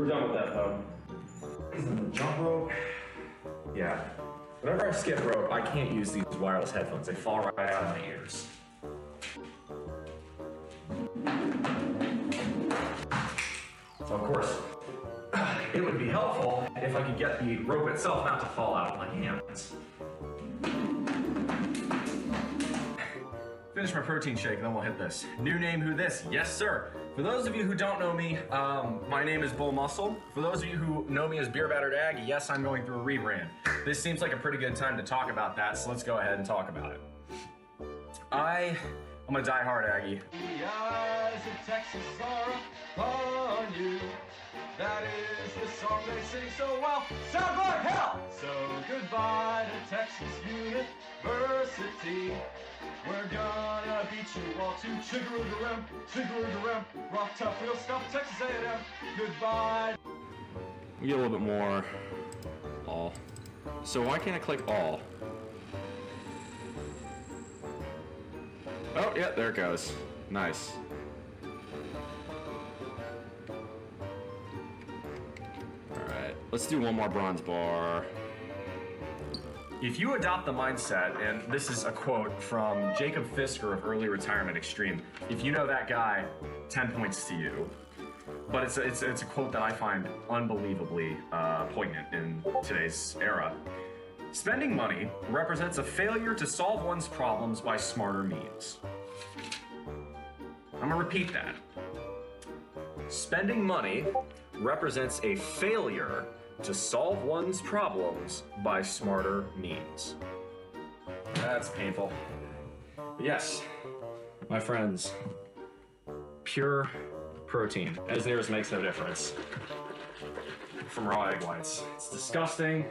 done with that though. Isn't the jump rope? Yeah. Whenever I skip rope, I can't use these wireless headphones. They fall right out of my ears. So of course, it would be helpful if I could get the rope itself not to fall out of my hands. Finish my protein shake and then we'll hit this. New name, who this? Yes, sir. For those of you who don't know me, my name is BullMuscle. For those of you who know me as Beer Battered Aggie, yes, I'm going through a rebrand. This seems like a pretty good time to talk about that, so let's go ahead and talk about it. I'm a die-hard Aggie. The eyes of Texas are upon you. That is the song they sing so well. Sounds like hell! So goodbye to Texas University. We're gonna beat you all to chiggaroo-garem, rock tough, real stuff, Texas A&M. Goodbye. We get a little bit more all. So why can't I click all? Oh, yeah, there it goes. Nice. Alright, let's do one more bronze bar. If you adopt the mindset, and this is a quote from Jacob Fisker of Early Retirement Extreme, if you know that guy, 10 points to you. But it's a quote that I find unbelievably poignant in today's era. Spending money represents a failure to solve one's problems by smarter means. I'm gonna repeat that. Spending money represents a failure to solve one's problems by smarter means. That's painful. But yes, my friends, pure protein, as near as makes no difference, from raw egg whites. It's disgusting,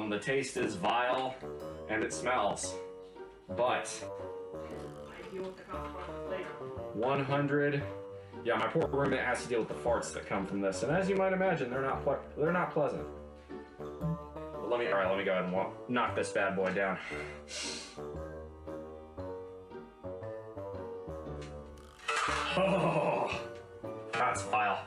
the taste is vile, and it smells, but 100. Yeah, my poor roommate has to deal with the farts that come from this, and as you might imagine, they're not pleasant. But let me go ahead and knock this bad boy down. Oh, that's vile.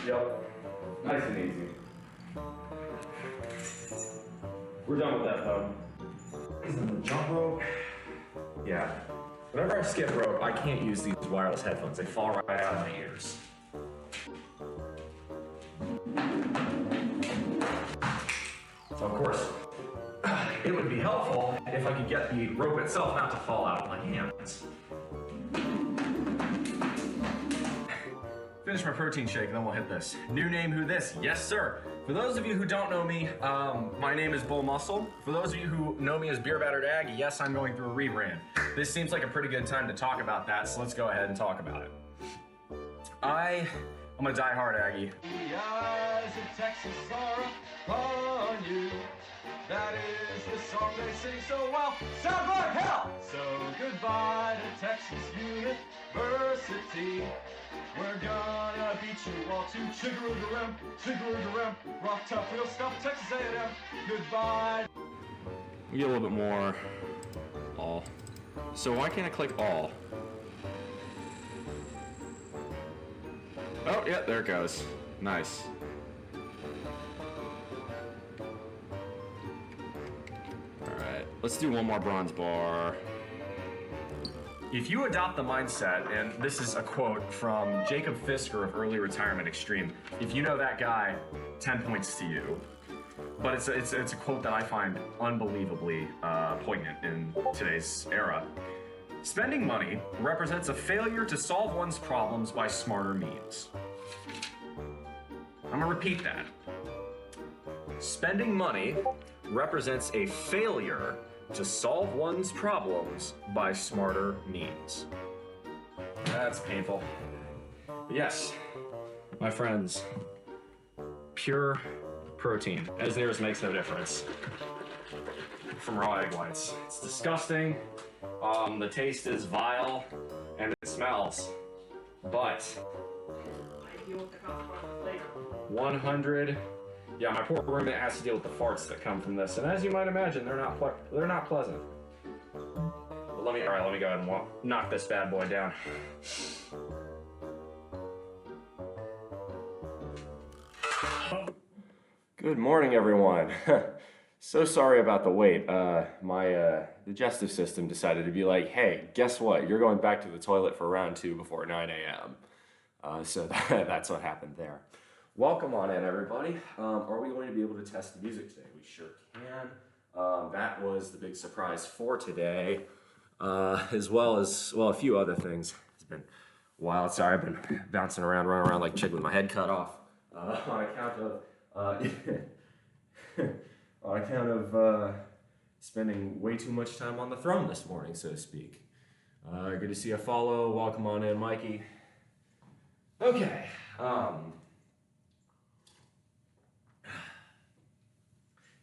Yep, nice and easy. We're done with that though. Isn't the jump rope? Yeah. Whenever I skip rope, I can't use these wireless headphones. They fall right out of my ears. So of course, it would be helpful if I could get the rope itself not to fall out of my hands. Finish my protein shake and then we'll hit this. New name, who this? Yes, sir. For those of you who don't know me, my name is BullMuscle. For those of you who know me as Beer Battered Aggie, yes, I'm going through a rebrand. This seems like a pretty good time to talk about that, so let's go ahead and talk about it. I'm a die-hard Aggie. The eyes of Texas are upon you. That is the song they sing so well. Sounds like hell! So goodbye to Texas University. We're gonna beat you all to chiggaroo-garem, rock tough, real stuff, Texas A&M. Goodbye. We get a little bit more all. So why can't I click all? Oh, yeah, there it goes. Nice. Alright, let's do one more bronze bar. If you adopt the mindset, and this is a quote from Jacob Fisker of Early Retirement Extreme, if you know that guy, 10 points to you. But it's a quote that I find unbelievably poignant in today's era. Spending money represents a failure to solve one's problems by smarter means. I'm gonna repeat that. Spending money represents a failure to solve one's problems by smarter means. That's painful. But yes, my friends, pure protein, as near as makes no difference, from raw egg whites. It's disgusting, the taste is vile, and it smells, but 100. Yeah, my poor roommate has to deal with the farts that come from this, and as you might imagine, they're not pleasant. But let me go ahead and knock this bad boy down. Good morning, everyone. So sorry about the wait. My digestive system decided to be like, hey, guess what? You're going back to the toilet for round 2 before 9 a.m. So that's what happened there. Welcome on in, everybody. Are we going to be able to test the music today? We sure can. That was the big surprise for today, as well as, well, a few other things. It's been wild. Sorry, I've been bouncing around, running around like a chicken with my head cut off on account of spending way too much time on the throne this morning, so to speak. Good to see you follow. Welcome on in, Mikey. Okay.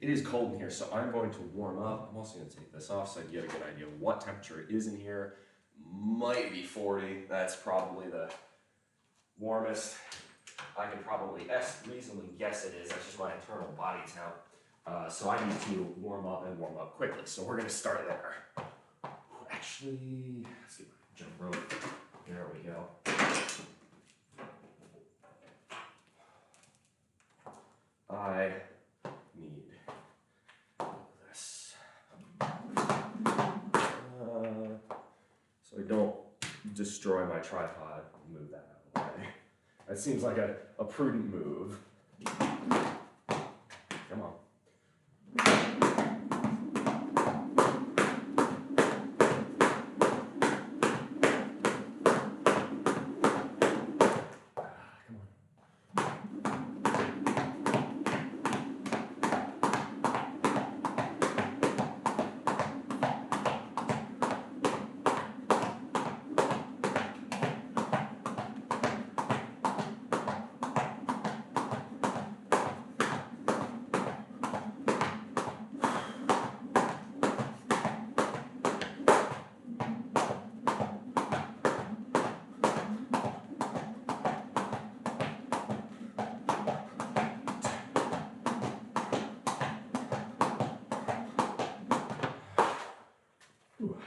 It is cold in here, so I'm going to warm up. I'm also going to take this off so I get a good idea of what temperature it is in here. Might be 40. That's probably the warmest I can probably reasonably guess it is. That's just my internal body temp. So I need to warm up and warm up quickly. So we're going to start there. Actually, let's get my jump rope. There we go. I need this. So I don't destroy my tripod. Move that out of the way. That seems like a prudent move. Come on.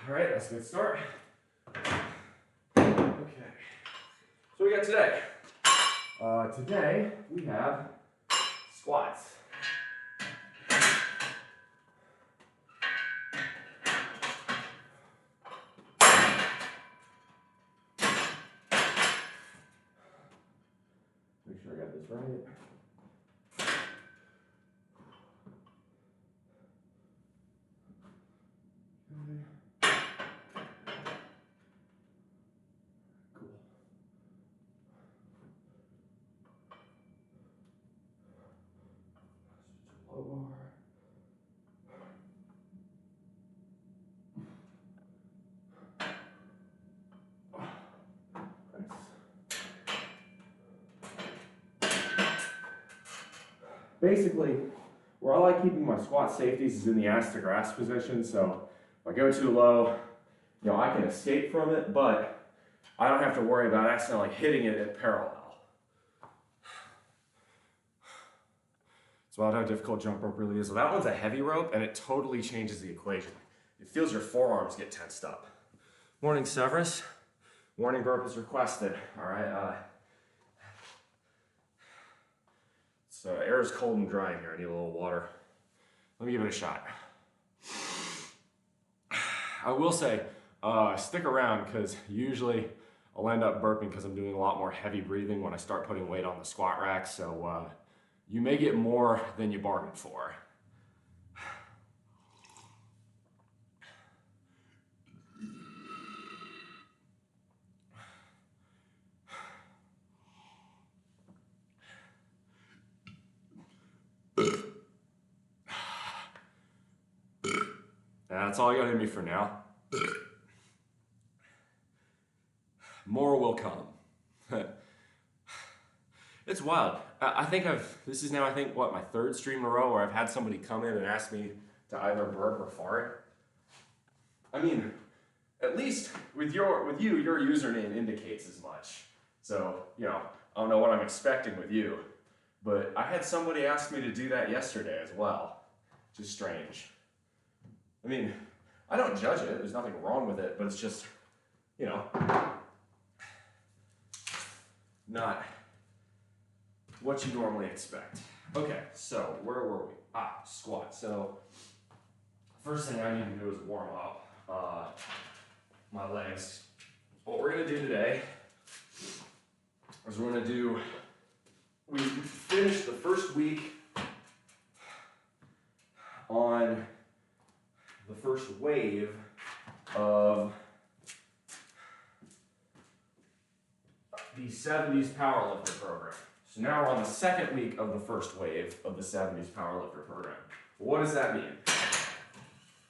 All right, that's a good start. Okay, so we got today. Today we have squats. Make sure I got this right. Basically, where I like keeping my squat safeties is in the ass to grass position. So if I go too low, you know, I can escape from it, but I don't have to worry about accidentally hitting it at parallel. It's wild how difficult jump rope really is. So that one's a heavy rope, and it totally changes the equation. It feels your forearms get tensed up. Morning, Severus. Warning burp is requested. All right. So air is cold and dry in here. I need a little water. Let me give it a shot. I will say, stick around because usually I'll end up burping because I'm doing a lot more heavy breathing when I start putting weight on the squat rack. So you may get more than you bargained for. That's all you got in me for now. More will come. It's wild. I think this is now, I think, what, my third stream in a row where I've had somebody come in and ask me to either burp or fart. I mean, at least with you, your username indicates as much. So, you know, I don't know what I'm expecting with you. But I had somebody ask me to do that yesterday as well, which is strange. I mean, I don't judge it, there's nothing wrong with it, but it's just, you know, not what you normally expect. Okay, so where were we? Squat. So first thing I need to do is warm up my legs. What we're gonna do today is we finished the first week on the first wave of the 70s powerlifter program. So now we're on the second week of the first wave of the 70s powerlifter program. What does that mean?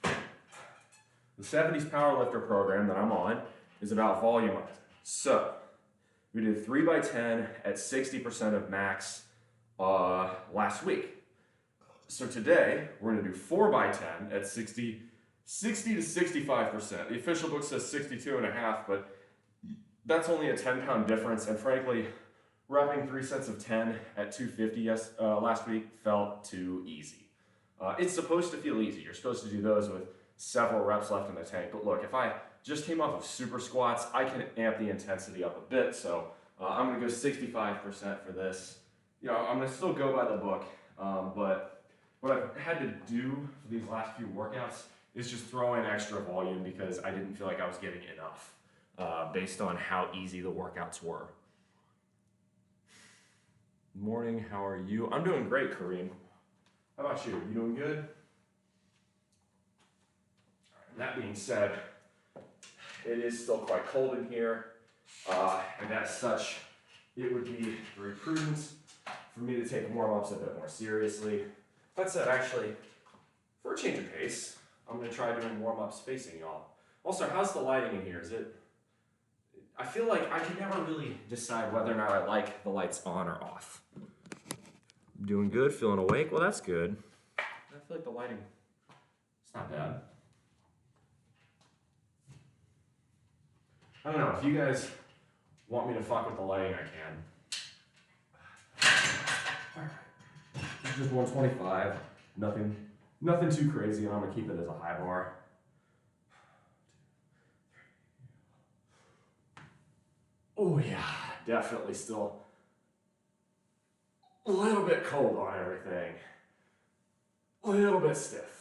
The 70s powerlifter program that I'm on is about volumizing. So we did 3x10 at 60% of max last week. So today we're gonna do 4x10 at 60 to 65%. The official book says 62.5, but that's only a 10-pound difference. And frankly, repping 3 sets of 10 at 250 last week felt too easy. It's supposed to feel easy. You're supposed to do those with several reps left in the tank. But look, if I just came off of super squats, I can amp the intensity up a bit. So I'm gonna go 65% for this. You know, I'm gonna still go by the book, but what I've had to do for these last few workouts is just throw in extra volume because I didn't feel like I was getting enough based on how easy the workouts were. Morning, how are you? I'm doing great, Kareem. How about you? You doing good? That being said, it is still quite cold in here, and as such, it would be very prudent for me to take warm-ups a bit more seriously. That said, actually, for a change of pace, I'm going to try doing warm-ups facing y'all. Also, how's the lighting in here? I feel like I can never really decide whether or not I like the lights on or off. Doing good, feeling awake? Well, that's good. I feel like the lighting, it's not bad. I don't know, if you guys want me to fuck with the lighting, I can. It's just 125, nothing too crazy, and I'm gonna keep it as a high bar. Oh yeah, definitely still a little bit cold on everything. A little bit stiff.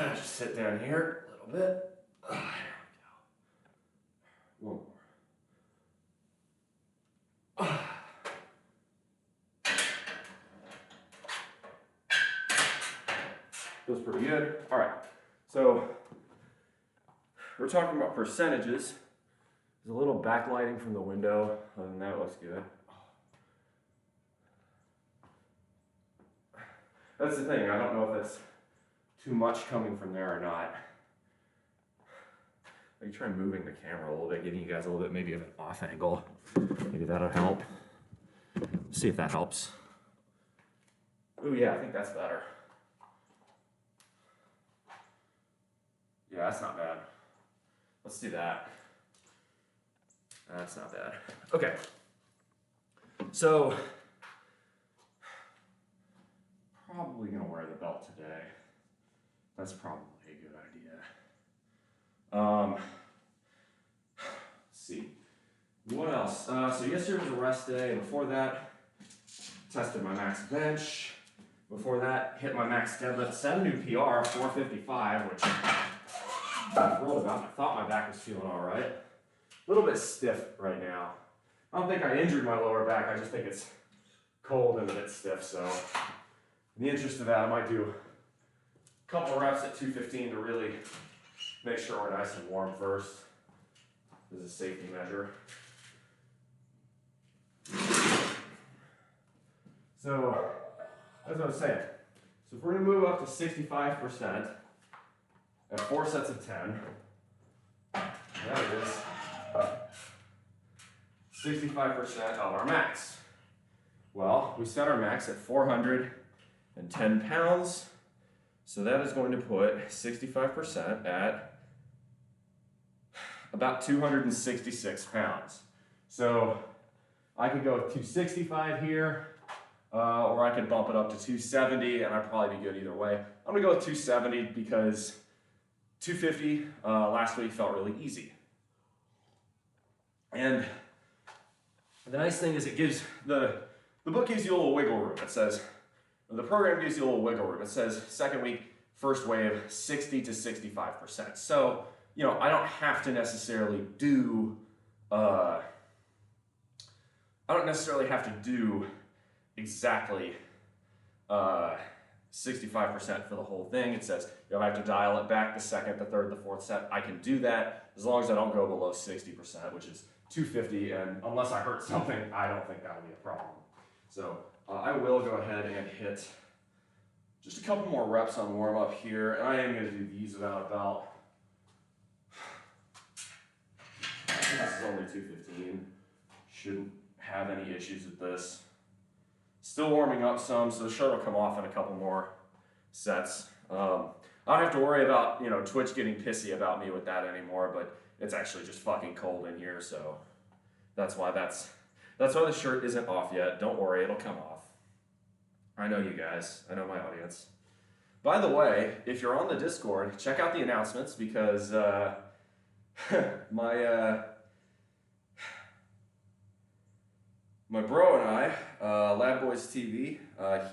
I'll just sit down here a little bit. There we go. One more. Feels pretty good. All right, so we're talking about percentages. There's a little backlighting from the window. Other than that, it looks good. That's the thing. I don't know if it's too much coming from there or not. I can try moving the camera a little bit, giving you guys a little bit maybe of an off angle. Maybe that'll help. See if that helps. Oh yeah, I think that's better. Yeah, that's not bad. Let's do that. That's not bad. Okay. So, probably gonna wear the belt today. That's probably a good idea. Let's see. What else? So yesterday was a rest day. Before that, tested my max bench. Before that, hit my max deadlift. Set a new PR, 455, which I'm thrilled about. I thought my back was feeling all right. A little bit stiff right now. I don't think I injured my lower back. I just think it's cold and a bit stiff. So in the interest of that, I might do a couple of reps at 215 to really make sure we're nice and warm first. This is a safety measure. So, as I was saying, so if we're gonna move up to 65%, at 4 sets of 10. That is 65% of our max. Well, we set our max at 410 pounds, so that is going to put 65% at about 266 pounds. So I could go with 265 here, or I could bump it up to 270, and I'd probably be good either way. I'm gonna go with 270 because 250 last week felt really easy. And the nice thing is it gives, the book gives you a little wiggle room. It says, the program gives you a little wiggle room. It says second week, first wave, 60 to 65%. So, you know, I don't have to necessarily do, exactly 65% for the whole thing. It says, you know, I have to dial it back the second, the third, the fourth set. I can do that as long as I don't go below 60%, which is 250, and unless I hurt something, I don't think that'll be a problem. So I will go ahead and hit just a couple more reps on warm up here, and I am going to do these without a belt. This is only 215. Shouldn't have any issues with this. Still warming up some, so the shirt will come off in a couple more sets. I don't have to worry about, you know, Twitch getting pissy about me with that anymore, but it's actually just fucking cold in here, so that's why the shirt isn't off yet. Don't worry, it'll come off. I know you guys. I know my audience. By the way, if you're on the Discord, check out the announcements because my bro and I, Lab Boys TV,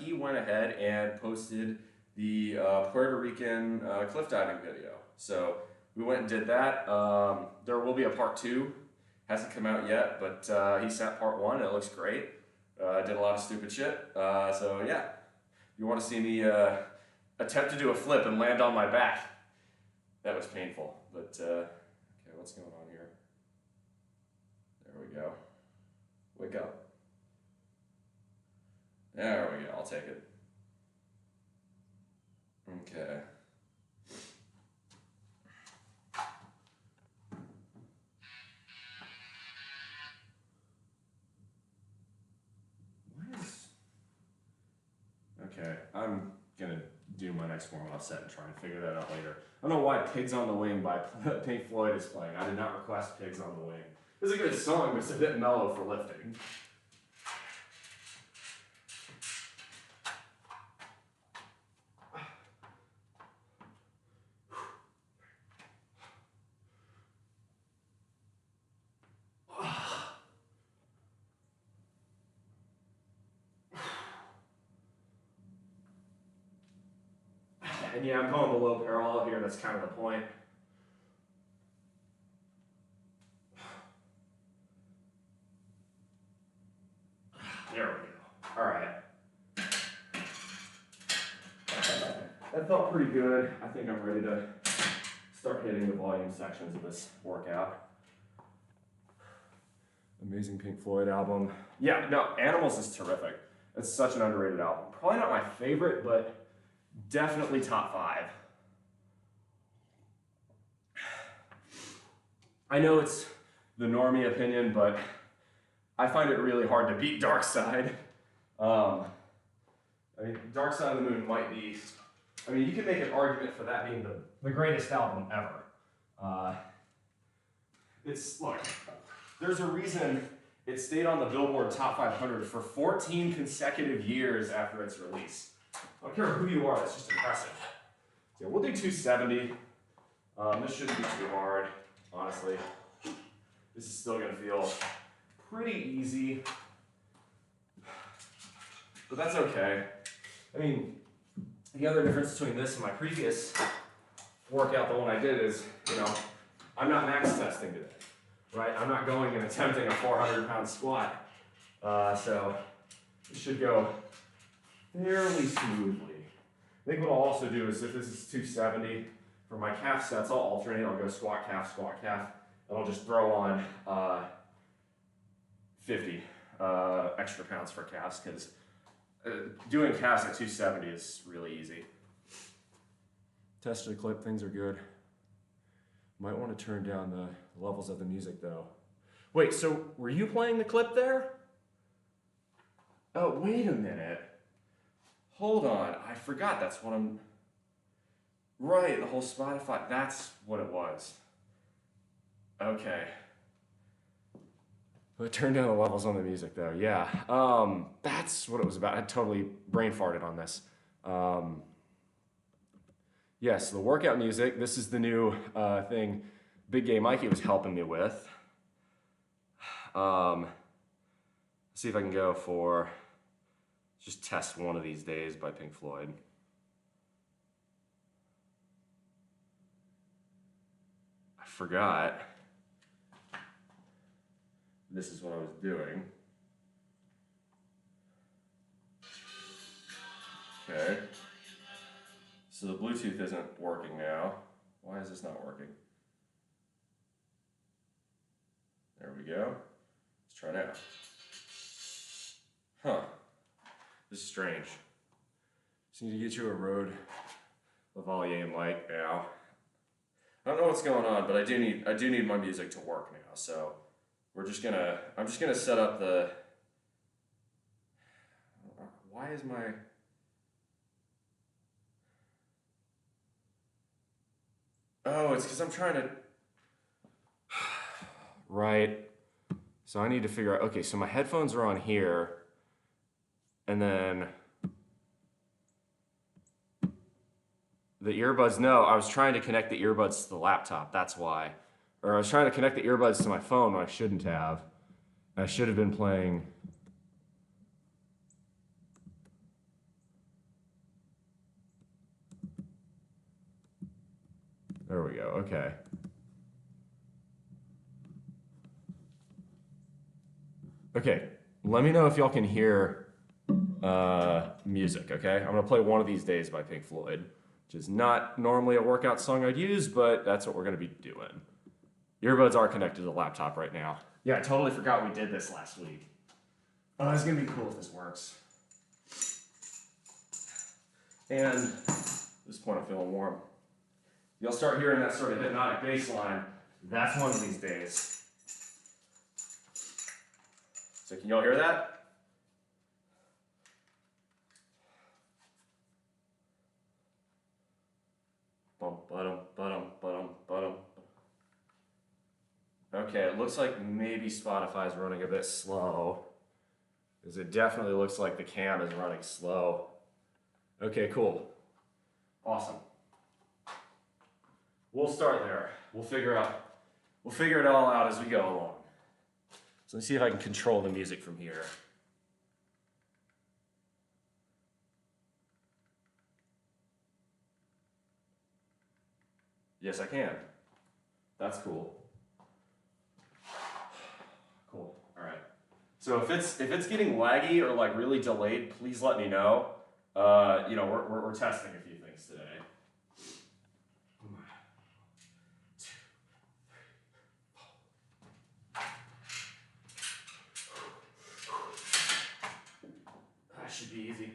he went ahead and posted the Puerto Rican cliff diving video. So we went and did that. There will be a part 2. Hasn't come out yet, but he sent part 1. It looks great. Did a lot of stupid shit. So yeah, if you want to see me attempt to do a flip and land on my back, that was painful. But okay, what's going on here? There we go. Wake up. There we go, I'll take it. Okay. Okay, I'm gonna do my next warm-up set and try and figure that out later. I don't know why Pigs on the Wing by Pink Floyd is playing. I did not request Pigs on the Wing. It's a good song, but it's a bit mellow for lifting. And yeah, I'm going below parallel here. That's kind of the point. There we go. All right. That felt pretty good. I think I'm ready to start hitting the volume sections of this workout. Amazing Pink Floyd album. Yeah, no, Animals is terrific. It's such an underrated album. Probably not my favorite, but definitely top 5. I know it's the normie opinion, but I find it really hard to beat Dark Side. I mean, Dark Side of the Moon might be, I mean, you could make an argument for that being the greatest album ever. Look, there's a reason it stayed on the Billboard Top 500 for 14 consecutive years after its release. I don't care who you are, that's just impressive. So we'll do 270. This shouldn't be too hard, honestly. This is still gonna feel pretty easy, but that's okay. I mean, the other difference between this and my previous workout, the one I did, is, you know, I'm not max testing today, right? I'm not going and attempting a 400-pound squat. So it should go fairly smoothly. I think what I'll also do is, if this is 270, for my calf sets, I'll alternate. I'll go squat, calf, and I'll just throw on 50 extra pounds for calves, because doing calves at 270 is really easy. Tested a clip, things are good. Might want to turn down the levels of the music though. Wait, so were you playing the clip there? Oh, wait a minute. Hold on, I forgot that's what I'm... Right, the whole Spotify, that's what it was. Okay. But turn down the levels on the music though, yeah. That's what it was about. I totally brain farted on this. Yes, the workout music, this is the new thing Big Gay Mikey was helping me with. Let's see if I can go for just Test One of These Days by Pink Floyd. I forgot. This is what I was doing. Okay. So the Bluetooth isn't working now. Why is this not working? There we go. Let's try now. Huh. This is strange. Just need to get you a Rode Lavalier mic now. I don't know what's going on, but I do need my music to work now. So I'm just gonna set up the. Why is my? Oh, it's because I'm trying to. Right. So I need to figure out. Okay, so my headphones are on here, and then the earbuds. No, I was trying to connect the earbuds to the laptop. That's why. Or I was trying to connect the earbuds to my phone when I shouldn't have. I should have been playing. There we go, okay. Okay, let me know if y'all can hear music, okay? I'm gonna play One of These Days by Pink Floyd, which is not normally a workout song I'd use, but that's what we're gonna be doing. Earbuds are connected to the laptop right now. Yeah, I totally forgot we did this last week. Oh, it's gonna be cool if this works. And at this point I'm feeling warm. You'll start hearing that sort of hypnotic bass line. That's One of These Days. So can y'all hear that? Bum, ba-dum, ba-dum, ba-dum, ba-dum. Okay, it looks like maybe Spotify's running a bit slow, because it definitely looks like the cam is running slow. Okay, cool. Awesome. We'll start there. We'll figure it all out as we go along. So let's see if I can control the music from here. Yes, I can. That's cool. Cool. All right. So if it's getting laggy or like really delayed, please let me know. We're testing a few things today. That should be easy.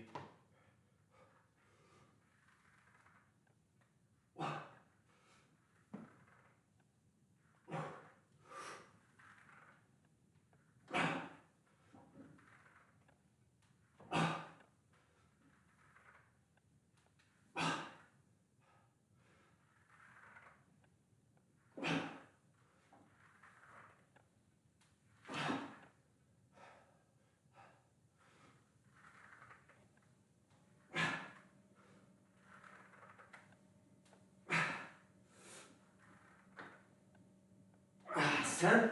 It's 10.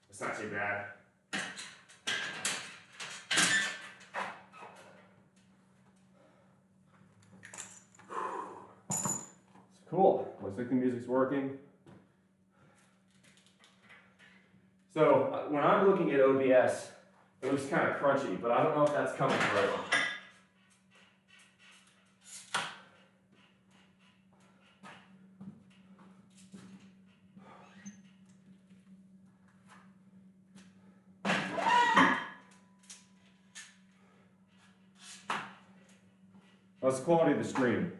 It's not too bad. Cool. Looks like the music's working. So when I'm looking at OBS, it looks kind of crunchy, but I don't know if that's coming through. That's the quality of the stream.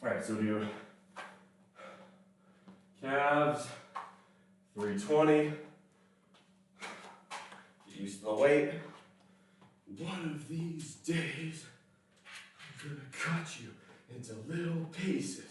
All right, so do calves, 320. Get used to the weight. One of these days, I'm gonna cut you into little pieces.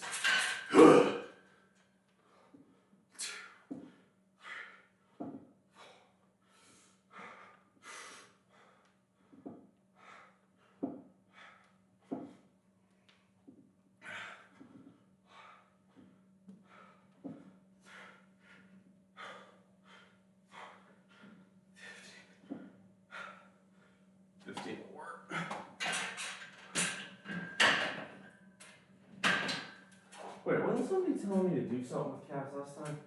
15 will work. Wait, wasn't somebody telling me to do something with calves last time?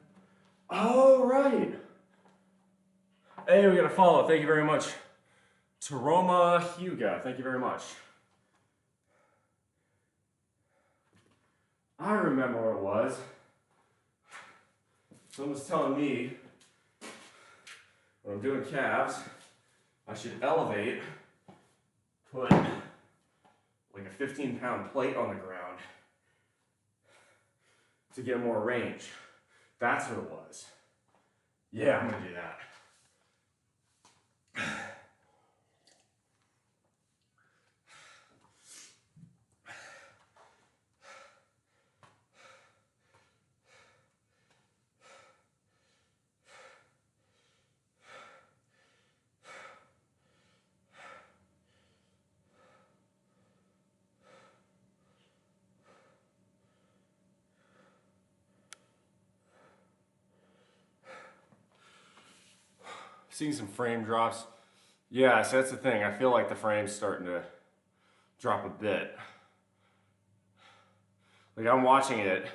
Oh, right. Hey, we got a follow. Thank you very much. Taroma Huga, thank you very much. I remember what it was. Someone was telling me when I'm doing calves, I should elevate, put like a 15-pound plate on the ground to get more range. That's what it was. Yeah, I'm gonna do that. Seeing some frame drops. Yeah, so that's the thing. I feel like the frame's starting to drop a bit. Like I'm watching it,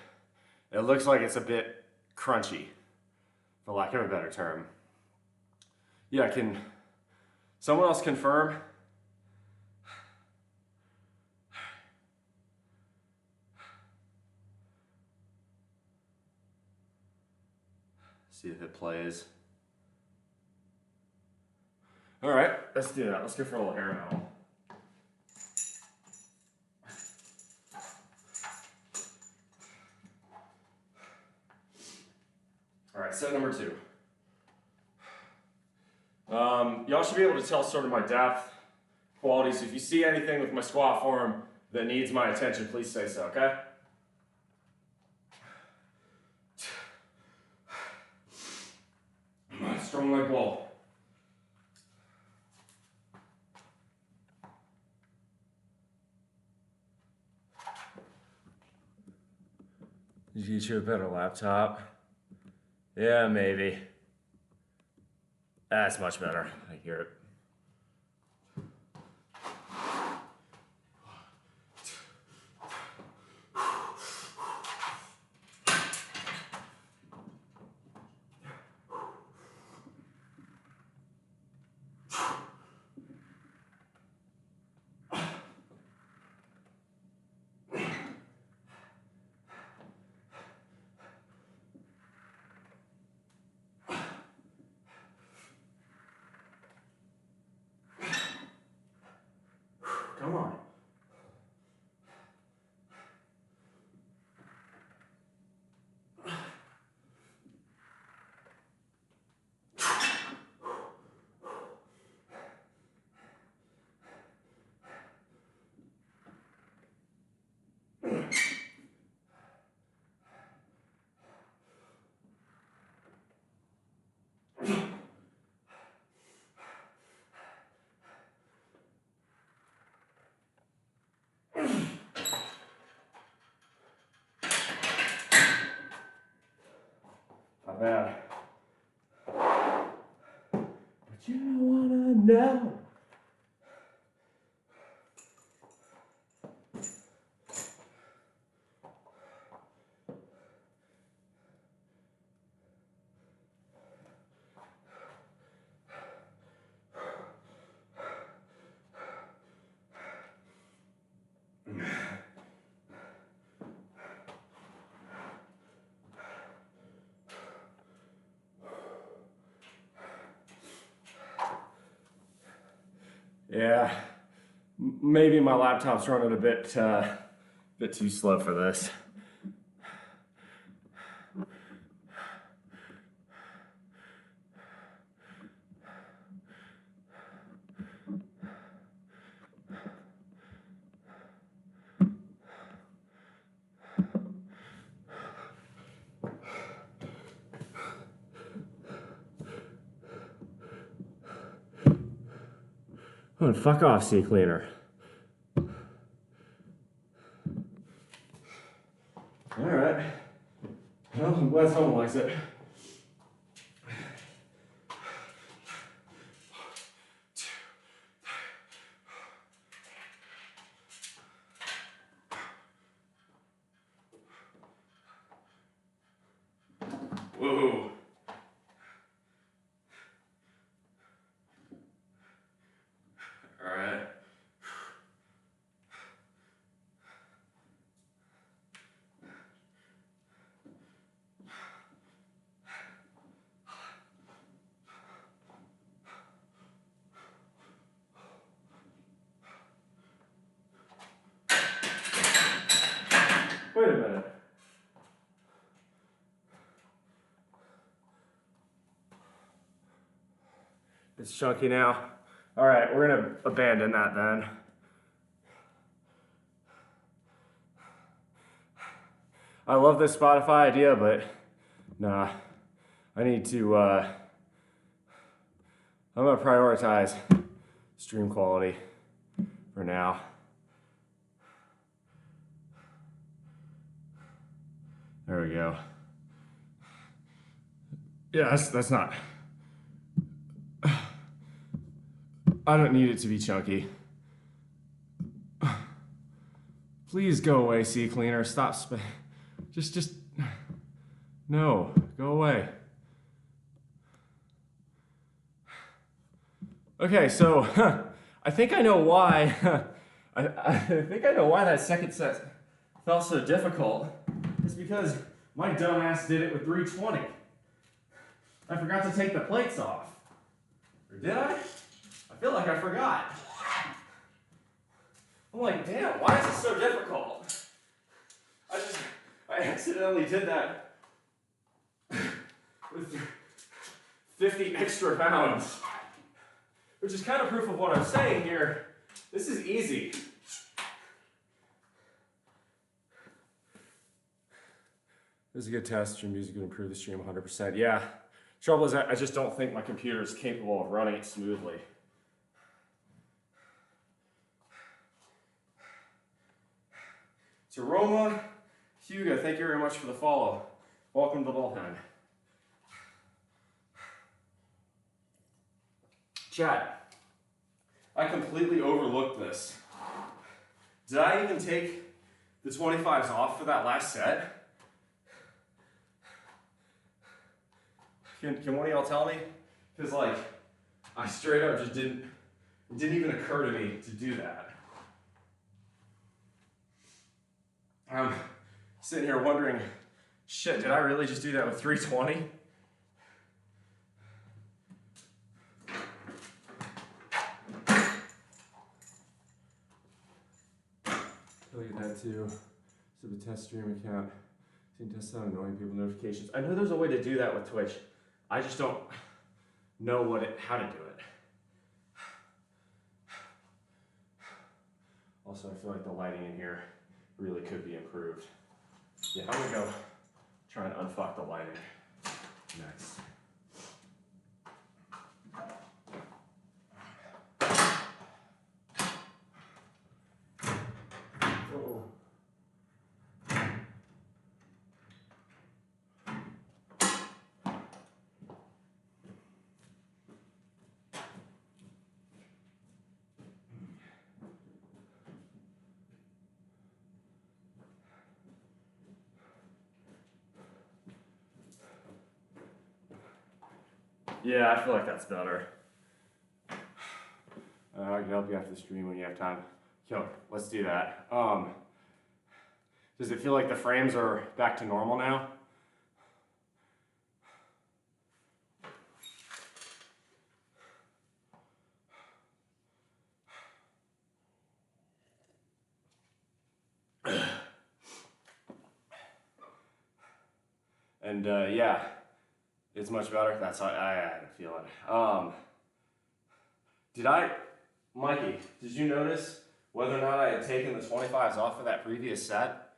it looks like it's a bit crunchy, for lack of a better term. Yeah, can someone else confirm? See if it plays. All right, let's do that. Let's go for a little air metal. All right, set number 2. Y'all should be able to tell sort of my depth, qualities. If you see anything with my squat form that needs my attention, please say so, okay? Strong leg pull. Did you get you a better laptop? Yeah, maybe. That's much better. I hear it. Come on. Not bad. But you don't wanna know. Yeah, maybe my laptop's running a bit Bit too slow for this. Oh, fuck off, sea cleaner. All right. Well, I'm glad someone likes it. Whoa. All right. Wait a minute. It's chunky now. All right, we're gonna abandon that then. I love this Spotify idea, but nah, I need to, I'm gonna prioritize stream quality for now. There we go. Yeah, that's not. I don't need it to be chunky. Please go away, sea cleaner. Stop. Just. No, go away. Okay, so I think I know why. I think I know why that second set felt so difficult. It's because my dumbass did it with 320. I forgot to take the plates off. Or did I? I feel like I forgot. I'm like, damn, why is this so difficult? I accidentally did that with 50 extra pounds. Which is kind of proof of what I'm saying here. This is easy. This is a good test. Your music would improve the stream 100%. Yeah. Trouble is, I just don't think my computer is capable of running it smoothly. To Roma, Hugo, thank you very much for the follow. Welcome to Bullhen. Chat, I completely overlooked this. Did I even take the 25s off for that last set? Can one of y'all tell me? Because like, I straight up just it didn't even occur to me to do that. I'm sitting here wondering, shit, did I really just do that with 320? Look at that too. So the test stream account. Seeing test out annoying people notifications. I know there's a way to do that with Twitch. I just don't know how to do it. Also, I feel like the lighting in here really could be improved. Yeah, I'm gonna go try and unfuck the lighting next. Oh. Yeah, I feel like that's better. I can help you after the stream when you have time. Yo, let's do that. Does it feel like the frames are back to normal now? And yeah, it's much better. That's how I had a feeling. Mikey, did you notice whether or not I had taken the 25s off of that previous set?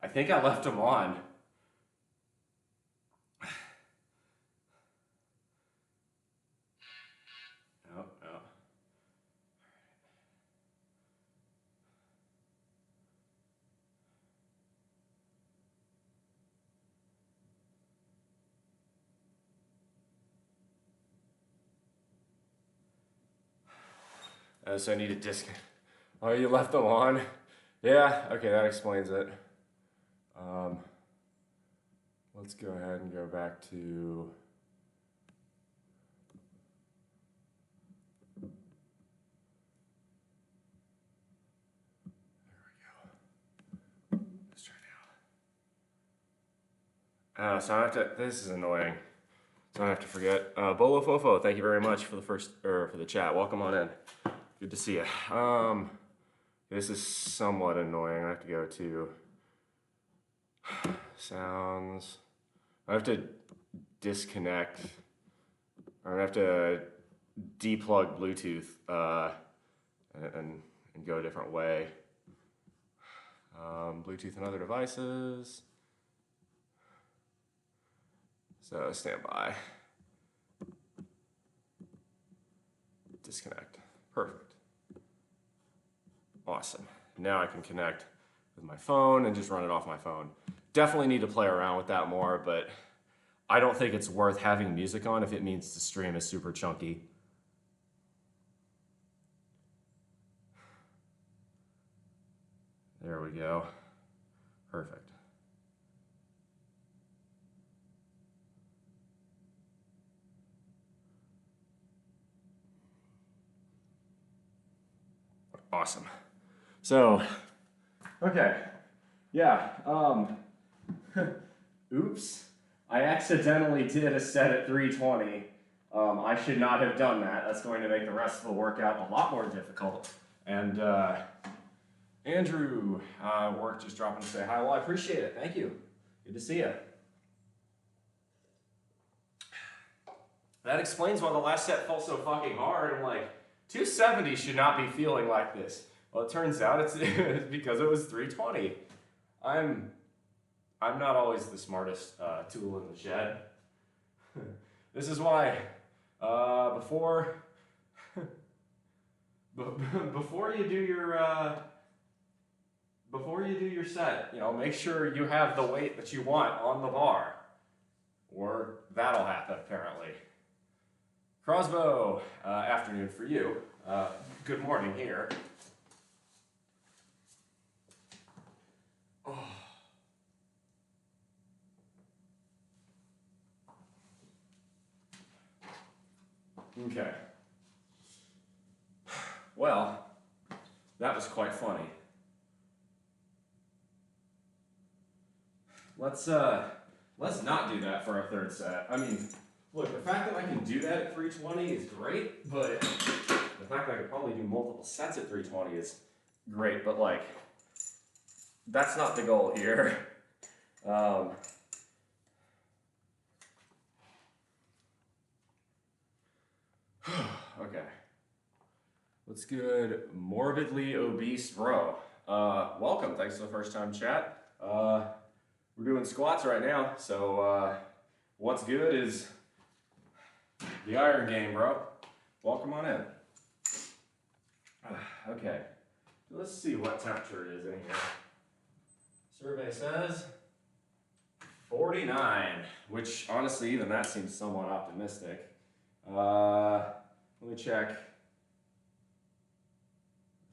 I think I left them on. No, no. So I need a disc. Oh, you left them on? Yeah, okay, that explains it. Let's go ahead and go back to... Let's try now. So I have to, this is annoying. So I have to forget. Bolo Fofo, thank you very much for the for the chat. Welcome on in. Good to see you. This is somewhat annoying. I have to go to sounds. I have to disconnect, or I have to deplug Bluetooth and go a different way. Bluetooth and other devices. So stand by. Disconnect. Perfect. Awesome. Now I can connect with my phone and just run it off my phone. Definitely need to play around with that more, but I don't think it's worth having music on if it means the stream is super chunky. There we go. Perfect. Awesome. So, okay. Yeah, oops. I accidentally did a set at 320. I should not have done that. That's going to make the rest of the workout a lot more difficult. And Andrew, work just dropping to say hi. Well, I appreciate it. Thank you. Good to see you. That explains why the last set felt so fucking hard. I'm like, 270 should not be feeling like this. Well, it turns out it's because it was 320. I'm not always the smartest tool in the shed. This is why before you do your set, you know, make sure you have the weight that you want on the bar, or that'll happen apparently. Crossbow, afternoon for you. Good morning here. Oh. Okay. Well, that was quite funny. Let's not do that for our third set. I mean, look, the fact that I can do that at 320 is great, but the fact that I could probably do multiple sets at 320 is great, but like, that's not the goal here. Okay. What's good? Morbidly obese bro. Welcome, thanks for the first time chat. We're doing squats right now, so what's good is the iron game, bro. Welcome on in. Okay, let's see what temperature it is in here. Survey says 49, which honestly, even that seems somewhat optimistic. Let me check.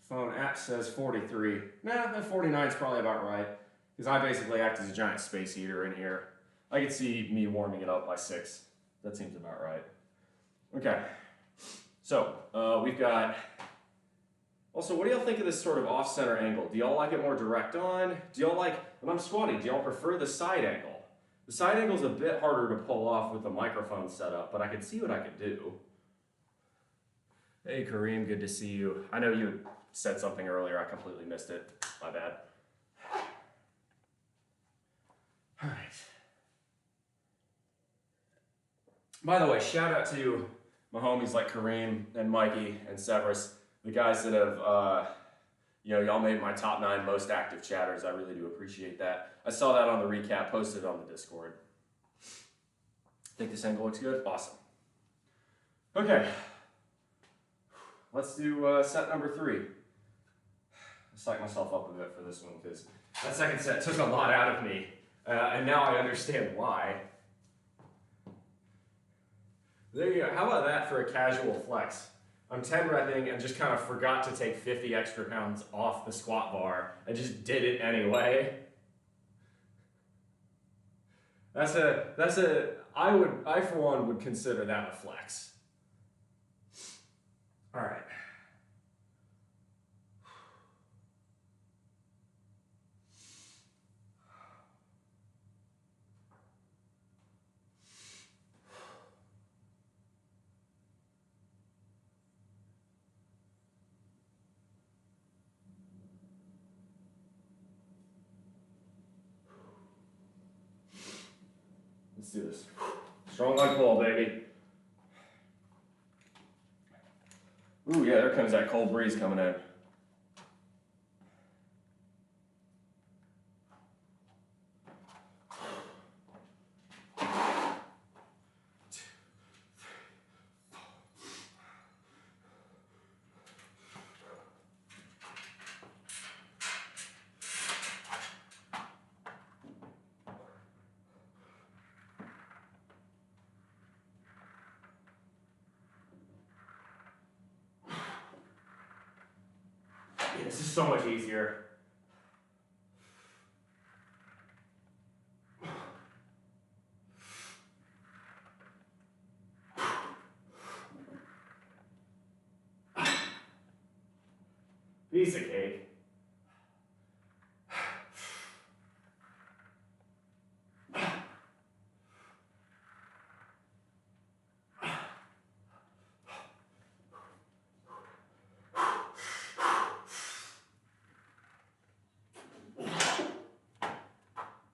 Phone app says 43. Nah, that 49 is probably about right, because I basically act as a giant space heater in here. I can see me warming it up by 6. That seems about right. Okay, so we've got, also, what do y'all think of this sort of off-center angle? Do y'all like it more direct on? Do y'all like, when I'm squatting, do y'all prefer the side angle? The side angle is a bit harder to pull off with the microphone setup, but I could see what I could do. Hey Kareem, good to see you. I know you said something earlier, I completely missed it. My bad. All right. By the way, shout out to my homies like Kareem and Mikey and Severus, the guys that have, y'all made my top 9 most active chatters. I really do appreciate that. I saw that on the recap, posted on the Discord. Think this angle looks good? Awesome. Okay. Let's do set number 3. I psyched myself up a bit for this one because that second set took a lot out of me, and now I understand why. There you go. How about that for a casual flex? I'm 10 repping and just kind of forgot to take 50 extra pounds off the squat bar and just did it anyway. I for one would consider that a flex. All right. Let's do this. Strong leg pull, baby. Ooh, yeah, there comes that cold breeze coming in. This is so much easier. Piece of cake.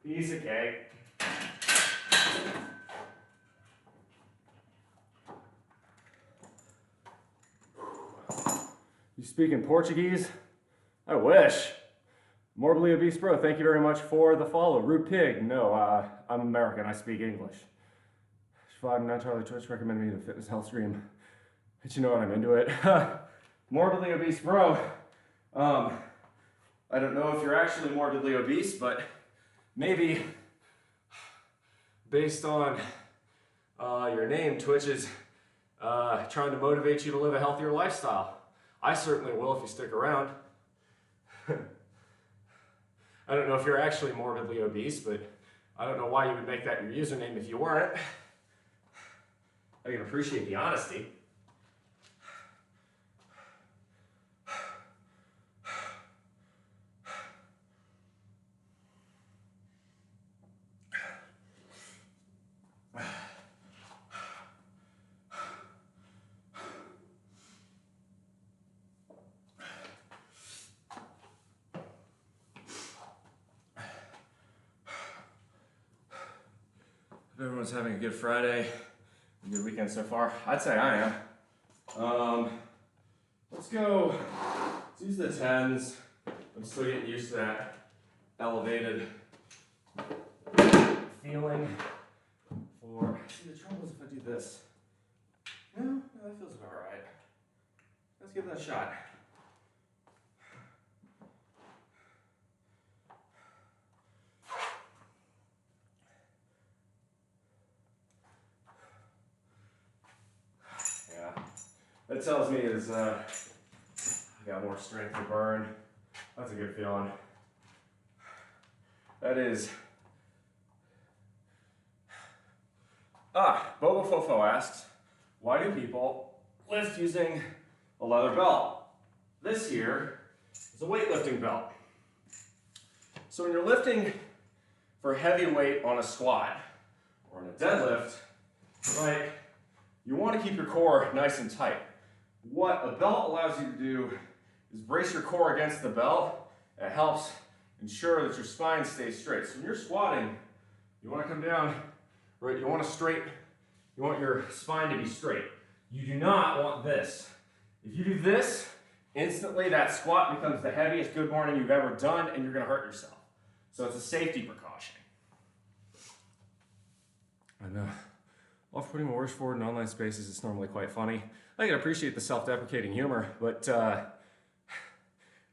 Piece of cake. You speak in Portuguese? I wish. Morbidly Obese Bro, thank you very much for the follow. Rude Pig, no, I'm American, I speak English. Shvad, not Charlie Twitch recommended me the fitness health stream. But you know what, I'm into it. Morbidly Obese Bro. I don't know if you're actually morbidly obese, but maybe based on your name, Twitch is trying to motivate you to live a healthier lifestyle. I certainly will if you stick around. I don't know if you're actually morbidly obese, but I don't know why you would make that your username if you weren't. I can appreciate the honesty. Everyone's having a good Friday, a good weekend so far. I'd say I am. Let's go. Let's use the 10s. I'm still getting used to that elevated feeling. See, the trouble is if I do this. No, that feels about right. Let's give that a shot. That tells me is I got more strength to burn. That's a good feeling. That is. Bobo Fofo asks, why do people lift using a leather belt? This here is a weightlifting belt. So when you're lifting for heavy weight on a squat or on a deadlift, right, you want to keep your core nice and tight. What a belt allows you to do is brace your core against the belt. It helps ensure that your spine stays straight. So when you're squatting, you want to come down, right? You want You want your spine to be straight. You do not want this. If you do this, instantly that squat becomes the heaviest good morning you've ever done, and you're gonna hurt yourself. So it's a safety precaution. I know. While putting my worst forward in online spaces, it's normally quite funny. I can appreciate the self-deprecating humor, but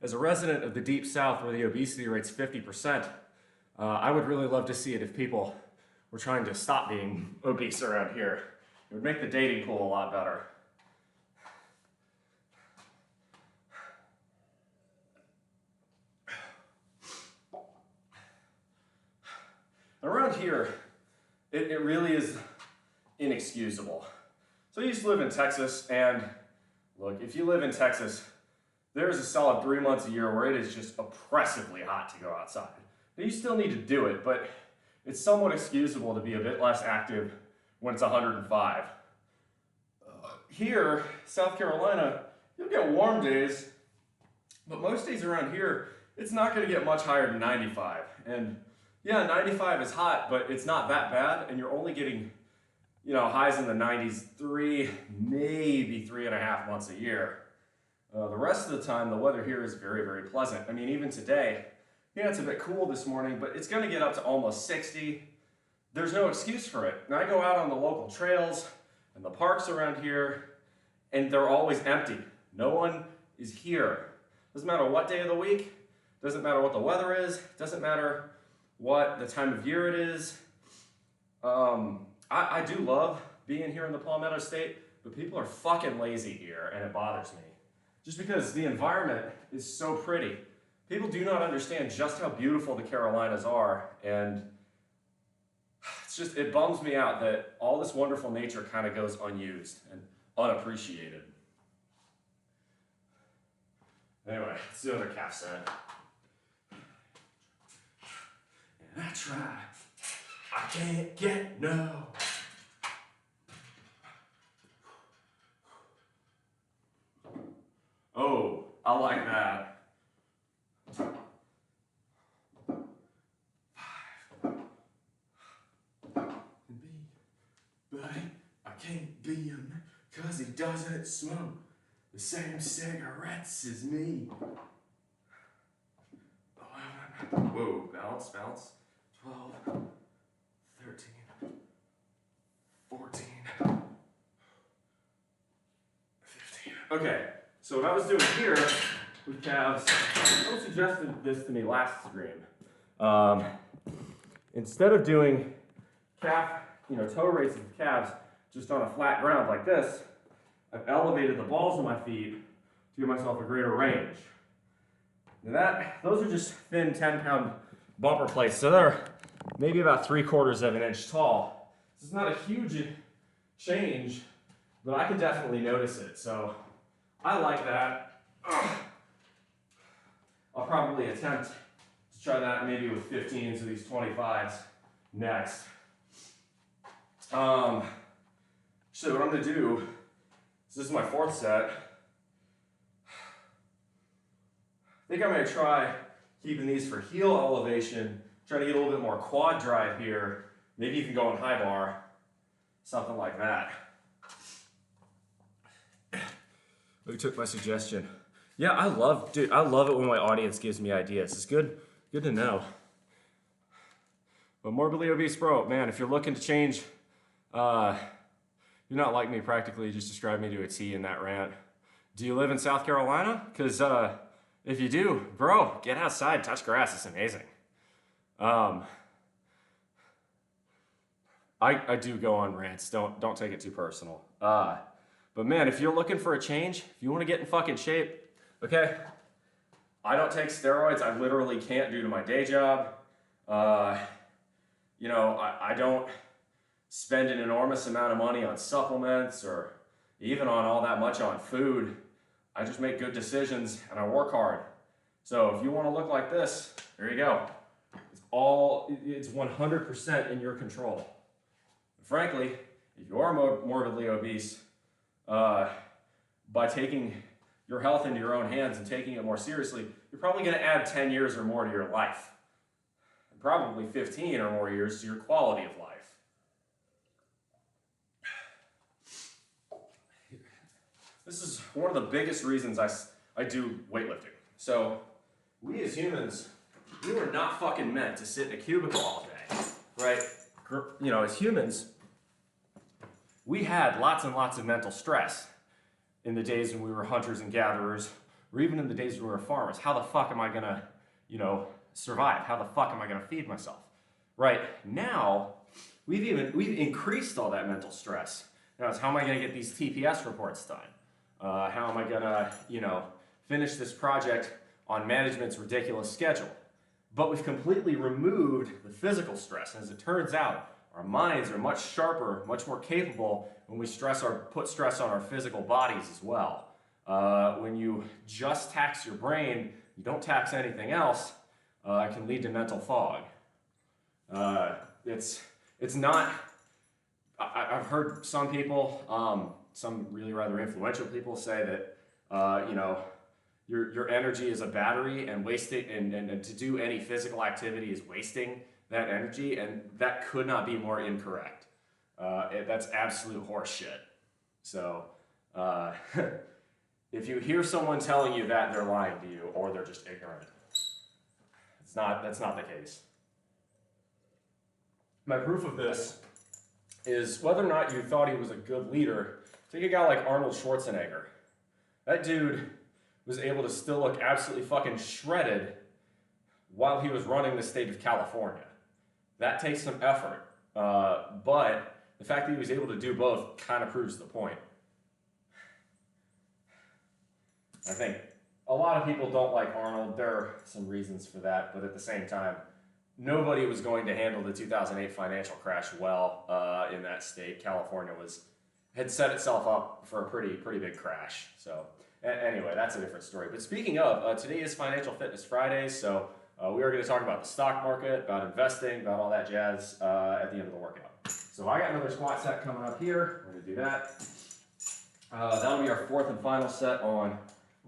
as a resident of the Deep South where the obesity rate's 50%, I would really love to see it if people were trying to stop being obese around here. It would make the dating pool a lot better. Around here, it really is inexcusable. So I used to live in Texas, and look, if you live in Texas, there's a solid 3 months a year where it is just oppressively hot to go outside. Now, you still need to do it, but it's somewhat excusable to be a bit less active when it's 105. Here, South Carolina, you'll get warm days, but most days around here, it's not going to get much higher than 95. And yeah, 95 is hot, but it's not that bad, and you're only getting, you know, highs in the 90s 3, maybe 3.5 months a year. The rest of the time, the weather here is very, very pleasant. I mean, even today, yeah, it's a bit cool this morning, but it's going to get up to almost 60. There's no excuse for it. And I go out on the local trails and the parks around here, and they're always empty. No one is here. Doesn't matter what day of the week, doesn't matter what the weather is, doesn't matter what the time of year it is. I do love being here in the Palmetto State, but people are fucking lazy here, and it bothers me. Just because the environment is so pretty. People do not understand just how beautiful the Carolinas are, and it bums me out that all this wonderful nature kind of goes unused and unappreciated. Anyway, let's do another calf set. And I try, I can't get no. Oh, I like that. 5. But I can't be him, 'cause he doesn't smoke the same cigarettes as me. 11. Whoa, balance, balance. 12, 13, 14, 15. Okay, so what I was doing here with calves, someone suggested this to me last stream. Instead of doing calf, toe raises with calves just on a flat ground like this, I've elevated the balls of my feet to give myself a greater range. Now those are just thin 10-pound bumper plates, so they're maybe about 3/4 of an inch tall. This is not a huge change, but I can definitely notice it, so I like that. I'll probably attempt to try that maybe with 15s of these 25s next. So what I'm gonna do, so this is my 4th set. I think I'm gonna try keeping these for heel elevation, try to get a little bit more quad drive here. Maybe you can go on high bar, something like that. Who took my suggestion? Yeah, I love it when my audience gives me ideas. It's good to know. But morbidly obese bro, man, if you're looking to change, you're not like me practically. You just described me to a T in that rant. Do you live in South Carolina? Because if you do, bro, get outside, touch grass. It's amazing. I do go on rants. Don't take it too personal. But man, if you're looking for a change, if you want to get in fucking shape, okay? I don't take steroids. I literally can't due to my day job. I don't spend an enormous amount of money on supplements or even on all that much on food. I just make good decisions and I work hard. So if you want to look like this, there you go. It's 100% in your control. Frankly, if you are morbidly obese, by taking your health into your own hands and taking it more seriously, you're probably going to add 10 years or more to your life. And probably 15 or more years to your quality of life. This is one of the biggest reasons I do weightlifting. So, we as humans, we were not fucking meant to sit in a cubicle all day, right? You know, as humans, we had lots and lots of mental stress in the days when we were hunters and gatherers, or even in the days when we were farmers. How the fuck am I gonna, you know, survive? How the fuck am I gonna feed myself? Right now, we've increased all that mental stress. Now it's how am I gonna get these TPS reports done? How am I gonna, you know, finish this project on management's ridiculous schedule? But we've completely removed the physical stress. And as it turns out, our minds are much sharper, much more capable when we put stress on our physical bodies as well. When you just tax your brain, you don't tax anything else, it can lead to mental fog. It's not, I've heard some people, some really rather influential people say that, you know, your energy is a battery and wasting, and to do any physical activity is wasting that energy, and that could not be more incorrect. That's absolute horse shit. So, if you hear someone telling you that, they're lying to you, or they're just ignorant. That's not the case. My proof of this is whether or not you thought he was a good leader. Take a guy like Arnold Schwarzenegger. That dude was able to still look absolutely fucking shredded while he was running the state of California. That takes some effort, but the fact that he was able to do both kind of proves the point. I think a lot of people don't like Arnold. There are some reasons for that, but at the same time, nobody was going to handle the 2008 financial crash well in that state. California had set itself up for a pretty big crash. So anyway, that's a different story. But speaking of, today is Financial Fitness Friday, so we are going to talk about the stock market, about investing, about all that jazz at the end of the workout. So I got another squat set coming up here. We're going to do that. That'll be our fourth and final set on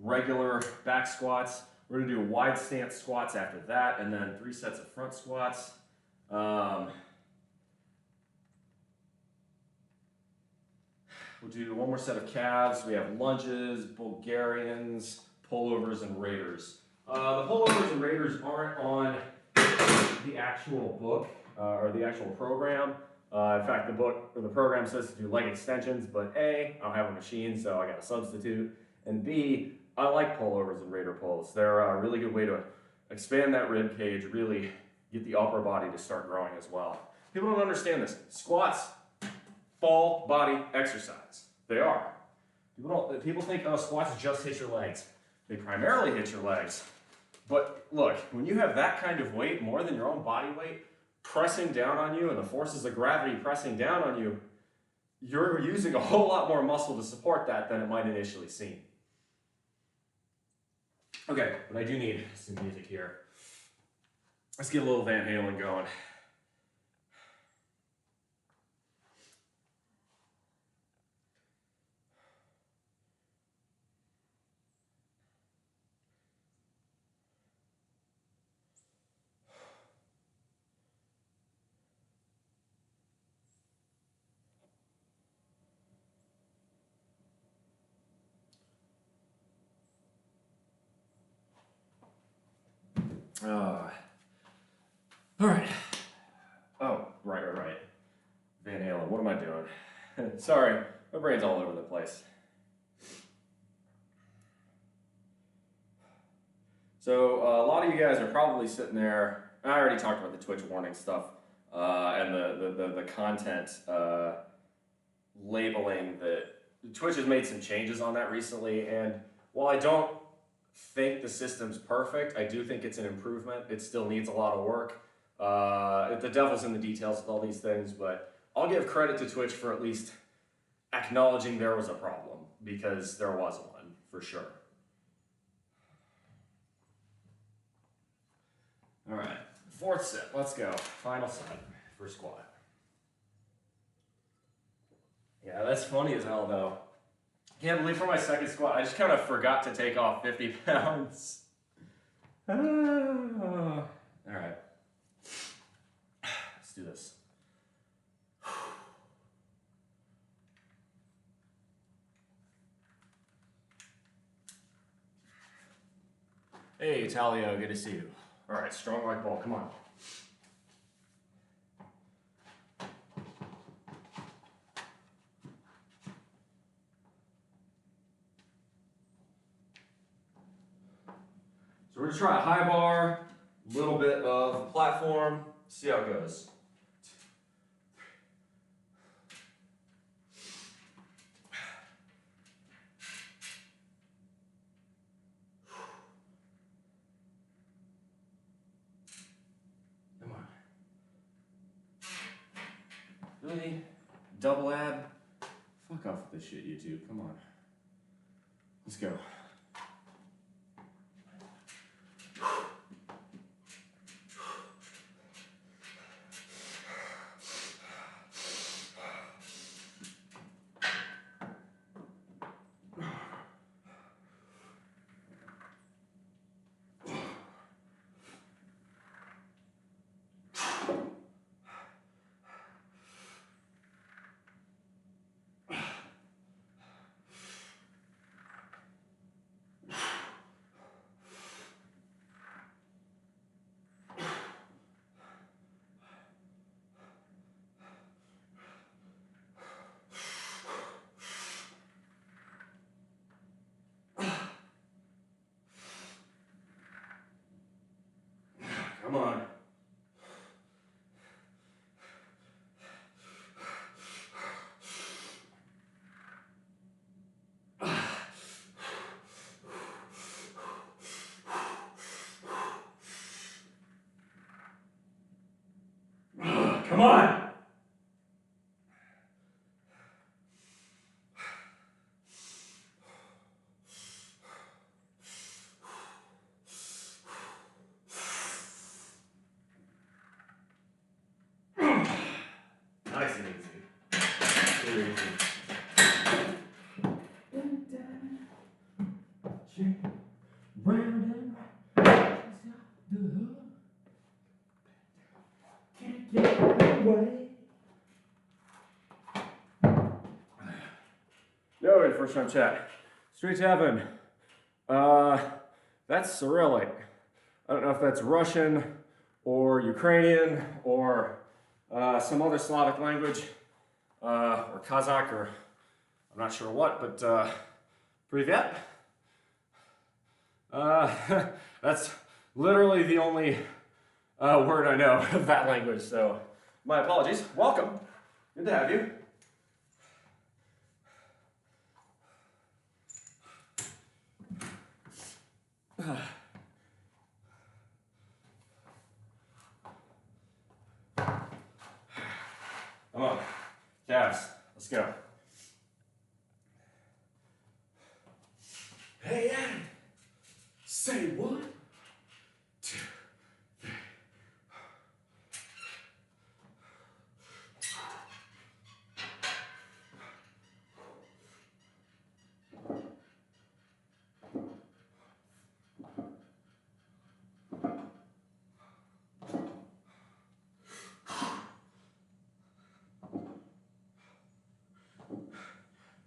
regular back squats. We're going to do wide stance squats after that, and then 3 sets of front squats. We'll do one more set of calves. We have lunges, Bulgarians, pullovers, and raiders. The pullovers and raiders aren't on the actual book or the actual program. In fact, the book or the program says to do leg extensions, but A, I don't have a machine, so I got to substitute. And B, I like pullovers and raider pulls. They're a really good way to expand that rib cage, really get the upper body to start growing as well. People don't understand this. Squats, full body exercise. They are. People think, oh, squats just hit your legs. They primarily hit your legs. But look, when you have that kind of weight, more than your own body weight, pressing down on you and the forces of gravity pressing down on you, you're using a whole lot more muscle to support that than it might initially seem. Okay, but I do need some music here. Let's get a little Van Halen going. All right. Oh, right. Van Halen, what am I doing? Sorry, my brain's all over the place. So a lot of you guys are probably sitting there. I already talked about the Twitch warning stuff and the content labeling that Twitch has made some changes on that recently, and while I don't think the system's perfect, I do think it's an improvement. It still needs a lot of work. The devil's in the details with all these things, but I'll give credit to Twitch for at least acknowledging there was a problem, because there was one, for sure. All right, fourth set, let's go. Final set for squat. Yeah, that's funny as hell, though. Can't believe for my second squat, I just kind of forgot to take off 50 pounds. All right. Let's do this. Hey, Talia, good to see you. All right, strong like ball, come on. So we're gonna try a high bar, a little bit of platform, see how it goes. Come on. Really? Double ab? Fuck off with this shit, YouTube. Come on. Let's go. Come on. Come on. Nice and easy. Very easy. Round and round. Can't get away. Yo, first round chat. Straight to heaven. That's Cyrillic. I don't know if that's Russian or Ukrainian or some other Slavic language or Kazakh or I'm not sure what, but Privyet. That's literally the only word I know of that language, so my apologies. Welcome. Good to have you. Come on, calves, let's go. Hey, Adam. Say what?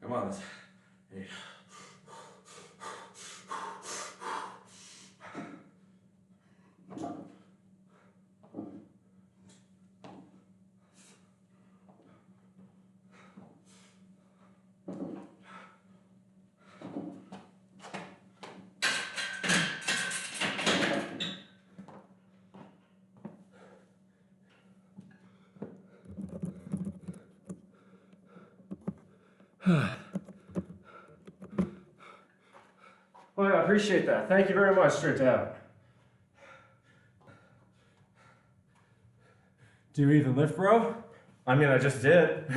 Come on, let's. Hey. Well, I appreciate that. Thank you very much, straight to heaven. Do you even lift, bro? I mean, I just did.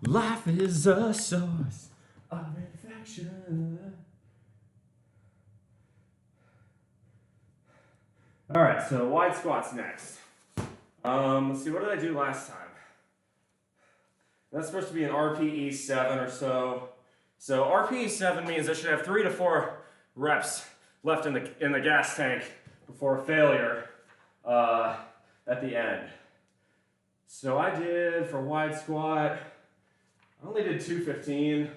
Life is a source of infection. All right, so wide squats next. Let's see, what did I do last time? That's supposed to be an RPE 7 or so. So RPE 7 means I should have 3 to 4 reps left in the gas tank before failure at the end. So I did for wide squat, I only did 215.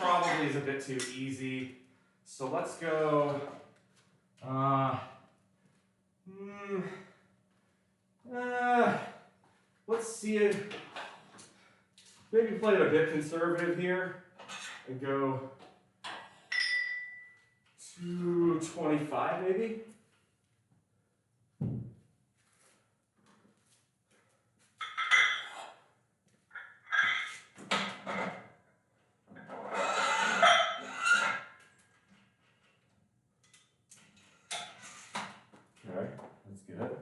probably is a bit too easy. So let's go. Let's see it. Maybe play it a bit conservative here and go 225 maybe. Okay, that's good.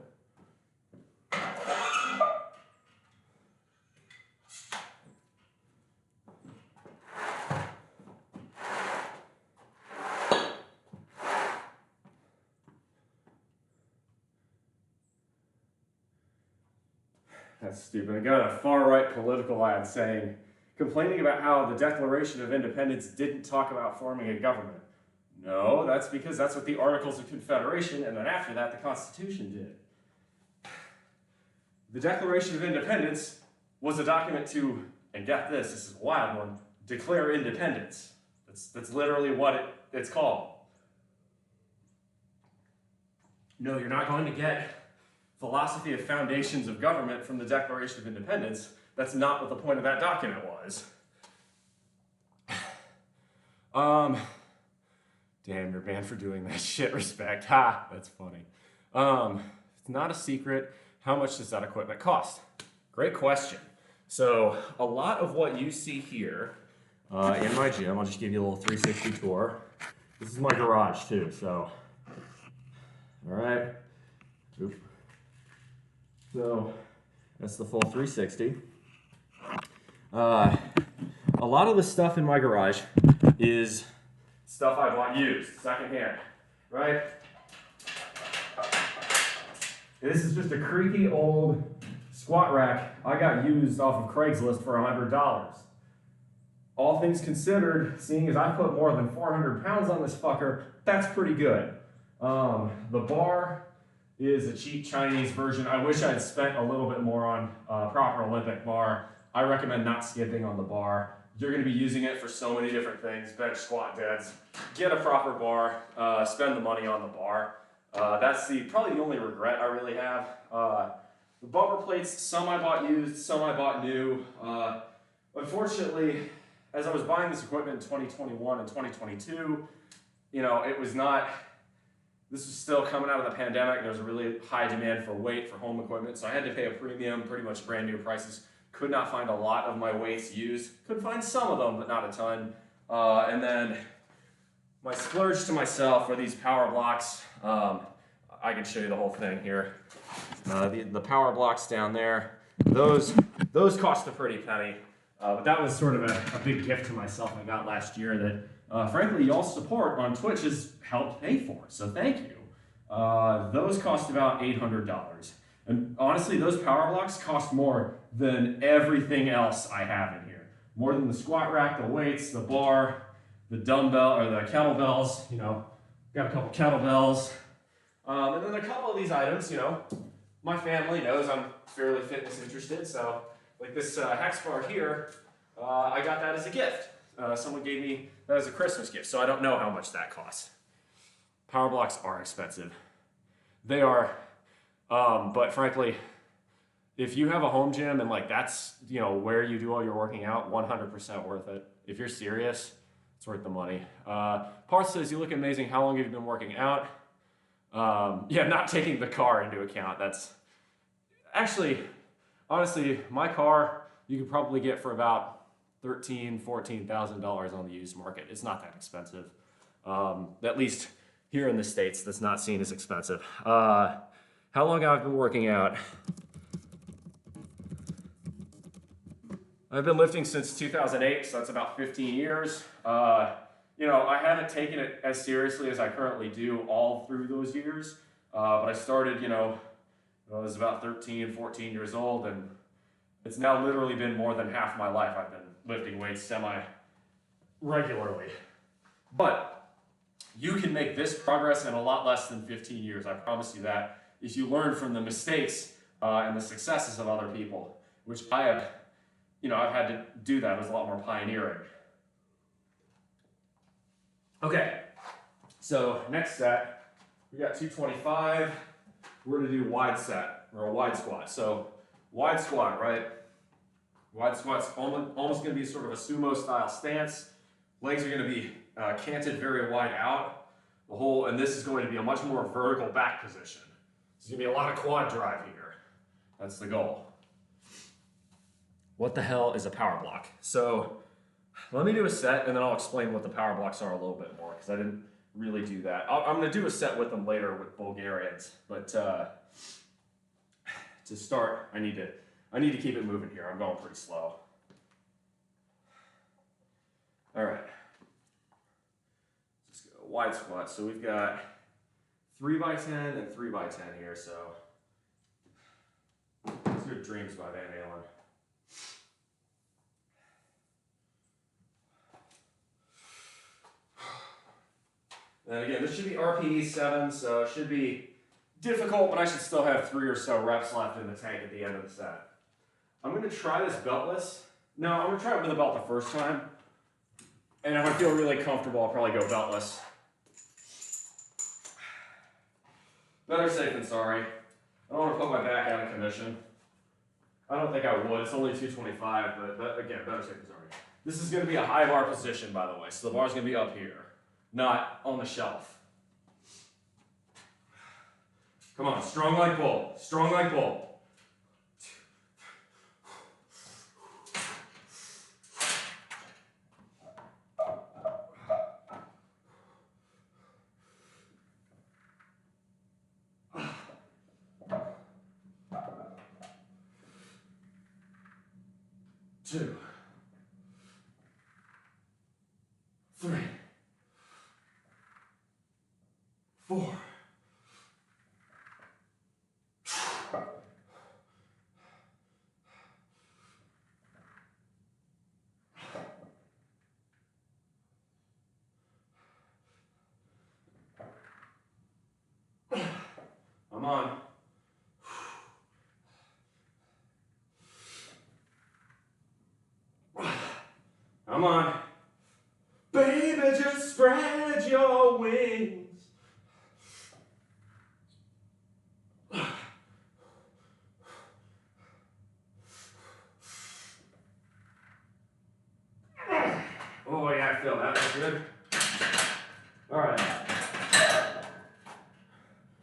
That's stupid. I got a far-right political ad saying, complaining about how the Declaration of Independence didn't talk about forming a government. No, that's because that's what the Articles of Confederation, and then after that, the Constitution did. The Declaration of Independence was a document to, and get this, this is a wild one, declare independence. That's literally what it's called. No, you're not going to get philosophy of foundations of government from the Declaration of Independence. That's not what the point of that document was. Damn, you're banned for doing that shit, respect. Ha, that's funny. It's not a secret. How much does that equipment cost? Great question. So a lot of what you see here in my gym, I'll just give you a little 360 tour. This is my garage too, so. All right. Oop. So that's the full 360. A lot of the stuff in my garage is stuff I bought used, secondhand, right? This is just a creaky old squat rack I got used off of Craigslist for $100. All things considered, seeing as I put more than 400 pounds on this fucker, that's pretty good. The bar is a cheap Chinese version. I wish I had spent a little bit more on proper Olympic bar. I recommend not skipping on the bar. You're going to be using it for so many different things, bench, squat, deads. Get a proper bar, spend the money on the bar. That's probably the only regret I really have. The bumper plates, some I bought used, some I bought new. Unfortunately, as I was buying this equipment in 2021 and 2022, you know, it was not, this was still coming out of the pandemic. There was a really high demand for weight for home equipment, so I had to pay a premium, pretty much brand new prices. Could not find a lot of my weights used. Could find some of them, but not a ton. And then my splurge to myself were these power blocks. I can show you the whole thing here. The power blocks down there, those cost a pretty penny. But that was sort of a big gift to myself I got last year that, frankly, y'all's support on Twitch has helped pay for. So thank you. Those cost about $800. And honestly, those power blocks cost more than everything else I have in here. More than the squat rack, the weights, the bar, the dumbbell, or the kettlebells, you know. Got a couple kettlebells. And then a couple of these items, you know, my family knows I'm fairly fitness interested, so like this hex bar here, I got that as a gift. Someone gave me that as a Christmas gift, so I don't know how much that costs. Power blocks are expensive. They are, but frankly, if you have a home gym and like that's, you know, where you do all your working out, 100% worth it. If you're serious, it's worth the money. Parth says, you look amazing. How long have you been working out? Yeah, not taking the car into account. That's actually, honestly, my car you could probably get for about $13,000, $14,000 on the used market. It's not that expensive. At least here in the States, that's not seen as expensive. How long have I been working out? I've been lifting since 2008, so that's about 15 years. You know, I haven't taken it as seriously as I currently do all through those years, but I started, you know, I was about 13, 14 years old, and it's now literally been more than half my life I've been lifting weights semi-regularly. But you can make this progress in a lot less than 15 years, I promise you that, if you learn from the mistakes and the successes of other people, which I have, you know, I've had to do that. It was a lot more pioneering. Okay, so next set, we got 225. We're gonna do wide set, or a wide squat. So wide squat, right? Wide squat's almost gonna be sort of a sumo style stance. Legs are gonna be canted very wide out. And this is going to be a much more vertical back position. There's gonna be a lot of quad drive here. That's the goal. What the hell is a power block? So let me do a set and then I'll explain what the power blocks are a little bit more because I didn't really do that. I'm gonna do a set with them later with Bulgarians, but to start, I need to keep it moving here. I'm going pretty slow. All right. Let's go wide squat. So we've got 3x10 and 3x10 here. So let's do Dreams by Van Halen. And again, this should be RPE 7, so it should be difficult, but I should still have 3 or so reps left in the tank at the end of the set. I'm going to try this beltless. No, I'm going to try it with a belt the first time. And if I feel really comfortable, I'll probably go beltless. Better safe than sorry. I don't want to put my back out of commission. I don't think I would. It's only 225, but again, better safe than sorry. This is going to be a high bar position, by the way, so the bar's going to be up here, not on the shelf. Come on, strong like bull. Strong like bull. Two, 3, 4. I'm on. I'm on. Baby, just spread your wings. Oh yeah, I feel that. That's good. All right.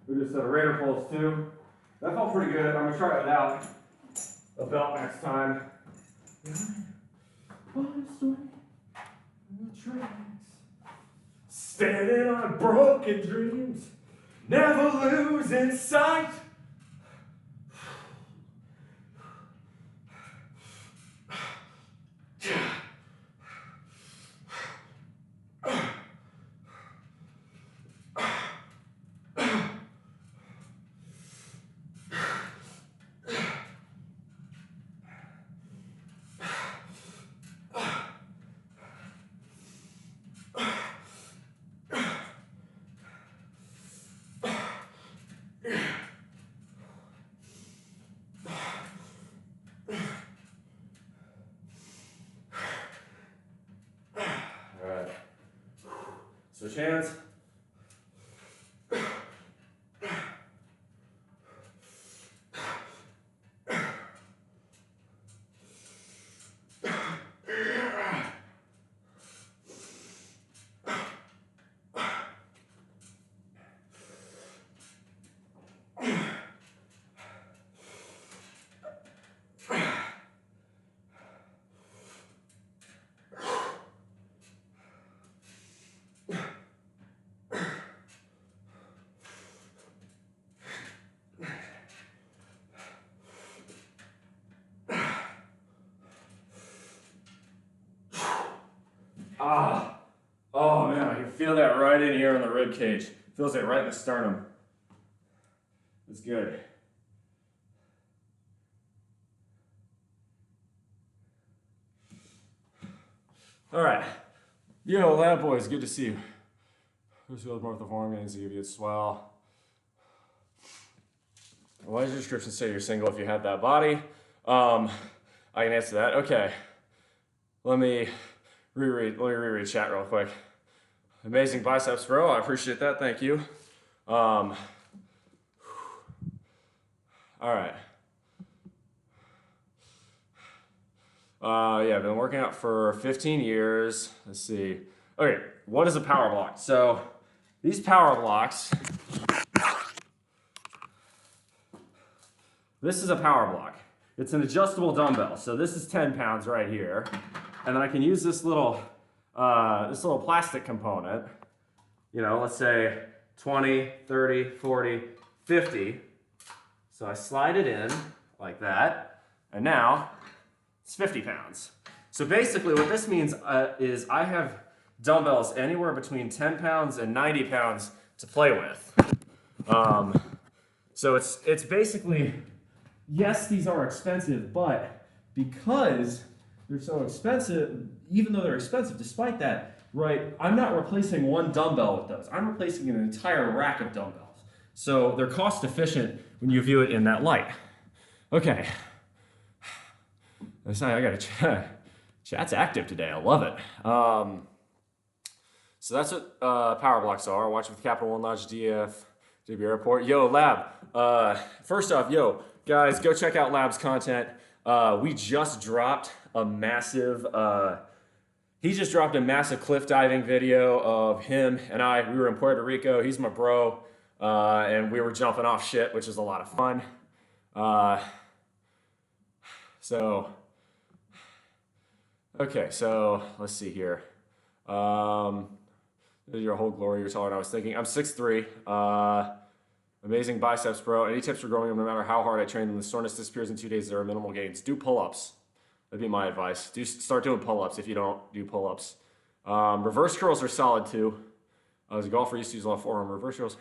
We just did a Raider pulse too. That felt pretty good. I'm gonna try it without a belt next time. Standing on broken dreams, never losing sight. Switch hands. Ah, oh man, I can feel that right in here on the rib cage. Feels it right in the sternum. It's good. All right. Yo, lab boys, good to see you. Who's feels more with the form gains to give you a swell? Why does your description say you're single if you had that body? I can answer that. Okay. Let me reread chat real quick. Amazing biceps, bro. I appreciate that. Thank you. All right. Yeah, I've been working out for 15 years. Let's see. Okay, what is a power block? So these power blocks, this is a power block. It's an adjustable dumbbell. So this is 10 pounds right here. And then I can use this little plastic component, you know, let's say 20, 30, 40, 50. So I slide it in like that. And now it's 50 pounds. So basically what this means is I have dumbbells anywhere between 10 pounds and 90 pounds to play with. So it's basically, yes, these are expensive, but because they're so expensive, even though they're expensive, despite that, right, I'm not replacing one dumbbell with those. I'm replacing an entire rack of dumbbells. So they're cost efficient when you view it in that light. Okay. I got to chat. Chat's active today. I love it. So that's what power blocks are. Watch with Capital One Lodge DF, JB Airport. Yo, Lab. First off, yo, guys, go check out Lab's content. We just dropped a massive, he just dropped a massive cliff diving video of him and I. We were in Puerto Rico. He's my bro. And we were jumping off shit, which is a lot of fun. Okay, so let's see here. Your whole glory, you're taller than I was thinking. I'm 6'3". Amazing biceps, bro. Any tips for growing them no matter how hard I train them? The soreness disappears in 2 days. There are minimal gains. Do pull-ups. That'd be my advice. Start doing pull-ups if you don't do pull-ups. Reverse curls are solid too. As a golfer, I used to use a lot of forearm reverse curls.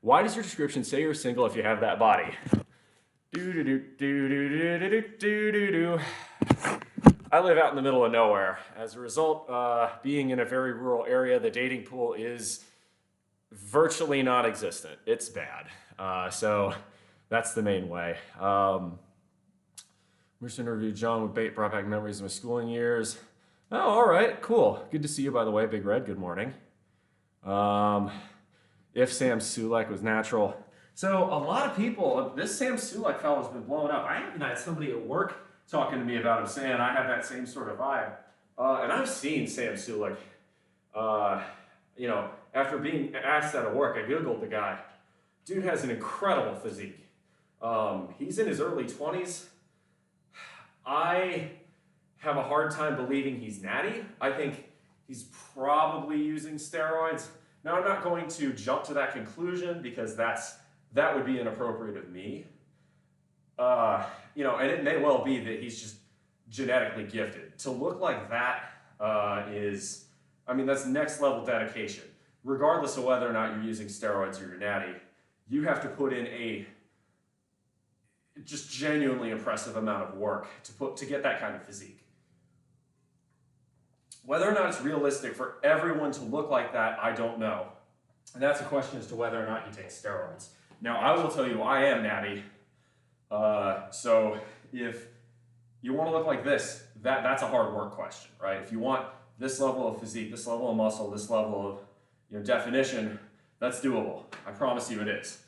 Why does your description say you're single if you have that body? I live out in the middle of nowhere. As a result, being in a very rural area, the dating pool is virtually non-existent. It's bad. So that's the main way. Just interviewed John with Bait, brought back memories of my schooling years. Oh, all right, cool. Good to see you, by the way, Big Red. Good morning. If Sam Sulek was natural. So a lot of people, this Sam Sulek fellow has been blowing up. I even had somebody at work talking to me about him saying I have that same sort of vibe. And I've seen Sam Sulek. You know, after being asked out of work, I Googled the guy. Dude has an incredible physique. He's in his early 20s. I have a hard time believing he's natty. I think he's probably using steroids. Now, I'm not going to jump to that conclusion because that would be inappropriate of me. You know, and it may well be that he's just genetically gifted. To look like that is, I mean, that's next level dedication. Regardless of whether or not you're using steroids or you're natty, you have to put in a just genuinely impressive amount of work to get that kind of physique. Whether or not it's realistic for everyone to look like that, I don't know. And that's a question as to whether or not you take steroids. Now, I will tell you, I am natty. So if you want to look like this, that's a hard work question, right? If you want this level of physique, this level of muscle, this level of definition, that's doable. I promise you it is.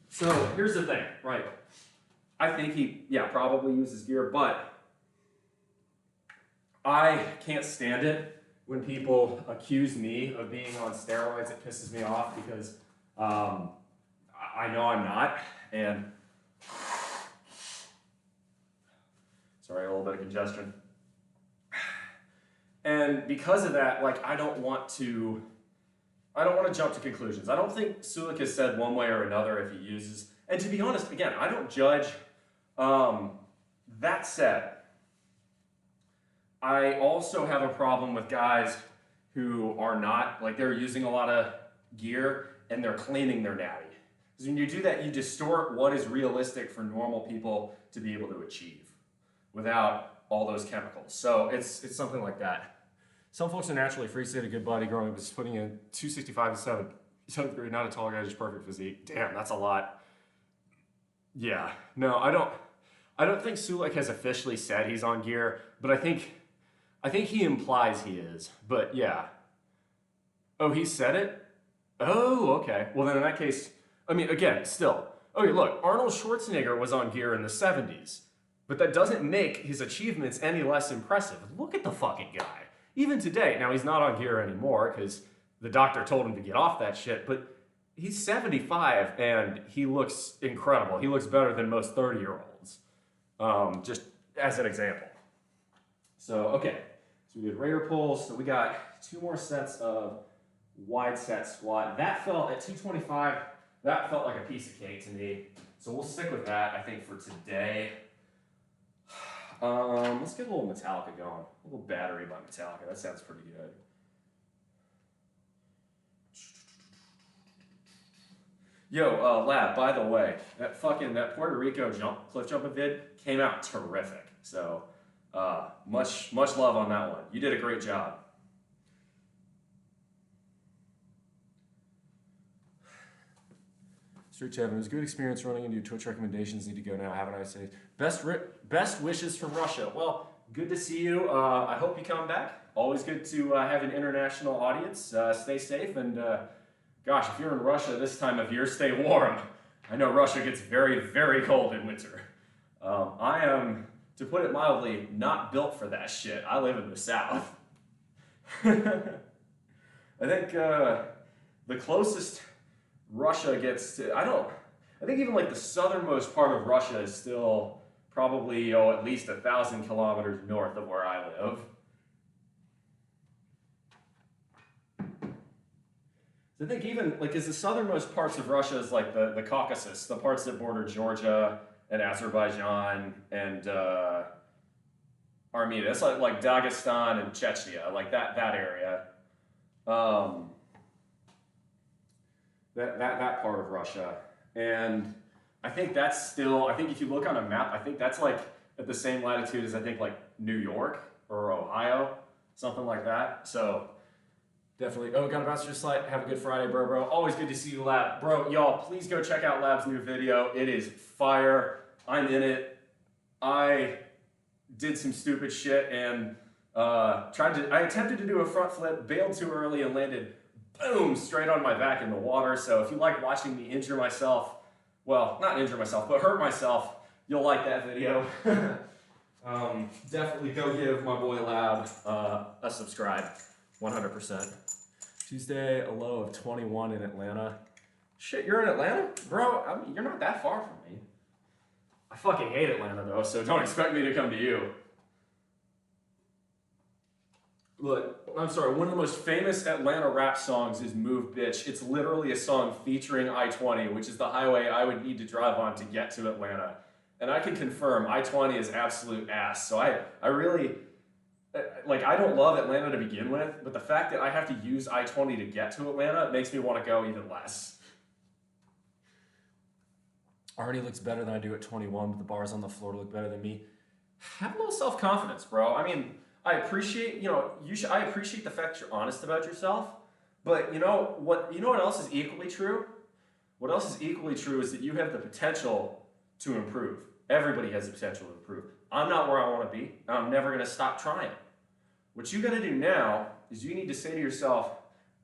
So here's the thing, right? I think he, probably uses gear, but I can't stand it when people accuse me of being on steroids. It pisses me off because I know I'm not, and sorry, a little bit of congestion. And because of that, like, I don't want to jump to conclusions. I don't think Sulek has said one way or another if he uses, and to be honest, again, I don't judge. That said, I also have a problem with guys who are not, like, they're using a lot of gear and they're claiming they're natty. Because when you do that, you distort what is realistic for normal people to be able to achieve without all those chemicals. So it's something like that. Some folks are naturally free state, a good body growing, but just putting in 265 to 7th grade, not a tall guy, just perfect physique. Damn, that's a lot. Yeah, no, I don't think Sulek has officially said he's on gear, but I think he implies he is. But yeah. Oh, he said it? Oh, okay. Well, then in that case, I mean, again, still. Okay, look, Arnold Schwarzenegger was on gear in the 70s, but that doesn't make his achievements any less impressive. Look at the fucking guy. Even today, now he's not on gear anymore because the doctor told him to get off that shit, but he's 75 and he looks incredible. He looks better than most 30-year-olds, just as an example. So, okay, so we did Raider pulls, so we got 2 more sets of wide set squat. That felt, at 225, that felt like a piece of cake to me. So we'll stick with that, I think, for today. Let's get a little Metallica going. A little Battery by Metallica. That sounds pretty good. Yo, Lab, by the way, that Puerto Rico cliff jumping vid came out terrific. So, much love on that one. You did a great job. Street Chat, it was a good experience running into your Twitch recommendations. Need to go now. Have a nice day. Best wishes from Russia. Well, good to see you. I hope you come back. Always good to have an international audience. Stay safe, and gosh, if you're in Russia this time of year, stay warm. I know Russia gets very, very cold in winter. I am, to put it mildly, not built for that shit. I live in the South. I think the closest Russia gets to, I think even like the southernmost part of Russia is still probably, at least 1,000 kilometers north of where I live. So I think even, like, is the southernmost parts of Russia is like the Caucasus, the parts that border Georgia and Azerbaijan and Armenia. It's like Dagestan and Chechnya, like that area. That part of Russia. And I think that's still, I think if you look on a map, I think that's like at the same latitude as I think like New York or Ohio, something like that. So definitely, got a bouncer slide. Have a good Friday, bro. Always good to see you, Lab. Bro, y'all, please go check out Lab's new video. It is fire. I'm in it. I did some stupid shit and I attempted to do a front flip, bailed too early and landed boom, straight on my back in the water. So if you like watching me injure myself, well, not injure myself, but hurt myself, you'll like that video. Definitely go give my boy Lab a subscribe, 100%. Tuesday, a low of 21 in Atlanta. Shit, you're in Atlanta? Bro, I mean, you're not that far from me. I fucking hate Atlanta though, so don't expect me to come to you. Look, I'm sorry, one of the most famous Atlanta rap songs is Move Bitch. It's literally a song featuring I-20, which is the highway I would need to drive on to get to Atlanta. And I can confirm, I-20 is absolute ass. So I really, like, I don't love Atlanta to begin with, but the fact that I have to use I-20 to get to Atlanta makes me want to go even less. Already looks better than I do at 21, but the bars on the floor look better than me. Have a little self-confidence, bro. I mean, I appreciate, I appreciate the fact you're honest about yourself, but you know what else is equally true? What else is equally true is that you have the potential to improve. Everybody has the potential to improve. I'm not where I want to be, and I'm never going to stop trying. What you got to do now is you need to say to yourself,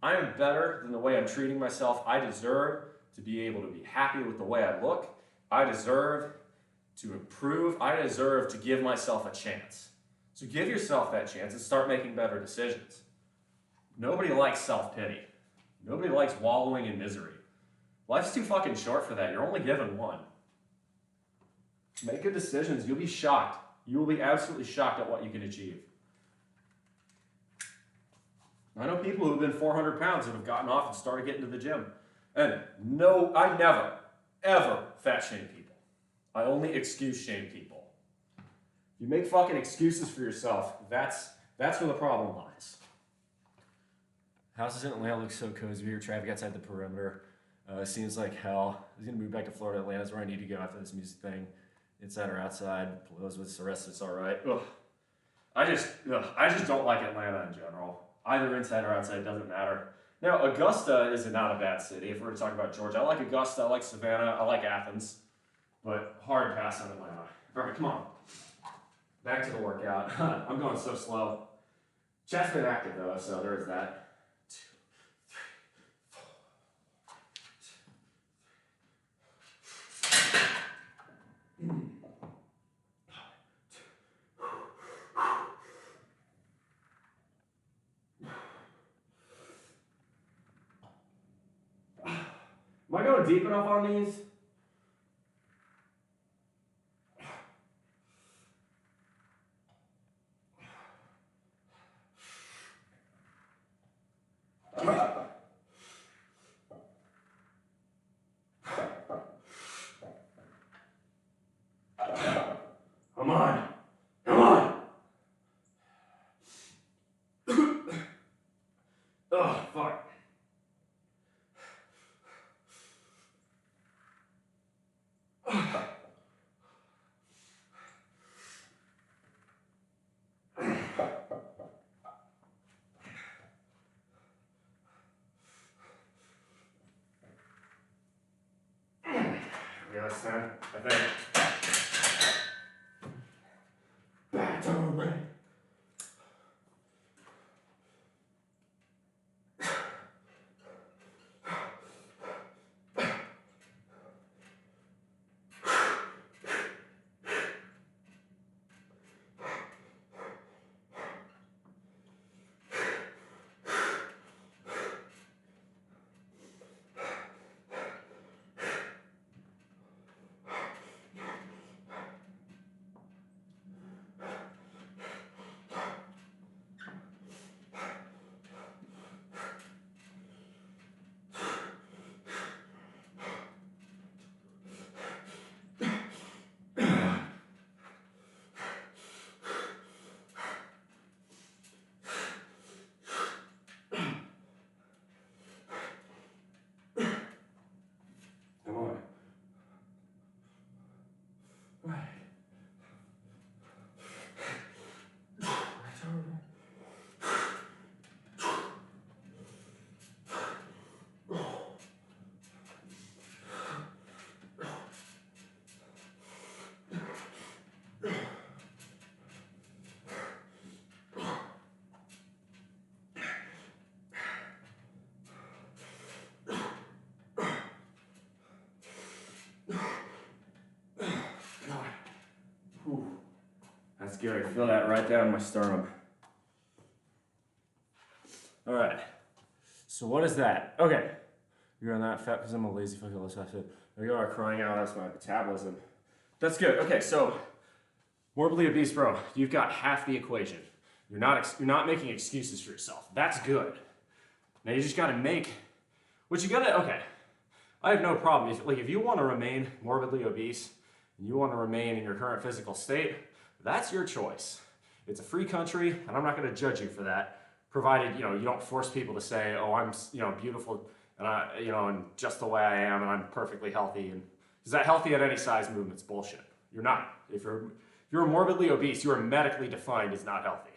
I am better than the way I'm treating myself. I deserve to be able to be happy with the way I look. I deserve to improve. I deserve to give myself a chance. So give yourself that chance and start making better decisions. Nobody likes self-pity. Nobody likes wallowing in misery. Life's too fucking short for that. You're only given one. Make good decisions. You'll be shocked. You will be absolutely shocked at what you can achieve. I know people who have been 400 pounds that have gotten off and started getting to the gym. And no, I never, ever fat shame people. I only excuse shame people. You make fucking excuses for yourself. That's where the problem lies. Houses in Atlanta look so cozy here. Traffic outside the perimeter. Seems like hell. I was gonna move back to Florida. Atlanta's where I need to go after this music thing. Inside or outside. Blows with the rest. It's all right. Ugh. I just don't like Atlanta in general. Either inside or outside doesn't matter. Now, Augusta is not a bad city if we're to talk about Georgia. I like Augusta, I like Savannah, I like Athens, but hard pass on Atlanta. All right, come on. Back to the workout. I'm going so slow. Chat's been active though, so there is that. 2, 3, 4. Am I going deep enough on these? Come on. Come on. Oh, fuck. Yeah, that's 10, I think. Battery. That's scary. Feel that right down my sternum. All right. So what is that? Okay. You're not fat because I'm a lazy fucking less fat. There you are crying out. That's my metabolism. That's good. Okay, so morbidly obese, bro. You've got half the equation. You're not making excuses for yourself. That's good. Now you just got to make what you got to. Okay. I have no problem. If you want to remain morbidly obese and you want to remain in your current physical state, that's your choice. It's a free country, and I'm not going to judge you for that, provided you don't force people to say, "Oh, I'm beautiful, and and just the way I am, and I'm perfectly healthy." And is that healthy at any size movement's bullshit. You're not. If you're morbidly obese, you are medically defined as not healthy.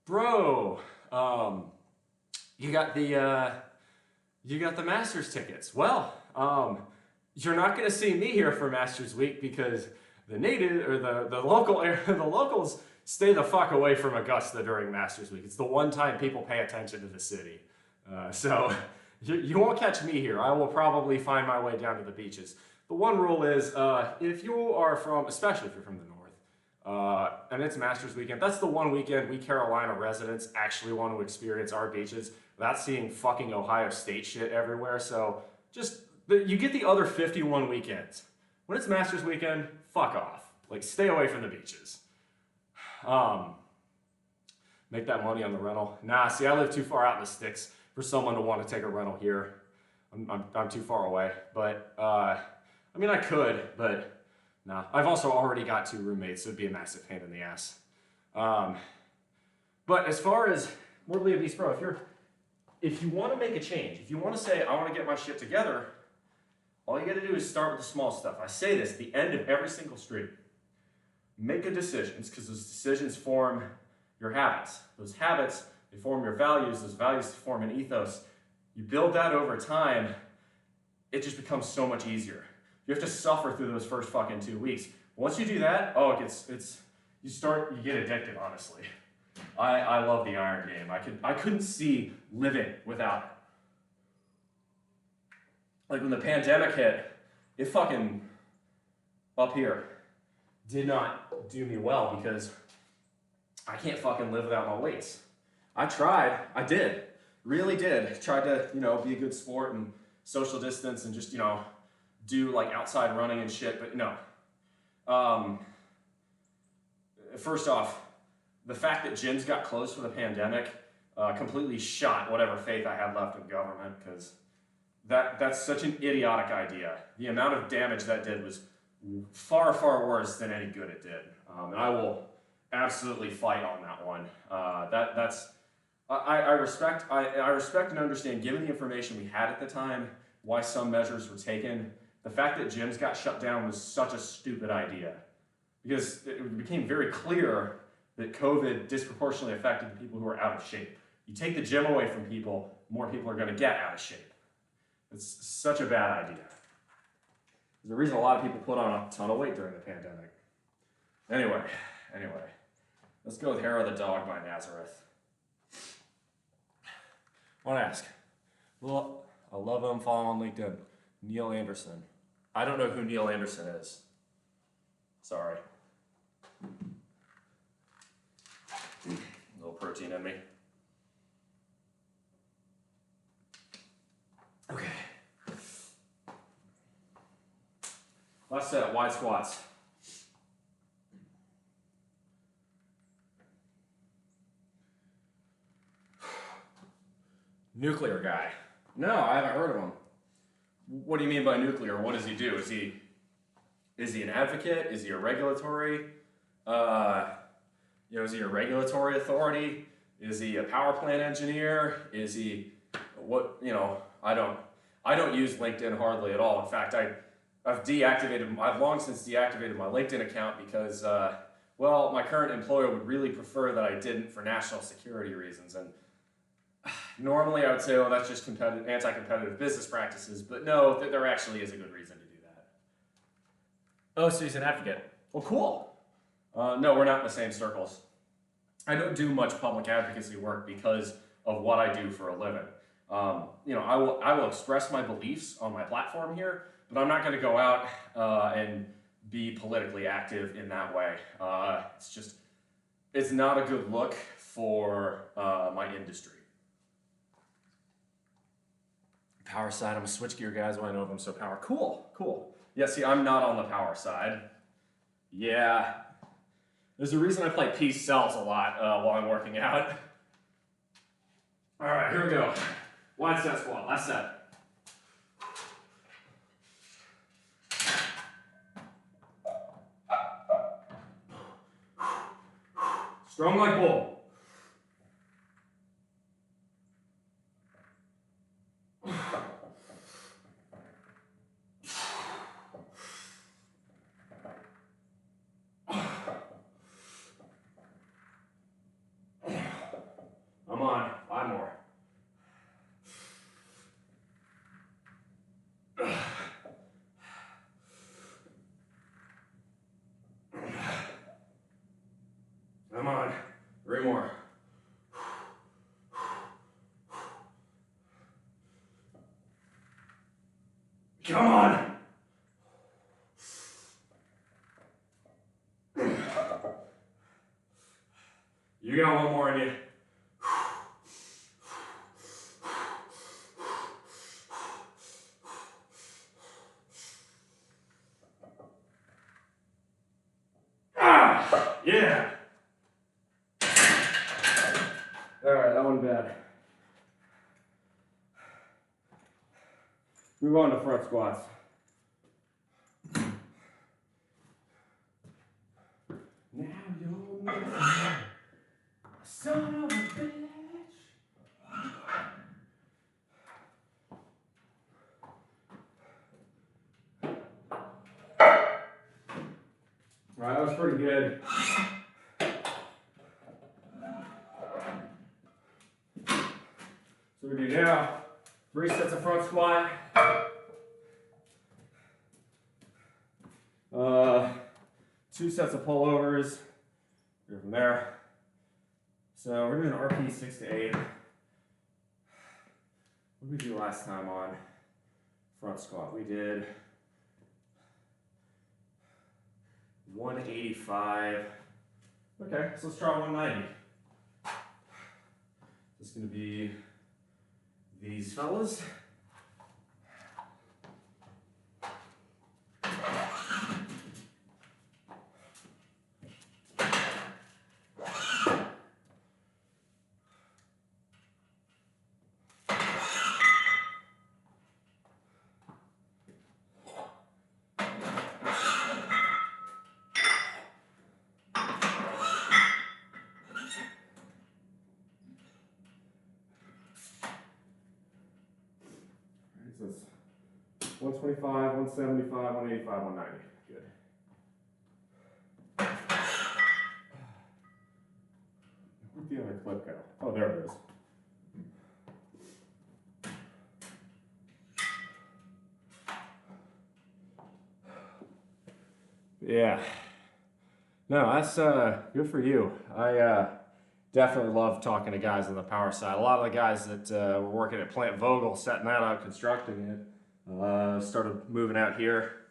Bro, you got the Masters tickets. Well, you're not going to see me here for Masters Week because the locals stay the fuck away from Augusta during Masters Week. It's the one time people pay attention to the city. So you won't catch me here. I will probably find my way down to the beaches. The one rule is if you are especially if you're from the north, and it's Masters Weekend, that's the one weekend we Carolina residents actually want to experience our beaches without seeing fucking Ohio State shit everywhere. So you get the other 51 weekends. When it's Masters Weekend, fuck off. Stay away from the beaches. Make that money on the rental. Nah, see, I live too far out in the sticks for someone to want to take a rental here. I'm too far away. But, I could, but nah. I've also already got 2 roommates, so it'd be a massive pain in the ass. But as far as morbidly obese, bro, if you want to make a change, if you want to say, I want to get my shit together, all you got to do is start with the small stuff. I say this at the end of every single stream. make good decisions, because those decisions form your habits. Those habits, they form your values. Those values form an ethos. You build that over time, it just becomes so much easier. You have to suffer through those first fucking 2 weeks. Once you do that, oh, you get addicted, honestly. I love the iron game. I couldn't see living without it. Like when the pandemic hit, it fucking, up here, did not do me well because I can't fucking live without my weights. I tried, I did, really did. Tried to, be a good sport and social distance and just, do like outside running and shit, but no. First off, the fact that gyms got closed for the pandemic completely shot whatever faith I had left in government, because that's such an idiotic idea. The amount of damage that did was far, far worse than any good it did. And I will absolutely fight on that one. I respect and understand, given the information we had at the time, why some measures were taken. The fact that gyms got shut down was such a stupid idea, because it became very clear that COVID disproportionately affected the people who are out of shape. You take the gym away from people, more people are going to get out of shape. It's such a bad idea. There's a reason a lot of people put on a ton of weight during the pandemic. Anyway, let's go with Hair of the Dog by Nazareth. I want to ask, well, I love him, follow him on LinkedIn, Neil Anderson. I don't know who Neil Anderson is. Sorry. A little protein in me. Okay. Last set, wide squats. Nuclear guy. No, I haven't heard of him. What do you mean by nuclear? What does he do? Is he an advocate? Is he a regulatory? Is he a regulatory authority? Is he a power plant engineer? Is he what? I don't use LinkedIn hardly at all. In fact, I've long since deactivated my LinkedIn account because, my current employer would really prefer that I didn't for national security reasons. And normally I would say, that's just anti-competitive business practices, but no, there actually is a good reason to do that. Oh, so he's an advocate. Well, cool. No, we're not in the same circles. I don't do much public advocacy work because of what I do for a living. I will express my beliefs on my platform here, but I'm not going to go out and be politically active in that way. It's not a good look for my industry. Power side, I'm a switchgear guy, so I know if I'm so power. Cool. Yeah, see, I'm not on the power side. Yeah. There's a reason I play Peace Cells a lot while I'm working out. All right, here we go. Wide set squat, last set. Strong like bull. I'm on, 5 more. I'm on, 3 more. Come on. You got 1 more in you. Yeah. All right, that one bad. Move on to front squats. Now you're my son of a bitch. Alright, that was pretty good. So we do now 3 sets of front squat. 2 sets of pullovers. Go from there. So we're doing RP 6 to 8. What did we do last time on front squat? We did 185. Okay, so let's try 190. This is going to be these fellas. So it's 125, 175, 185, 190. Good. Where'd the other clip go? Oh, there it is. Yeah. No, that's good for you. I definitely love talking to guys on the power side. A lot of the guys that were working at Plant Vogel, setting that up, constructing it, started moving out here.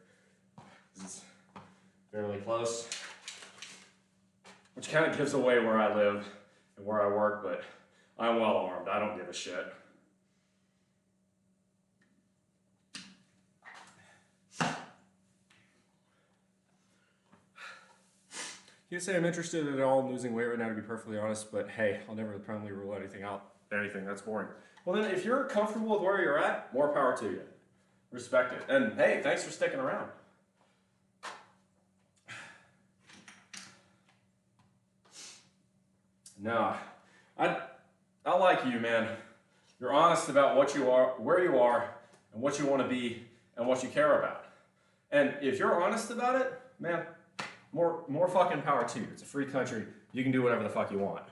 This is fairly close, which kind of gives away where I live and where I work, but I'm well armed. I don't give a shit. Can't say I'm interested at all in losing weight right now, to be perfectly honest, but hey, I'll never permanently rule anything out. Anything, that's boring. Well then, if you're comfortable with where you're at, more power to you. Respect it. And hey, thanks for sticking around. No, I like you, man. You're honest about what you are, where you are, and what you want to be, and what you care about. And if you're honest about it, man, more fucking power to you. It's a free country. You can do whatever the fuck you want.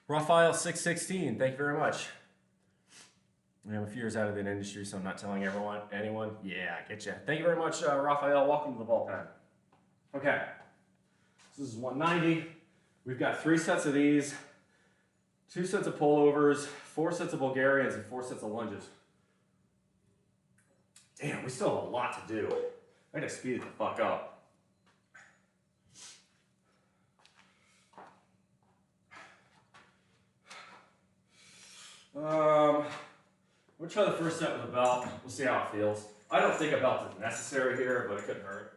Raphael 616, thank you very much. I'm a few years out of the industry, so I'm not telling anyone. Yeah, I get you. Thank you very much, Raphael. Welcome to the bullpen. Okay, so this is 190. We've got 3 sets of these, 2 sets of pullovers, 4 sets of Bulgarians, and 4 sets of lunges. Damn, we still have a lot to do. I gotta speed it the fuck up. We'll try the first set with a belt. We'll see how it feels. I don't think a belt is necessary here, but it couldn't hurt.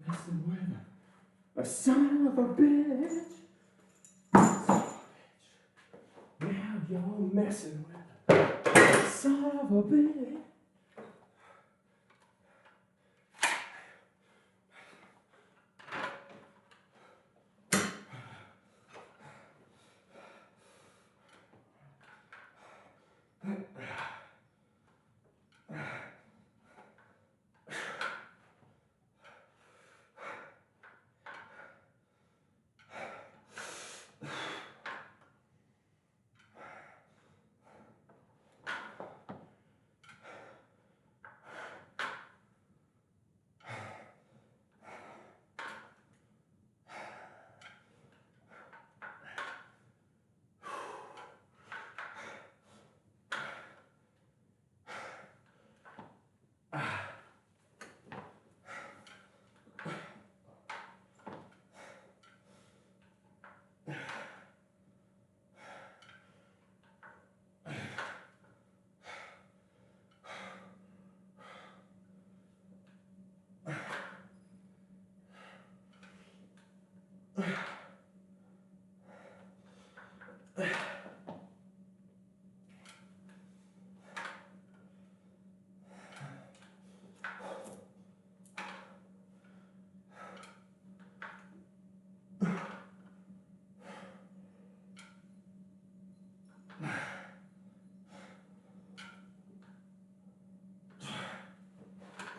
Messing with a son of a bitch. Now you're messing with a son of a bitch.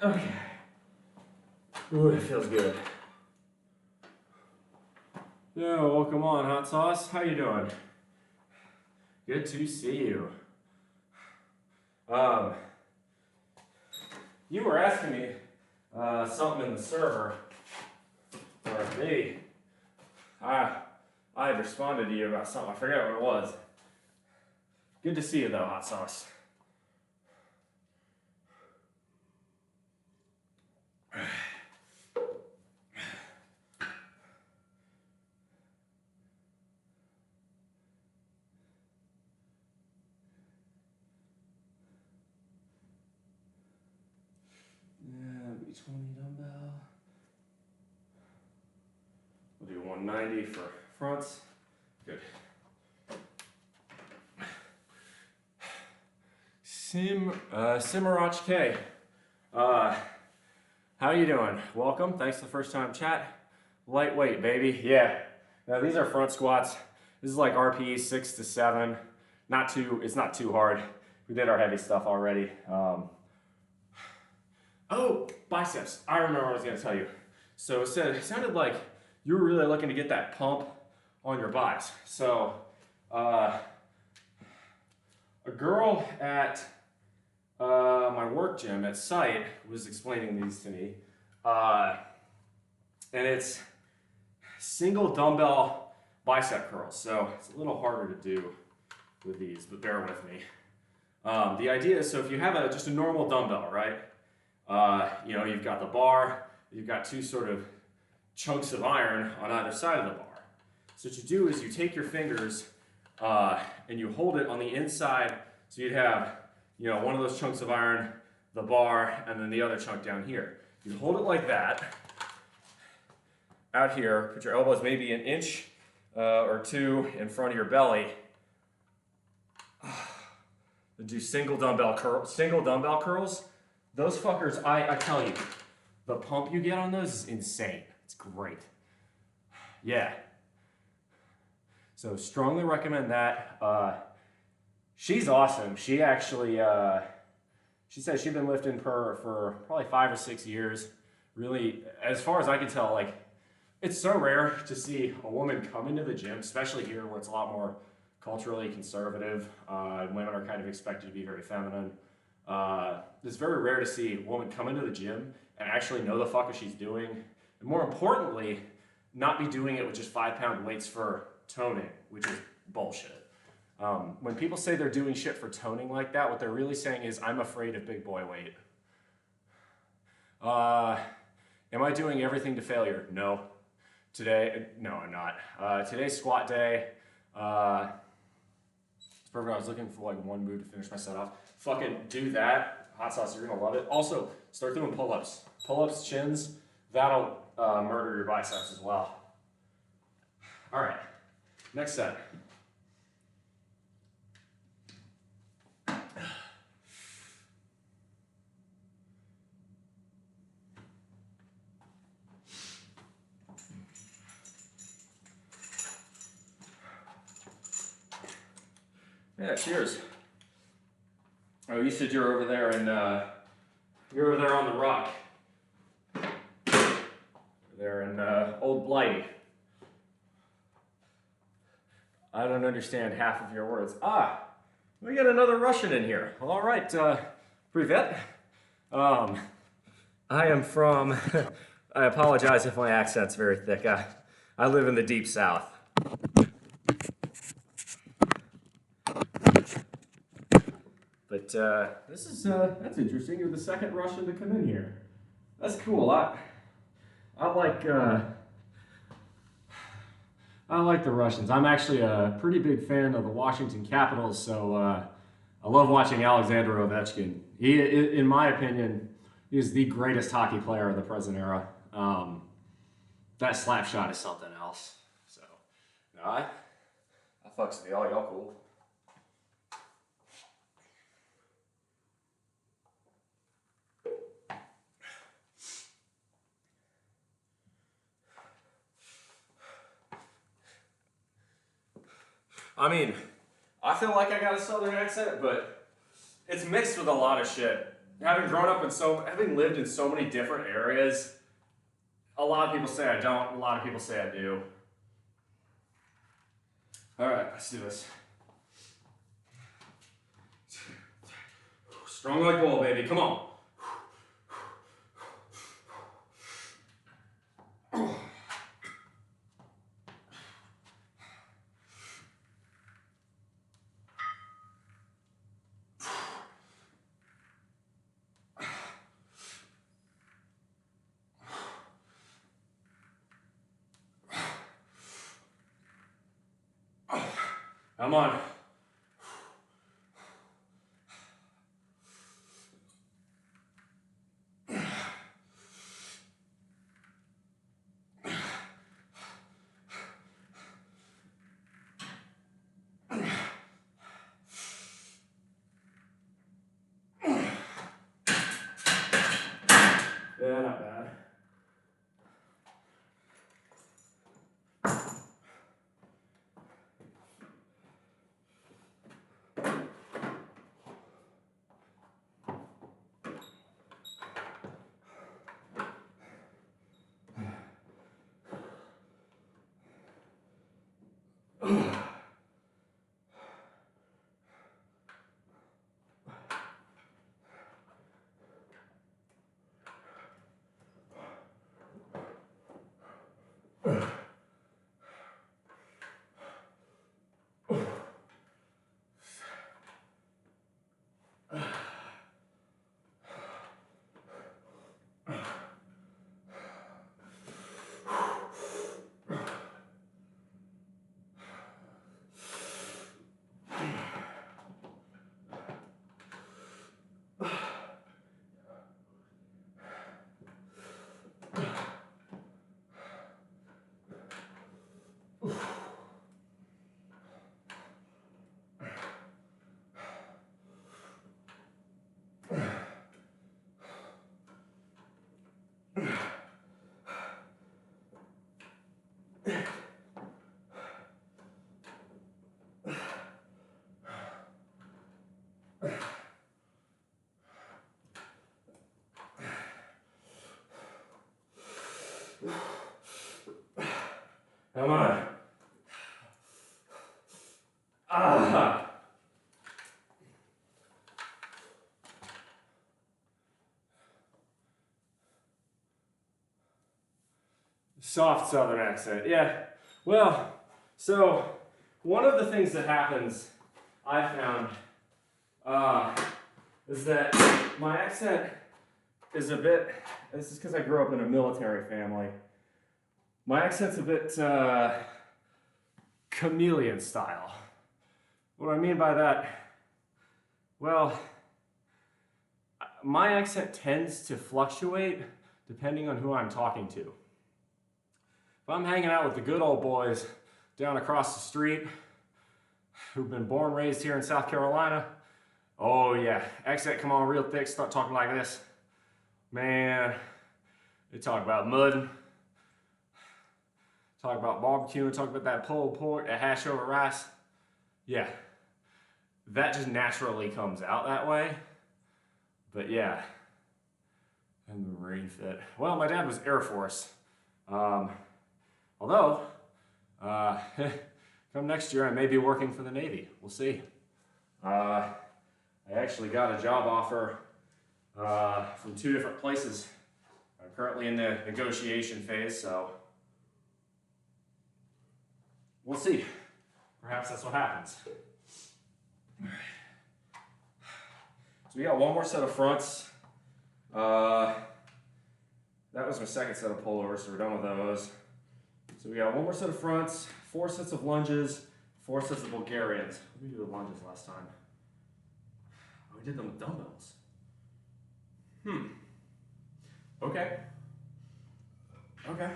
Okay. Ooh, that feels good. Yeah, welcome on, Hot Sauce. How you doing? Good to see you. You were asking me something in the server, or me. I had responded to you about something. I forget what it was. Good to see you, though, Hot Sauce. Yeah, B20 dumbbell. We'll do 190 for fronts. Good. Simarach K. How you doing? Welcome. Thanks for the first time chat. Lightweight, baby. Yeah. Now these are front squats. This is like RPE 6 to 7. It's not too hard. We did our heavy stuff already. Oh, biceps. I remember what I was going to tell you. So it sounded like you were really looking to get that pump on your biceps. So, a girl at my work gym at site was explaining these to me. And it's single dumbbell bicep curls. So it's a little harder to do with these, but bear with me. The idea is, so if you have just a normal dumbbell, right? You've got the bar, you've got two sort of chunks of iron on either side of the bar. So what you do is you take your fingers and you hold it on the inside. So you'd have, one of those chunks of iron, the bar, and then the other chunk down here. You hold it like that, out here, put your elbows maybe an inch or two in front of your belly. Do single dumbbell curls. Those fuckers, I tell you, the pump you get on those is insane. It's great. Yeah. So strongly recommend that. She's awesome. She actually, she said she's been lifting for probably 5 or 6 years. Really, as far as I can tell, like, it's so rare to see a woman come into the gym, especially here where it's a lot more culturally conservative. Women are kind of expected to be very feminine. It's very rare to see a woman come into the gym and actually know the fuck she's doing. And more importantly, not be doing it with just 5-pound weights for toning, which is bullshit. When people say they're doing shit for toning like that, what they're really saying is, I'm afraid of big boy weight. Am I doing everything to failure? No. No, I'm not. Today's squat day. It's perfect. I was looking for like one move to finish my set off. Fucking do that. Hot sauce, you're gonna love it. Also, start doing pull-ups. Pull-ups, chins, that'll murder your biceps as well. All right, next set. Yeah, cheers. Oh, you said you're over there you're over there on the rock. There in Old Blighty. I don't understand half of your words. We got another Russian in here. All right, Privet. I am from, I apologize if my accent's very thick. I live in the deep south. But that's interesting. You're the second Russian to come in here. That's cool. I like the Russians. I'm actually a pretty big fan of the Washington Capitals, so I love watching Alexander Ovechkin. He, in my opinion, is the greatest hockey player of the present era. That slap shot is something else. So, no, I fucks with y'all. Y'all cool. I mean, I feel like I got a southern accent, but it's mixed with a lot of shit. having lived in so many different areas, a lot of people say I don't, a lot of people say I do. All right, let's do this. Strong like bull, baby, come on. Come on. Yeah, not bad. Come on. Ah. Soft Southern accent, yeah. Well, so one of the things that happens, I found, is that my accent is a bit, this is because I grew up in a military family, my accent's a bit chameleon style. What I mean by that, well, my accent tends to fluctuate depending on who I'm talking to. If I'm hanging out with the good old boys down across the street who've been born and raised here in South Carolina, oh yeah, accent come on real thick, start talking like this. Man, they talk about mudding, talk about barbecuing, talk about that pulled pork, that hash over rice. Yeah, that just naturally comes out that way. But yeah, and the Marine fit. Well, my dad was Air Force. Although, come next year I may be working for the Navy. We'll see. I actually got a job offer from 2 different places. I'm currently in the negotiation phase, so we'll see. Perhaps that's what happens. All right. So we got one more set of fronts. That was my second set of pullovers, so we're done with those. So we got one more set of fronts, 4 sets of lunges, 4 sets of Bulgarians. What did we do the lunges last time? Oh, we did them with dumbbells. Okay. Okay.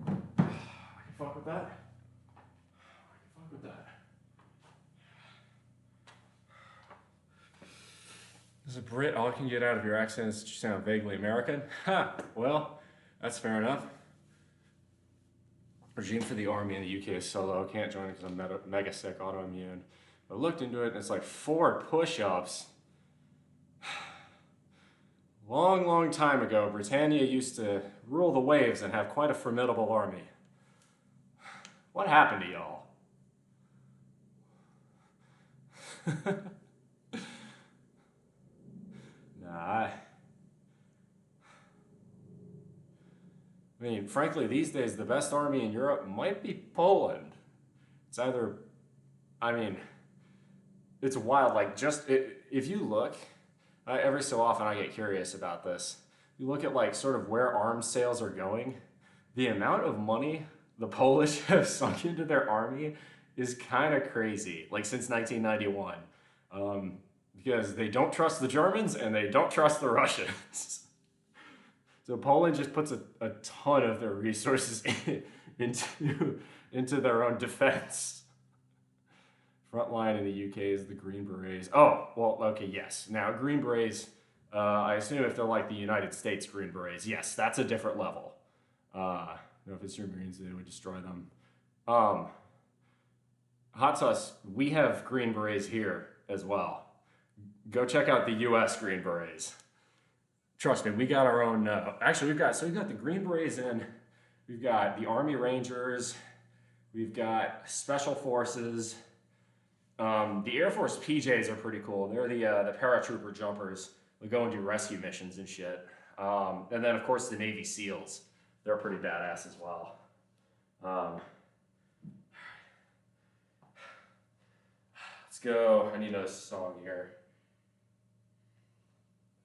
I can fuck with that. I can fuck with that. As a Brit, all I can get out of your accent is that you sound vaguely American. Ha! Well, that's fair enough. Regime for the Army in the UK is so low, can't join because I'm mega sick, autoimmune. I looked into it and it's like 4 push-ups. Long time ago, Britannia used to rule the waves and have quite a formidable army. What happened to y'all? Nah, I mean, frankly, these days, the best army in Europe might be Poland. It's either, I mean, it's wild. Like, if you look, every so often I get curious about this. You look at, like, sort of where arms sales are going, the amount of money the Polish have sunk into their army is kind of crazy, like, since 1991. Because they don't trust the Germans and they don't trust the Russians. So Poland just puts a ton of their resources into their own defense. Front line in the UK is the Green Berets. Oh, well, okay, yes. Now, Green Berets, I assume if they're like the United States Green Berets, yes, that's a different level. No, if it's your Marines, they would destroy them. Hot sauce, we have Green Berets here as well. Go check out the US Green Berets. Trust me, we got our own, actually we've got the Green Berets in, we've got the Army Rangers, we've got Special Forces, the Air Force PJs are pretty cool. They're the paratrooper jumpers. We go and do rescue missions and shit. And then of course the Navy SEALs, they're pretty badass as well. Let's go, I need a song here.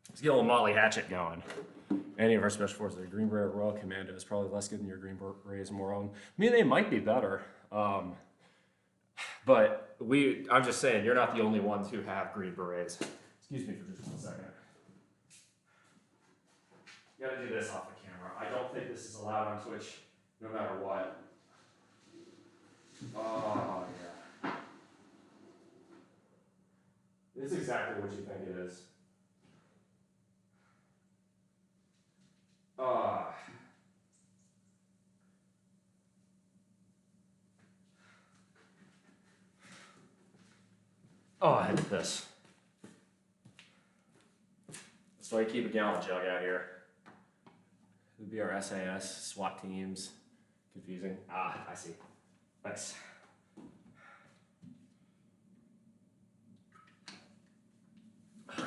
Let's get a little Molly Hatchet going. Any of our special forces, the Green Beret Royal Commando is probably less good than your Green Berets moron. I mean, they might be better. But I'm just saying, you're not the only ones who have Green Berets. Excuse me for just 1 second. You gotta do this off the camera. I don't think this is allowed on Twitch, no matter what. Oh, yeah. It's exactly what you think it is. Oh, I hate this. That's why you keep a gallon jug out here. It would be our SAS, SWAT teams. Confusing. Ah, I see. Nice. Okay.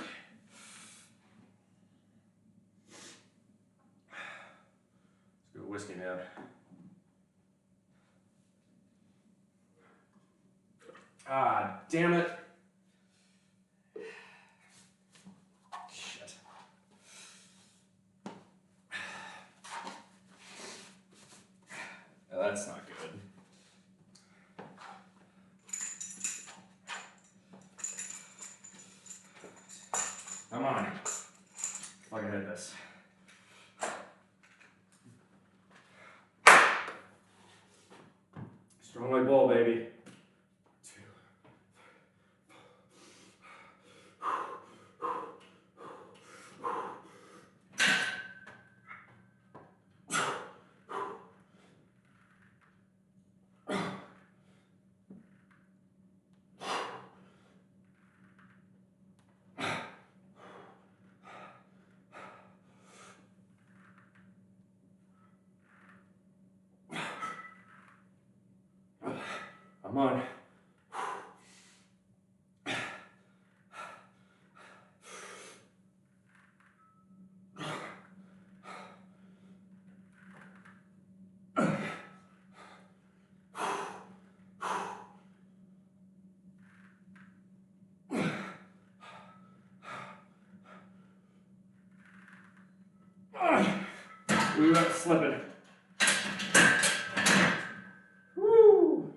Let's go whiskey man. Ah, damn it. Shit. Oh, that's not good. Come on. Fucking hit this. Strong like bull, baby. Come on. We were slipping. Woo!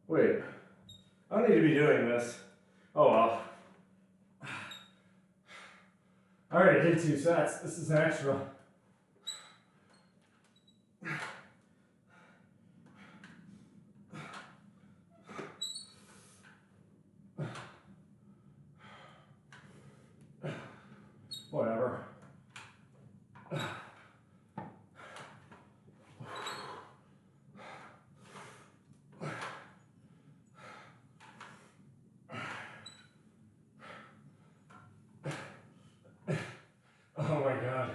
Wait, I don't need to be doing this. Oh well. I already did 2 sets. This is an extra. Whatever. Oh my God.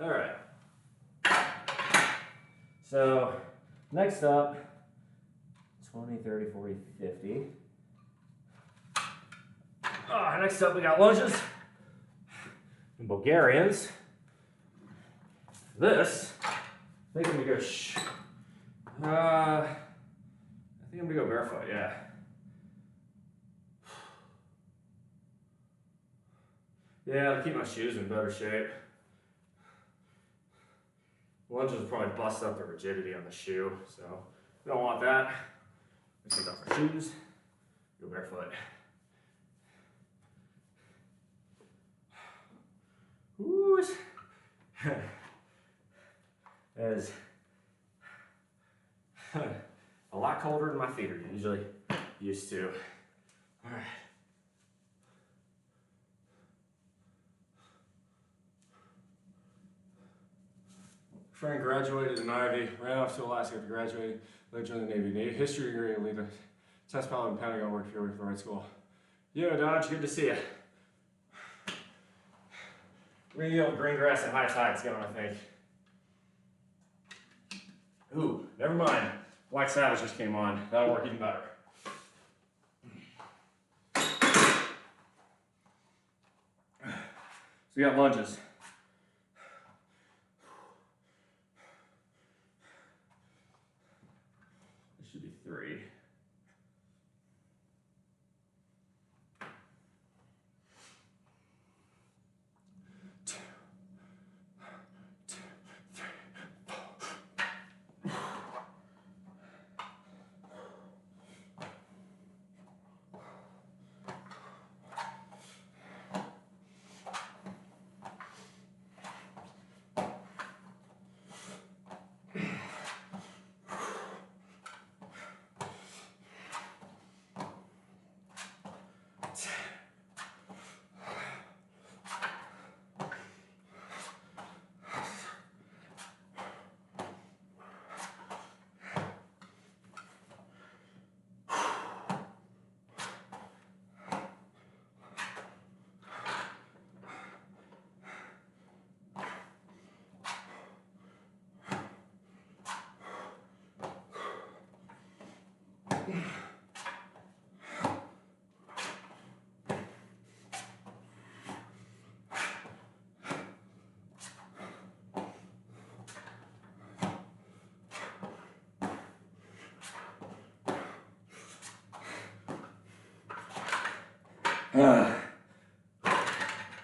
All right. So next up, 20, 30, 40, 50. Next up we got lunges and Bulgarians. This, I think I'm gonna go I think I'm gonna go barefoot, yeah. Yeah, to keep my shoes in better shape. Lunges will probably bust up the rigidity on the shoe, so we don't want that. We take off our shoes, go barefoot. Woo! That is a lot colder than my feet are usually used to. All right. Friend graduated in Ivy, ran off to Alaska after graduating, later joined the Navy. History degree and leader. Test pilot and Pentagon work if you're away from the right school. Yo, Dodge, good to see you. We're gonna get green grass and high tides going, I think. Ooh, never mind. Black Sabbath just came on. That'll work even better. So we got lunges. This should be 3.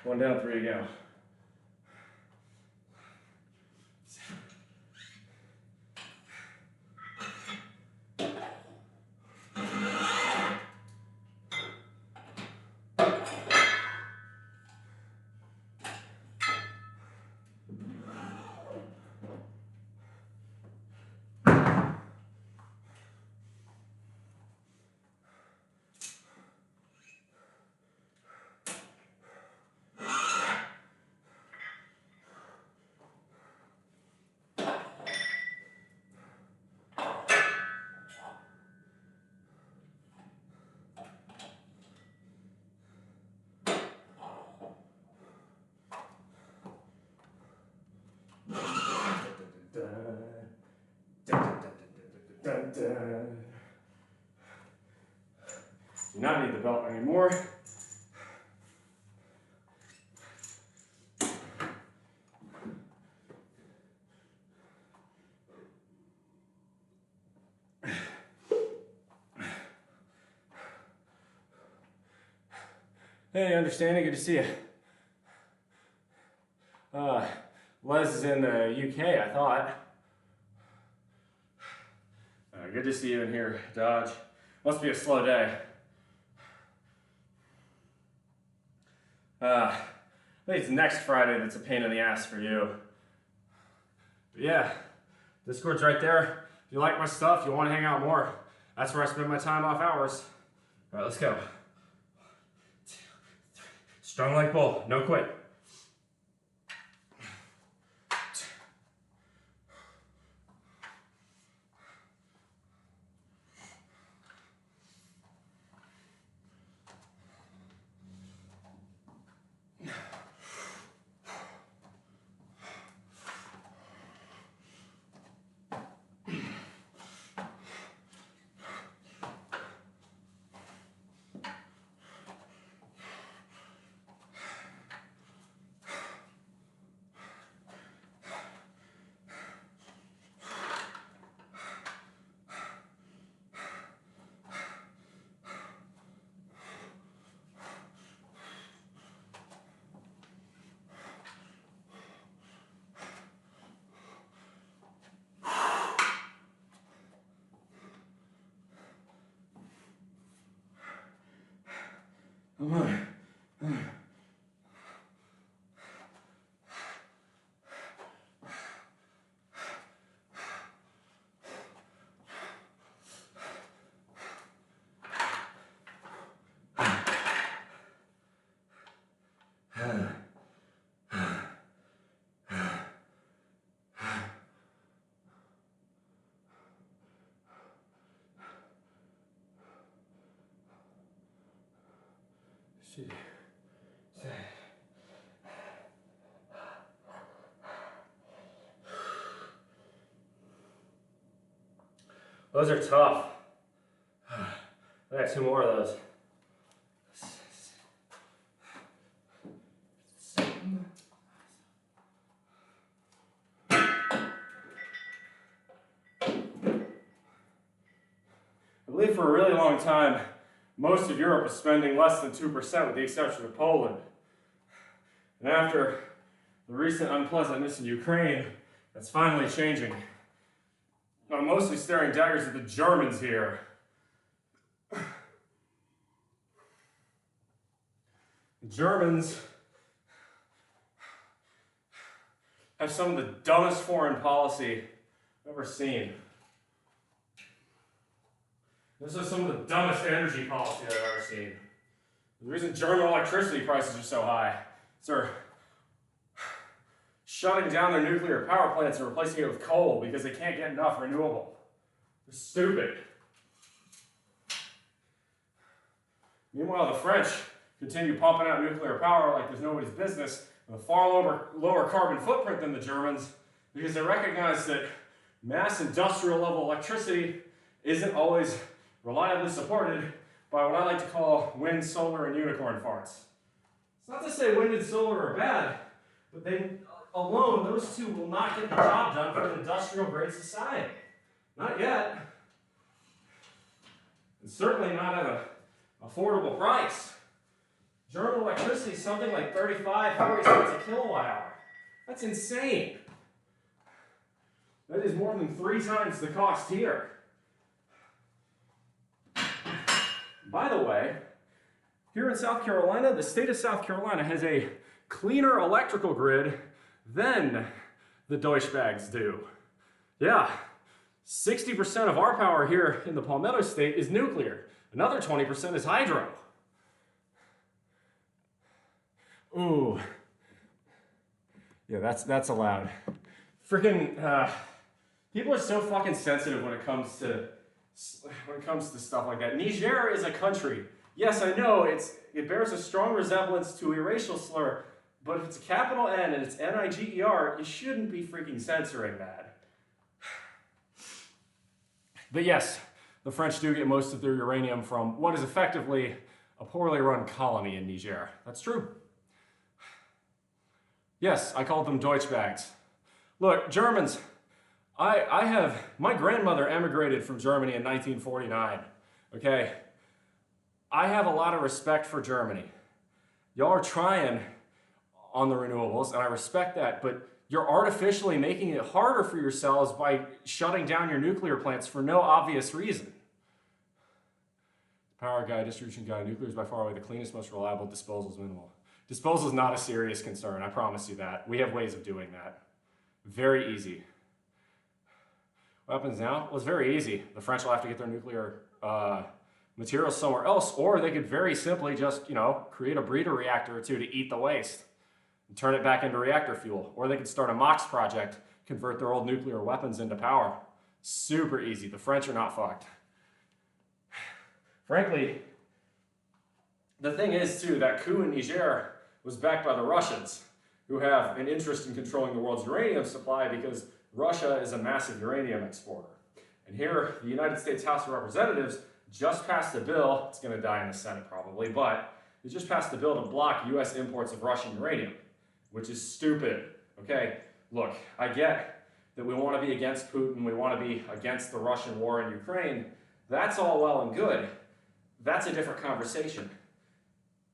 One down, 3 to go. Do not need the belt anymore. Hey, understanding, good to see you. Les is in the UK, I thought. Good to see you in here, Dodge. Must be a slow day. I think it's next Friday that's a pain in the ass for you. But yeah, Discord's right there. If you like my stuff, you want to hang out more, that's where I spend my time off hours. All right, let's go. 1, 2, 3. Strong like bull, no quit. Come on. Shit. Those are tough. I got 2 more of those. I believe for a really long time, most of Europe was spending less than 2% with the exception of Poland. And after the recent unpleasantness in Ukraine, that's finally changing. I'm mostly staring daggers at the Germans here. The Germans have some of the dumbest foreign policy I've ever seen. This is some of the dumbest energy policy I've ever seen. The reason German electricity prices are so high is they're shutting down their nuclear power plants and replacing it with coal because they can't get enough renewable. They're stupid. Meanwhile, the French continue pumping out nuclear power like there's nobody's business with a far lower carbon footprint than the Germans because they recognize that mass industrial level electricity isn't always reliably supported by what I like to call wind, solar, and unicorn farts. It's not to say wind and solar are bad, but they alone, those two will not get the job done for an industrial grade society. Not yet. And certainly not at an affordable price. German electricity is something like 35, 40 cents a kilowatt hour. That's insane. That is more than 3 times the cost here. By the way, here in South Carolina, the state of South Carolina has a cleaner electrical grid than the Deutschbags do. Yeah, 60% of our power here in the Palmetto State is nuclear. Another 20% is hydro. Ooh. Yeah, that's allowed. Freaking, people are so fucking sensitive when it comes to stuff like that. Niger is a country. Yes, I know it bears a strong resemblance to a racial slur, but if it's a capital N and it's Niger, you shouldn't be freaking censoring that. But yes, the French do get most of their uranium from what is effectively a poorly run colony in Niger. That's true. Yes, I called them Deutschbags. Look, Germans, my grandmother emigrated from Germany in 1949, okay? I have a lot of respect for Germany. Y'all are trying on the renewables, and I respect that, but you're artificially making it harder for yourselves by shutting down your nuclear plants for no obvious reason. Power guy, distribution guy, nuclear is by far away the cleanest, most reliable, disposal is minimal. Disposal is not a serious concern, I promise you that. We have ways of doing that. Very easy. What happens now? Well, it's very easy. The French will have to get their nuclear materials somewhere else, or they could very simply just, create a breeder reactor or two to eat the waste and turn it back into reactor fuel. Or they could start a MOX project, convert their old nuclear weapons into power. Super easy. The French are not fucked. Frankly, the thing is, too, that coup in Niger was backed by the Russians, who have an interest in controlling the world's uranium supply because Russia is a massive uranium exporter. And here, the United States House of Representatives just passed a bill, it's going to die in the Senate probably, but it just passed a bill to block U.S. imports of Russian uranium, which is stupid. Okay, look, I get that we want to be against Putin, we want to be against the Russian war in Ukraine. That's all well and good. That's a different conversation.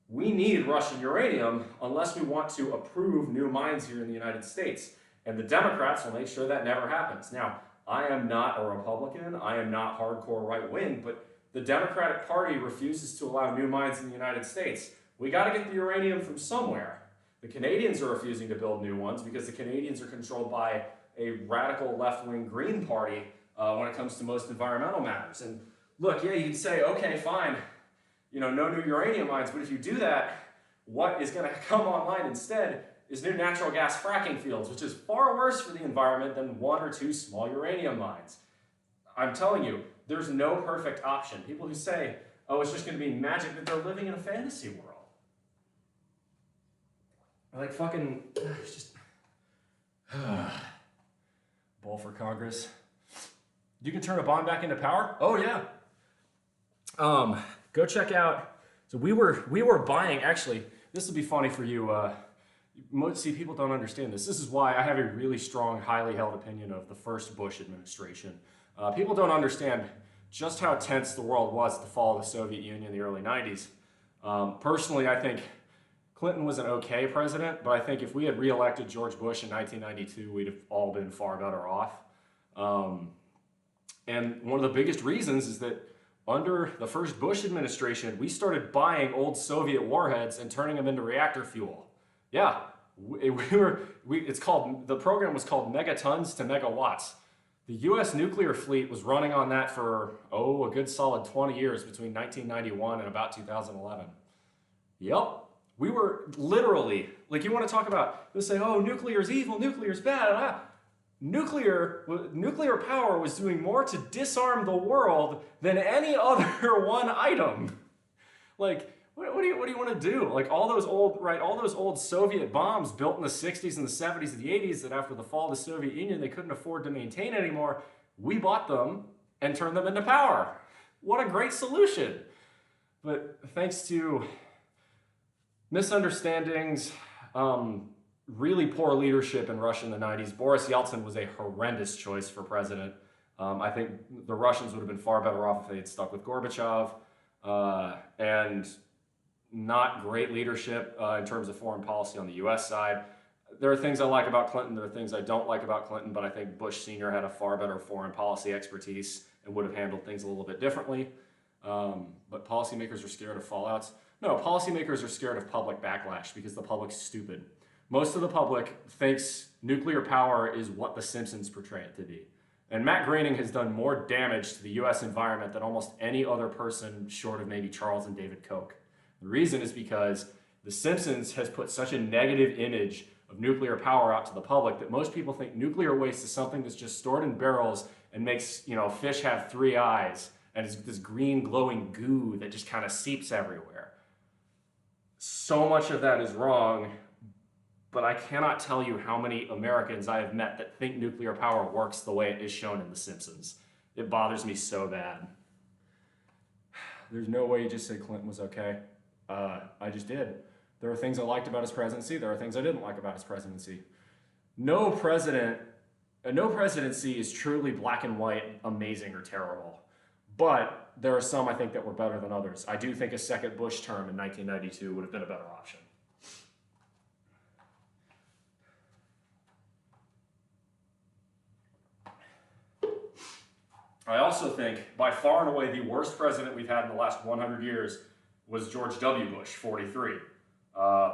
We need Russian uranium unless we want to approve new mines here in the United States. And the Democrats will make sure that never happens. Now, I am not a Republican, I am not hardcore right-wing, but the Democratic Party refuses to allow new mines in the United States. We got to get the uranium from somewhere. The Canadians are refusing to build new ones because the Canadians are controlled by a radical left-wing Green Party when it comes to most environmental matters. And look, yeah, you can say, okay, fine, no new uranium mines, but if you do that, what is going to come online instead is new natural gas fracking fields, which is far worse for the environment than 1 or 2 small uranium mines. I'm telling you, there's no perfect option. People who say, oh, it's just going to be magic, that they're living in a fantasy world. Like fucking, it's just, bull for Congress. You can turn a bomb back into power? Oh yeah. Go check out, so we were buying, actually, this will be funny for you, see, people don't understand this. This is why I have a really strong, highly held opinion of the first Bush administration. People don't understand just how tense the world was at the fall of the Soviet Union in the early 90s. Personally, I think Clinton was an okay president, but I think if we had reelected George Bush in 1992, we'd have all been far better off. And one of the biggest reasons is that under the first Bush administration, we started buying old Soviet warheads and turning them into reactor fuel. Yeah, the program was called Megatons to Megawatts. The US nuclear fleet was running on that for, a good solid 20 years between 1991 and about 2011. Yep. We were literally, like, you want to talk about, they say, oh, nuclear is evil, nuclear is bad. Nuclear power was doing more to disarm the world than any other one item. Like, what do you want to do? Like all those old Soviet bombs built in the 60s and the 70s and the 80s that after the fall of the Soviet Union they couldn't afford to maintain anymore, we bought them and turned them into power. What a great solution. But thanks to misunderstandings, really poor leadership in Russia in the 90s, Boris Yeltsin was a horrendous choice for president. I think the Russians would have been far better off if they had stuck with Gorbachev. And not great leadership in terms of foreign policy on the US side. There are things I like about Clinton, there are things I don't like about Clinton, but I think Bush Sr. had a far better foreign policy expertise and would have handled things a little bit differently. But policymakers are scared of fallouts. No, policymakers are scared of public backlash because the public's stupid. Most of the public thinks nuclear power is what The Simpsons portray it to be. And Matt Groening has done more damage to the US environment than almost any other person short of maybe Charles and David Koch. The reason is because The Simpsons has put such a negative image of nuclear power out to the public that most people think nuclear waste is something that's just stored in barrels and makes, fish have 3 eyes and it's this green glowing goo that just kind of seeps everywhere. So much of that is wrong, but I cannot tell you how many Americans I have met that think nuclear power works the way it is shown in The Simpsons. It bothers me so bad. There's no way you just say Clinton was okay. I just did. There are things I liked about his presidency. There are things I didn't like about his presidency. No presidency is truly black and white, amazing or terrible. But there are some I think that were better than others. I do think a second Bush term in 1992 would have been a better option. I also think by far and away the worst president we've had in the last 100 years was George W. Bush, 43.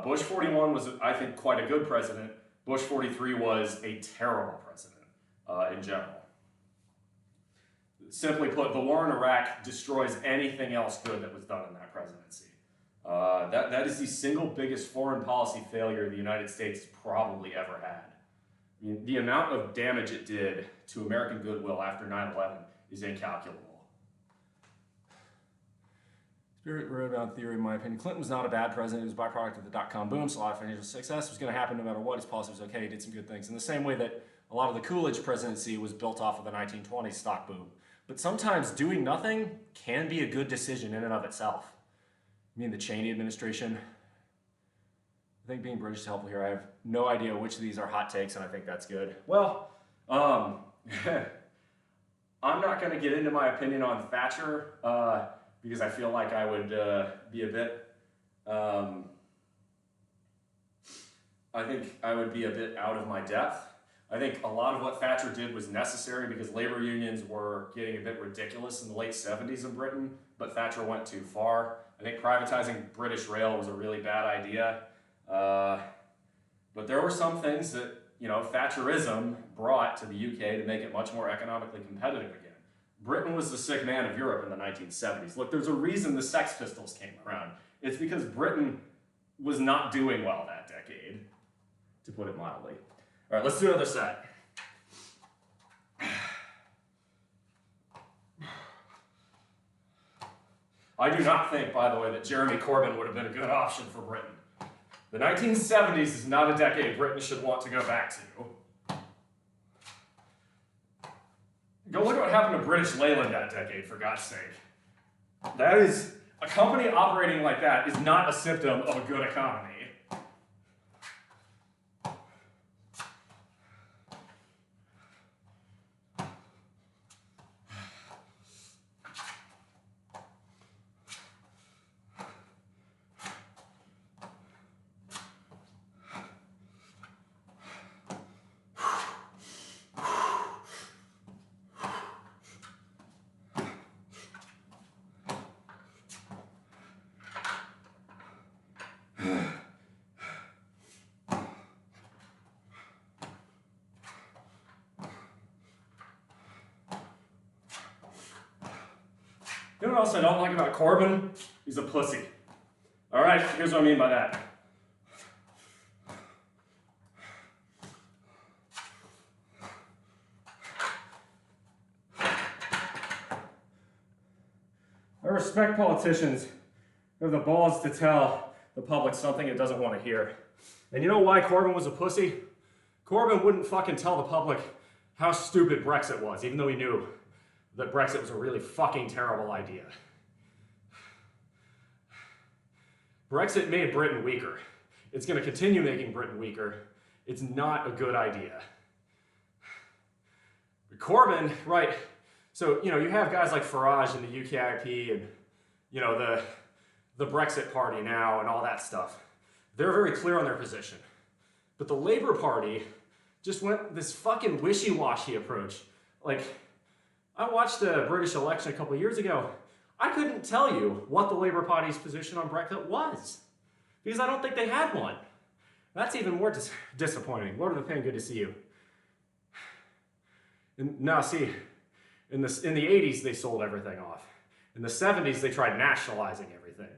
Bush 41 was, I think, quite a good president. Bush 43 was a terrible president in general. Simply put, the war in Iraq destroys anything else good that was done in that presidency. That is the single biggest foreign policy failure the United States has probably ever had. I mean, the amount of damage it did to American goodwill after 9/11 is incalculable. Spirit wrote down theory, in my opinion. Clinton was not a bad president. He was a byproduct of the dot-com boom, so a lot of financial success was going to happen no matter what. His policy was okay. He did some good things. In the same way that a lot of the Coolidge presidency was built off of the 1920s stock boom. But sometimes doing nothing can be a good decision in and of itself. I mean, the Cheney administration. I think being British is helpful here. I have no idea which of these are hot takes, and I think that's good. Well, I'm not going to get into my opinion on Thatcher because I feel like I would be a bit. I think I would be a bit out of my depth. I think a lot of what Thatcher did was necessary because labor unions were getting a bit ridiculous in the late 70s in Britain, but Thatcher went too far. I think privatizing British Rail was a really bad idea. But there were some things that, Thatcherism brought to the UK to make it much more economically competitive again. Britain was the sick man of Europe in the 1970s. Look, there's a reason the Sex Pistols came around. It's because Britain was not doing well that decade, to put it mildly. All right, let's do another set. I do not think, by the way, that Jeremy Corbyn would have been a good option for Britain. The 1970s is not a decade Britain should want to go back to. Go look at what happened to British Leyland that decade, for God's sake. That is, a company operating like that is not a symptom of a good economy. You know what else I don't like about Corbyn? He's a pussy. All right, here's what I mean by that. I respect politicians who have the balls to tell the public something it doesn't want to hear. And you know why Corbyn was a pussy? Corbyn wouldn't fucking tell the public how stupid Brexit was, even though he knew that Brexit was a really fucking terrible idea. Brexit made Britain weaker. It's going to continue making Britain weaker. It's not a good idea. But Corbyn, right, so, you have guys like Farage and the UKIP and, the Brexit Party now and all that stuff. They're very clear on their position. But the Labour Party just went this fucking wishy-washy approach. Like, I watched a British election a couple of years ago. I couldn't tell you what the Labour Party's position on Brexit was because I don't think they had one. That's even more disappointing. Lord of the Pen, good to see you. And now, see, in the 80s, they sold everything off. In the 70s, they tried nationalizing everything.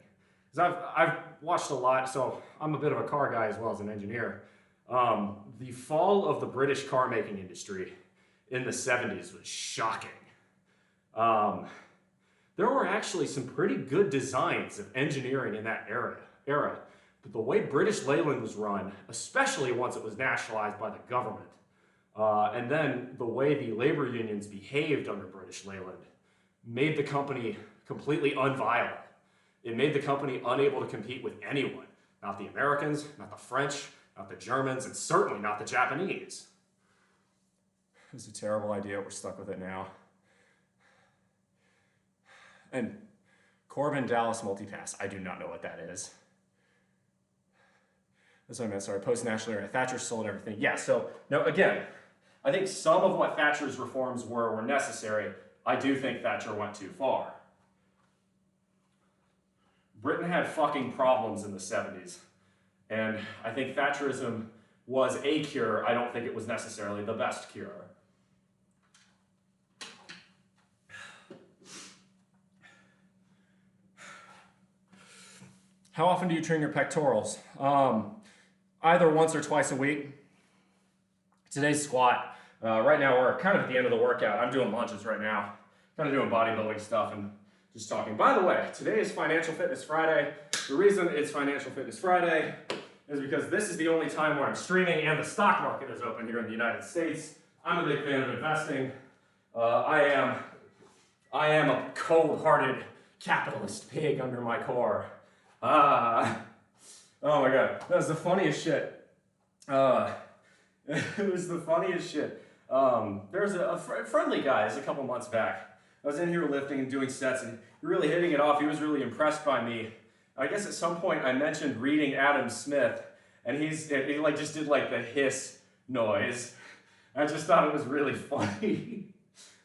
Because I've watched a lot, so I'm a bit of a car guy as well as an engineer. The fall of the British car making industry in the 70s was shocking. There were actually some pretty good designs of engineering in that era. But the way British Leyland was run, especially once it was nationalized by the government, and then the way the labor unions behaved under British Leyland, made the company completely unviable. It made the company unable to compete with anyone. Not the Americans, not the French, not the Germans, and certainly not the Japanese. It was a terrible idea. We're stuck with it now. And Corbyn Dallas multipass. I do not know what that is. That's what I meant. Sorry, post-national era. Thatcher sold everything. Yeah, so, now again, I think some of what Thatcher's reforms were necessary, I do think Thatcher went too far. Britain had fucking problems in the 70s. And I think Thatcherism was a cure. I don't think it was necessarily the best cure. How often do you train your pectorals? Either once or twice a week. Today's squat. Right now we're kind of at the end of the workout. I'm doing lunges right now. Kind of doing bodybuilding stuff and just talking. By the way, today is Financial Fitness Friday. The reason it's Financial Fitness Friday is because this is the only time where I'm streaming and the stock market is open here in the United States. I'm a big fan of investing. I am a cold-hearted capitalist pig under my core. Oh my god, that was the funniest shit. It was the funniest shit. There's a friendly guy, this a couple months back. I was in here lifting and doing sets and really hitting it off. He was really impressed by me. I guess at some point I mentioned reading Adam Smith, and he like just did like the hiss noise. I just thought it was really funny.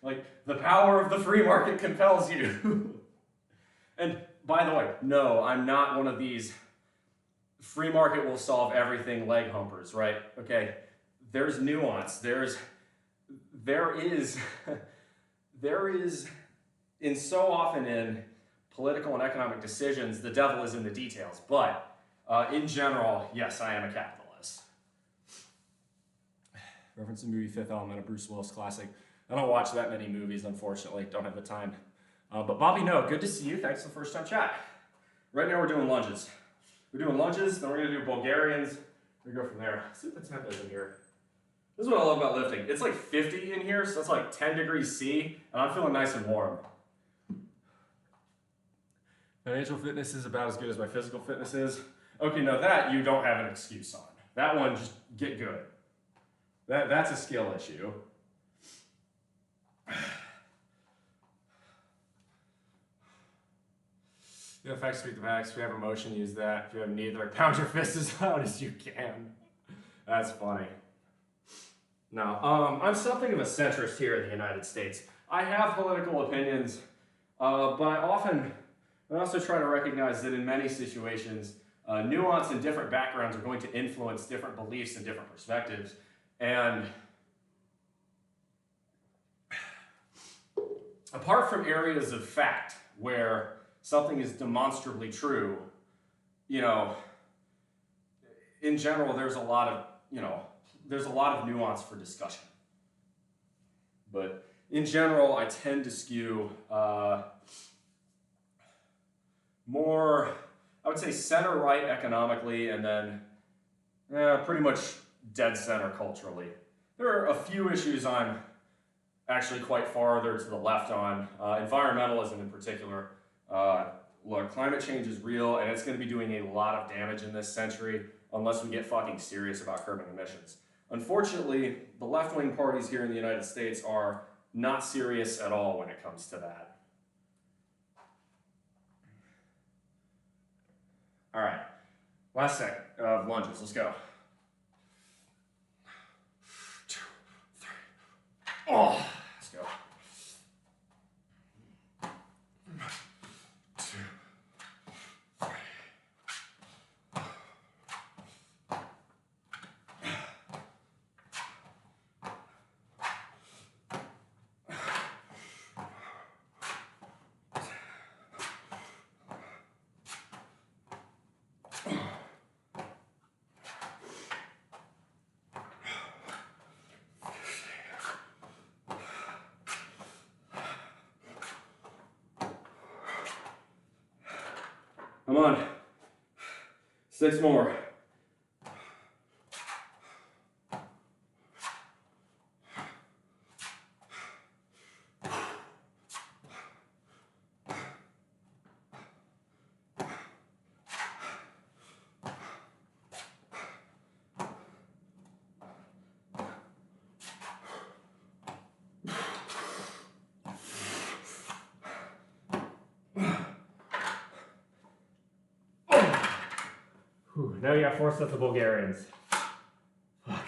Like, the power of the free market compels you. And by the way, no, I'm not one of these free market will solve everything leg humpers, right? Okay, there's nuance. There is, in so often in political and economic decisions, the devil is in the details. But in general, yes, I am a capitalist. Reference the movie Fifth Element, a Bruce Willis classic. I don't watch that many movies, unfortunately. Don't have the time. But Bobby, no, good to see you. Thanks for the first time chat. Right now we're doing lunges. We're doing lunges, then we're gonna do Bulgarians. We go from there. Let's see what the temp is in here. This is what I love about lifting. It's like 50 in here, so that's like 10 degrees C, and I'm feeling nice and warm. Financial fitness is about as good as my physical fitness is. Okay, no, that you don't have an excuse on. That one, just get good. That's a skill issue. The effects speak the facts. If you have emotion, use that. If you have neither, pound your fist as loud as you can. That's funny. No, I'm something of a centrist here in the United States. I have political opinions, but I also try to recognize that in many situations, nuance and different backgrounds are going to influence different beliefs and different perspectives. And apart from areas of fact where something is demonstrably true, you know, in general, there's a lot of nuance for discussion. But in general, I tend to skew more, I would say center-right economically, and then pretty much dead center culturally. There are a few issues I'm actually quite farther to the left on, environmentalism in particular. Look, climate change is real, and it's going to be doing a lot of damage in this century unless we get fucking serious about curbing emissions. Unfortunately, the left-wing parties here in the United States are not serious at all when it comes to that. All right, last set of lunges, let's go. 2, 3, oh, let's go. 2, 3. Come on. 6 more. Now you got 4 sets of Bulgarians. Fuck.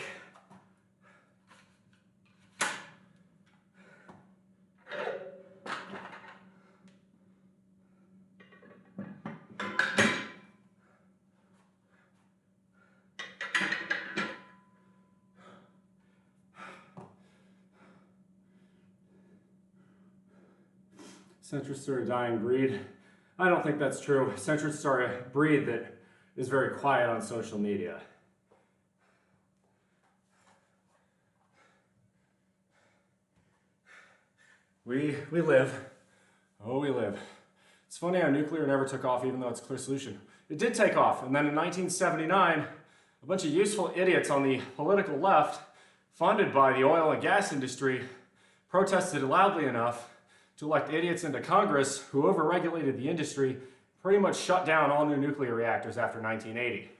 Centrists are a dying breed. I don't think that's true. Centrists are a breed that is very quiet on social media. We live. Oh, we live. It's funny how nuclear never took off even though it's a clear solution. It did take off, and then in 1979, a bunch of useful idiots on the political left, funded by the oil and gas industry, protested loudly enough to elect idiots into Congress who overregulated the industry, pretty much shut down all new nuclear reactors after 1980.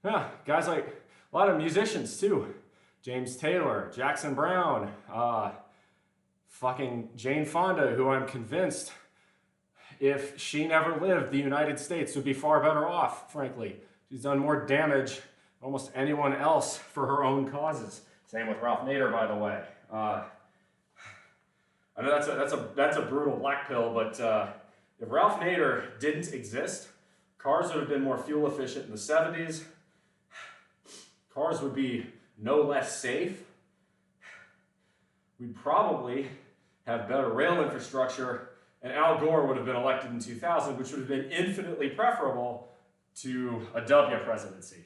Yeah, guys like a lot of musicians too. James Taylor, Jackson Brown, fucking Jane Fonda, who I'm convinced if she never lived, the United States would be far better off, frankly. She's done more damage than almost anyone else for her own causes. Same with Ralph Nader, by the way. I know that's a brutal black pill, but if Ralph Nader didn't exist, cars would have been more fuel efficient in the 70s. Cars would be no less safe. We'd probably have better rail infrastructure, and Al Gore would have been elected in 2000, which would have been infinitely preferable to a W presidency.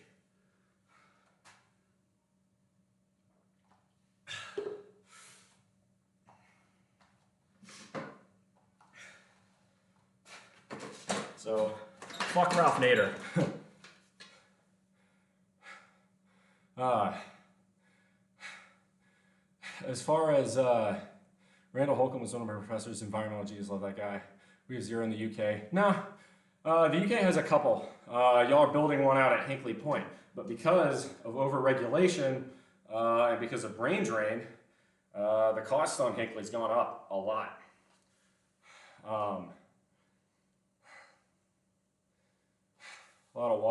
So, fuck Ralph Nader. As far as Randall Holcomb was one of my professors, environmental G's, love that guy. We have 0 in the UK. No, the UK has a couple. Y'all are building one out at Hinkley Point, but because of overregulation and because of brain drain, the cost on Hinkley's gone up a lot. A lot of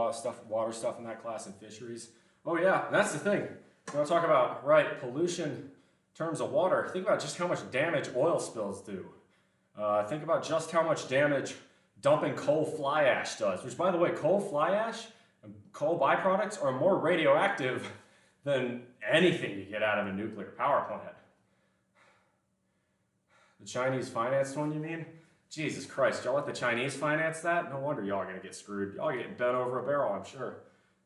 water stuff in that class and fisheries. Oh yeah, that's the thing. You want to talk about, right, pollution in terms of water. Think about just how much damage oil spills do. Think about just how much damage dumping coal fly ash does, which, by the way, coal fly ash and coal byproducts are more radioactive than anything you get out of a nuclear power plant. The Chinese financed one, you mean? Jesus Christ, y'all let the Chinese finance that? No wonder y'all are gonna get screwed. Y'all are getting bent over a barrel, I'm sure.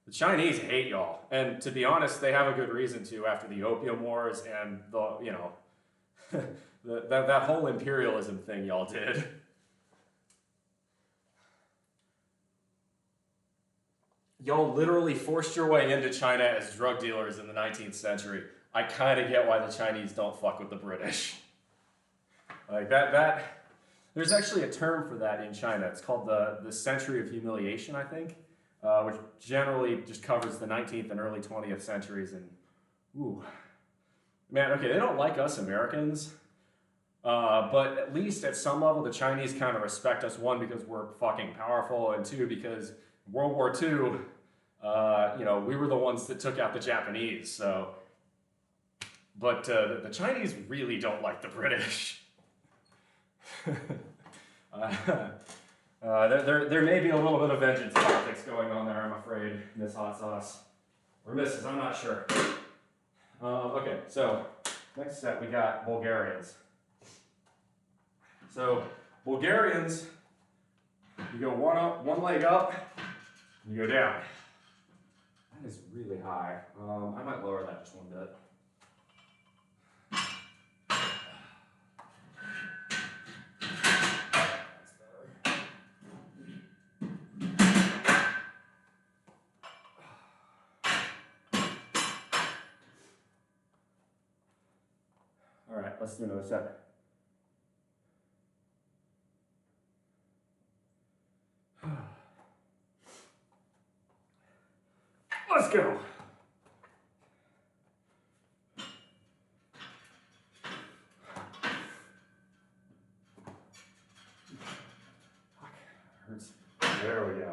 The Chinese hate y'all, and to be honest, they have a good reason to after the Opium Wars and the, you know, that whole imperialism thing y'all did. Y'all literally forced your way into China as drug dealers in the 19th century. I kind of get why the Chinese don't fuck with the British. Like that. There's actually a term for that in China. It's called the century of humiliation, I think, which generally just covers the 19th and early 20th centuries. And, ooh, man, okay, they don't like us Americans, but at least at some level, the Chinese kind of respect us, one, because we're fucking powerful, and two, because World War II, you know, we were the ones that took out the Japanese, so. But the Chinese really don't like the British. There may be a little bit of vengeance politics going on there, I'm afraid, Miss Hot Sauce. Or Mrs., I'm not sure. Okay, so next set we got Bulgarians. So Bulgarians, you go one leg up, and you go down. That is really high. I might lower that just one bit. All right, let's do another set. Let's go. Fuck, hurts. There we go.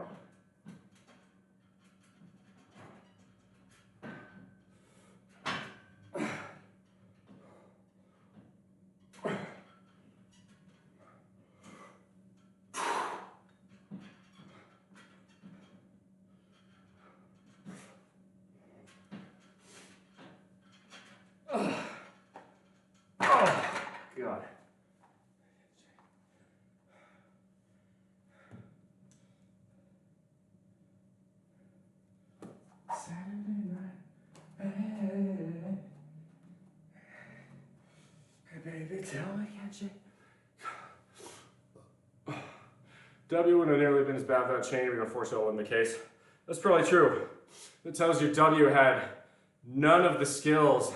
tell me, can't you? W wouldn't have nearly been as bad without Cheney, but unfortunately that wasn't the case. That's probably true. It tells you W had none of the skills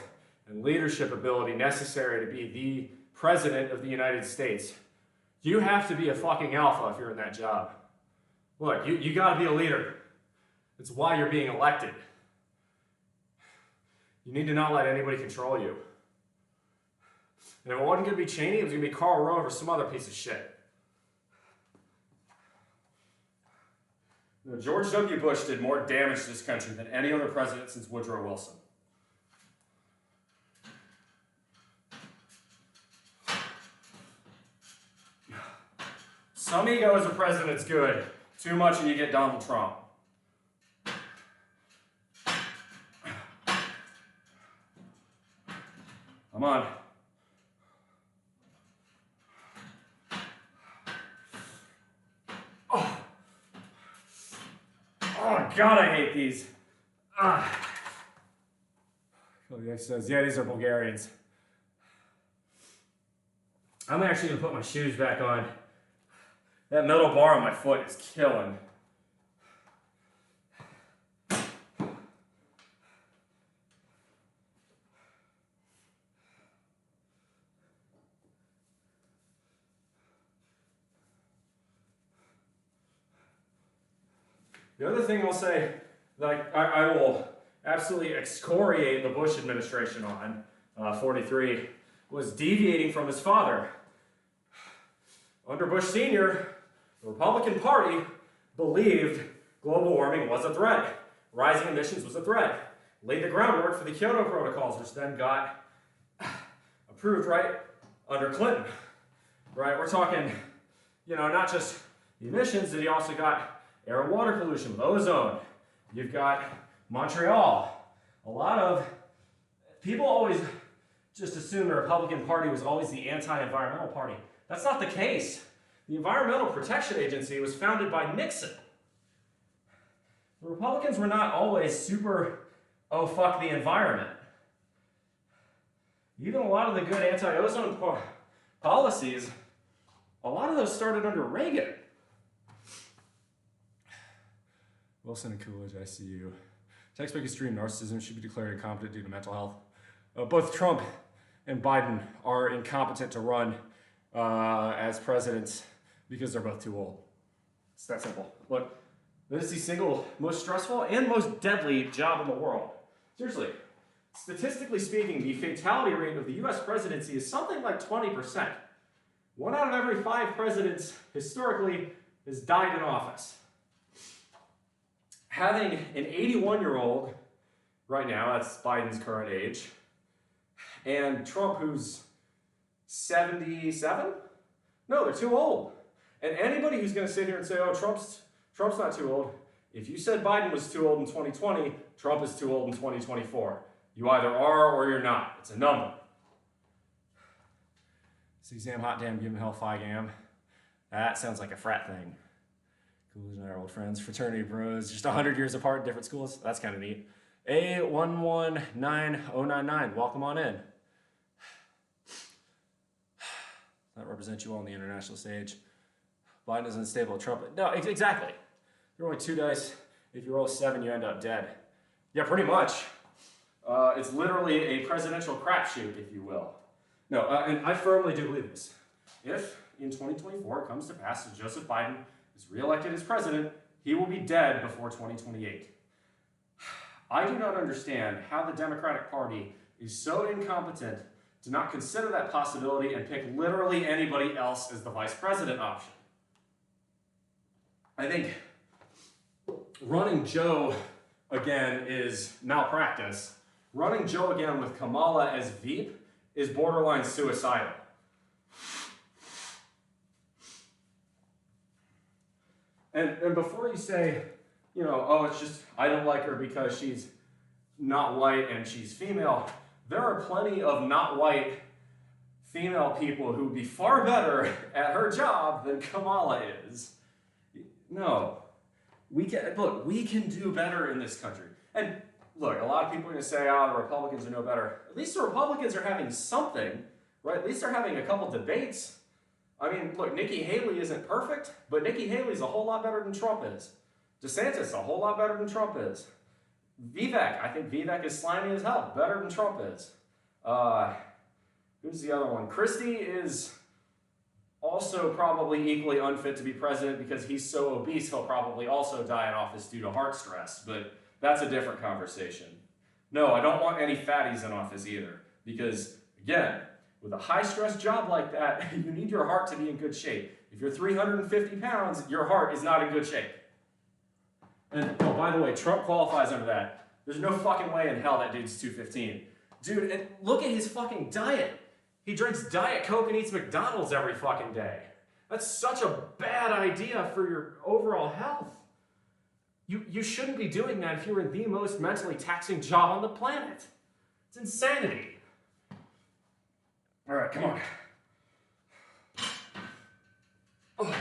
and leadership ability necessary to be the president of the United States. You have to be a fucking alpha if you're in that job. Look, you gotta be a leader. It's why you're being elected. You need to not let anybody control you. And if it wasn't gonna be Cheney, it was gonna be Karl Rove or some other piece of shit. Now, George W. Bush did more damage to this country than any other president since Woodrow Wilson. Some ego as a president's good. Too much and you get Donald Trump. Come on. Oh God, I hate these. He says, yeah, these are Bulgarians. I'm actually gonna put my shoes back on. That metal bar on my foot is killing. The other thing I'll say, like I will absolutely excoriate the Bush administration on, 43, was deviating from his father. Under Bush Sr., the Republican Party believed global warming was a threat. Rising emissions was a threat. Laid the groundwork for the Kyoto Protocols, which then got approved, right, under Clinton. Right, we're talking, you know, not just the emissions, that he also got air and water pollution with ozone. You've got Montreal. A lot of people always just assume the Republican Party was always the anti-environmental party. That's not the case. The Environmental Protection Agency was founded by Nixon. The Republicans were not always super, oh fuck the environment. Even a lot of the good anti-ozone policies, a lot of those started under Reagan. Wilson and Coolidge, I see you. Textbook extreme narcissism should be declared incompetent due to mental health. Both Trump and Biden are incompetent to run as presidents because they're both too old. It's that simple. Look, this is the single most stressful and most deadly job in the world. Seriously, statistically speaking, the fatality rate of the US presidency is something like 20%. 1 out of every 5 presidents historically has died in office. Having an 81-year-old right now, that's Biden's current age, and Trump, who's 77? No, they're too old. And anybody who's going to sit here and say, oh, Trump's not too old, if you said Biden was too old in 2020, Trump is too old in 2024. You either are or you're not. It's a number. See, Sam, hot damn, give him hell, phi gam. That sounds like a frat thing. Coolidge and I are old friends, fraternity bros, just 100 years apart, different schools. That's kind of neat. A119099, welcome on in. That represents you all on the international stage. Biden is unstable. Trump. No, exactly. You're only 2 dice. If you roll 7, you end up dead. Yeah, pretty much. It's literally a presidential crapshoot, if you will. No, and I firmly do believe this. If in 2024 it comes to pass that Joseph Biden is reelected as president, he will be dead before 2028. I do not understand how the Democratic Party is so incompetent to not consider that possibility and pick literally anybody else as the vice president option. I think running Joe again is malpractice. Running Joe again with Kamala as Veep is borderline suicidal. And before you say, you know, oh, it's just, I don't like her because she's not white and she's female, there are plenty of not white female people who would be far better at her job than Kamala is. No. We can do better in this country. And look, a lot of people are going to say, oh, the Republicans are no better. At least the Republicans are having something right? At least they're having a couple debates. I mean, look, Nikki Haley isn't perfect, but Nikki Haley's a whole lot better than Trump is. DeSantis, a whole lot better than Trump is. Vivek, I think Vivek is slimy as hell, better than Trump is. Who's the other one? Christie is also probably equally unfit to be president because he's so obese he'll probably also die in office due to heart stress, but that's a different conversation. No, I don't want any fatties in office either because, again, with a high-stress job like that, you need your heart to be in good shape. If you're 350 pounds, your heart is not in good shape. And, oh, by the way, Trump qualifies under that. There's no fucking way in hell that dude's 215. Dude, and look at his fucking diet. He drinks Diet Coke and eats McDonald's every fucking day. That's such a bad idea for your overall health. You shouldn't be doing that if you're in the most mentally taxing job on the planet. It's insanity. All right, come on. Oh.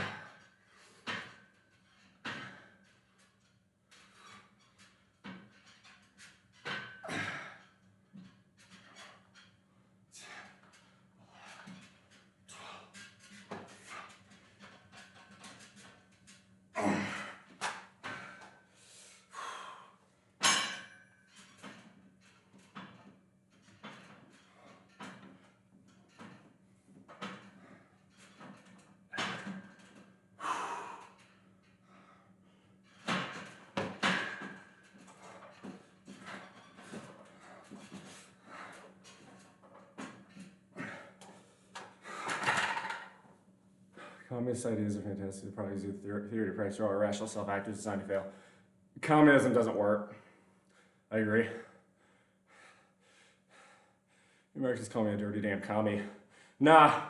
Communist ideas are fantastic. They're probably use theory to practice or rational self-actors designed to fail. Communism doesn't work. I agree. The Americans call me a dirty damn commie. Nah,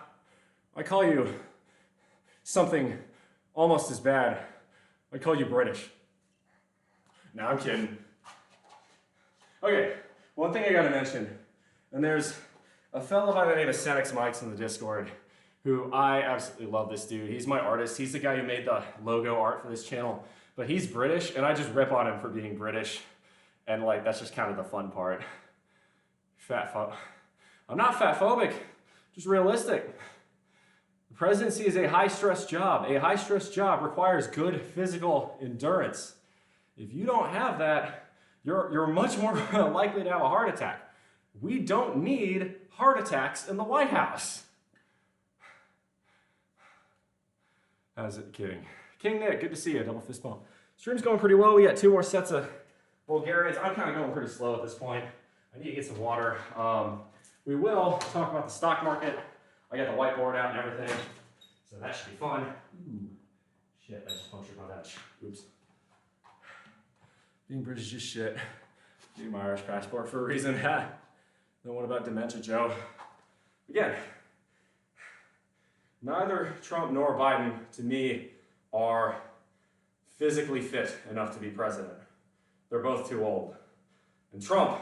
I call you something almost as bad. I call you British. Nah, I'm kidding. Okay, one thing I gotta mention, and there's a fellow by the name of Senex Mikes in the Discord who I absolutely love this dude. He's my artist. He's the guy who made the logo art for this channel. But he's British, and I just rip on him for being British. And like, that's just kind of the fun part. I'm not fatphobic, just realistic. The presidency is a high-stress job. A high-stress job requires good physical endurance. If you don't have that, you're much more likely to have a heart attack. We don't need heart attacks in the White House. How's it, kidding? King Nick, good to see you. Double fist bump. Stream's going pretty well. We got 2 more sets of Bulgarians. I'm kind of going pretty slow at this point. I need to get some water. We will talk about the stock market. I got the whiteboard out and everything, so that should be fun. Ooh, shit, I just punctured my bench. Oops. Being British is shit. Need my Irish passport for a reason. Then what about dementia, Joe? Again, neither Trump nor Biden, to me, are physically fit enough to be president. They're both too old. And Trump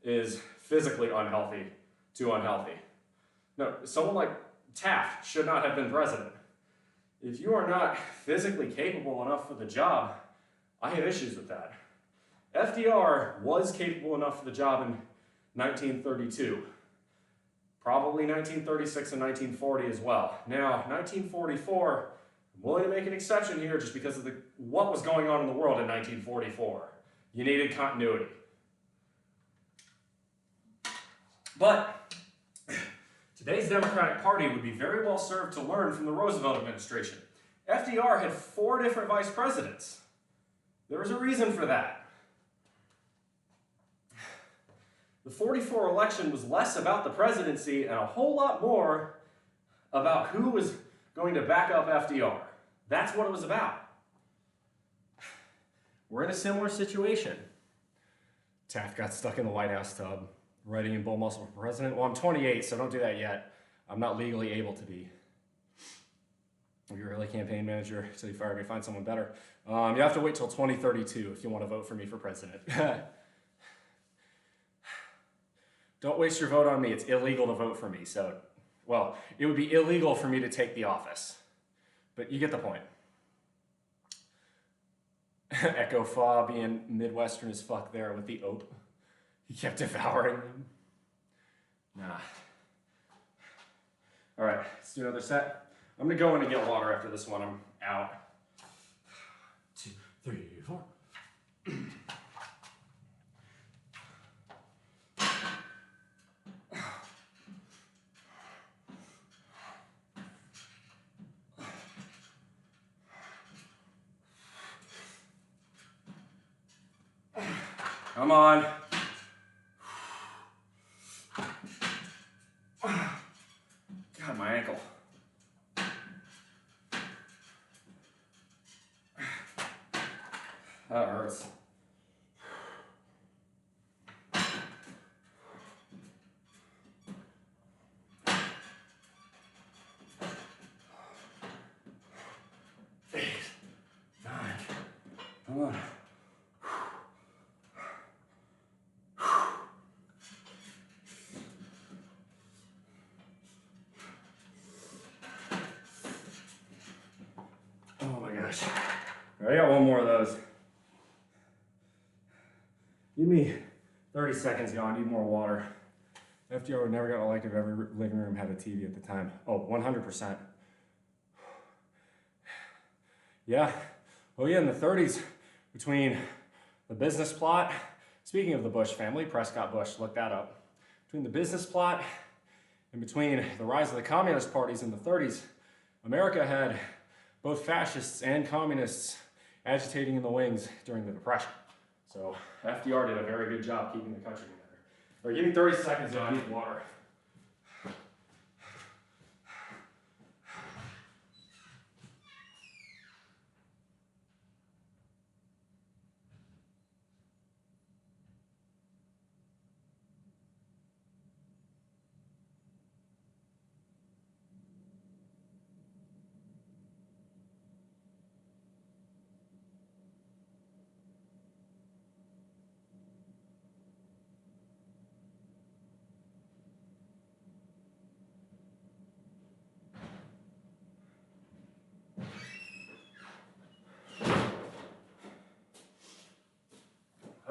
is physically unhealthy, too unhealthy. No, someone like Taft should not have been president. If you are not physically capable enough for the job, I have issues with that. FDR was capable enough for the job in 1932. Probably 1936 and 1940 as well. Now, 1944, I'm willing to make an exception here just because of what was going on in the world in 1944. You needed continuity. But today's Democratic Party would be very well served to learn from the Roosevelt administration. FDR had 4 different vice presidents. There was a reason for that. The 44 election was less about the presidency and a whole lot more about who was going to back up FDR. That's what it was about. We're in a similar situation. Taft got stuck in the White House tub, writing in BullMuscle for president. Well, I'm 28, so don't do that yet. I'm not legally able to be. You're really campaign manager until you fire me, find someone better. You have to wait till 2032 if you want to vote for me for president. Don't waste your vote on me. It's illegal to vote for me. So, well, it would be illegal for me to take the office. But you get the point. Echo Fa being Midwestern as fuck there with the ope. He kept devouring them. Nah. All right, let's do another set. I'm gonna go in and get water after this one. I'm out. 2, 3, 4. Come on. God, my ankle. That hurts. Come on. Oh my gosh. All right, I got one more of those. Give me 30 seconds, y'all. I need more water. FDR would never got liked if every living room had a TV at the time. Oh, 100%. Yeah. Oh yeah, in the 30s, between the business plot, speaking of the Bush family, Prescott Bush, look that up. Between the business plot and between the rise of the communist parties in the 30s, America had both fascists and communists agitating in the wings during the Depression. So FDR did a very good job keeping the country together. All right, give me 30 seconds, I need water.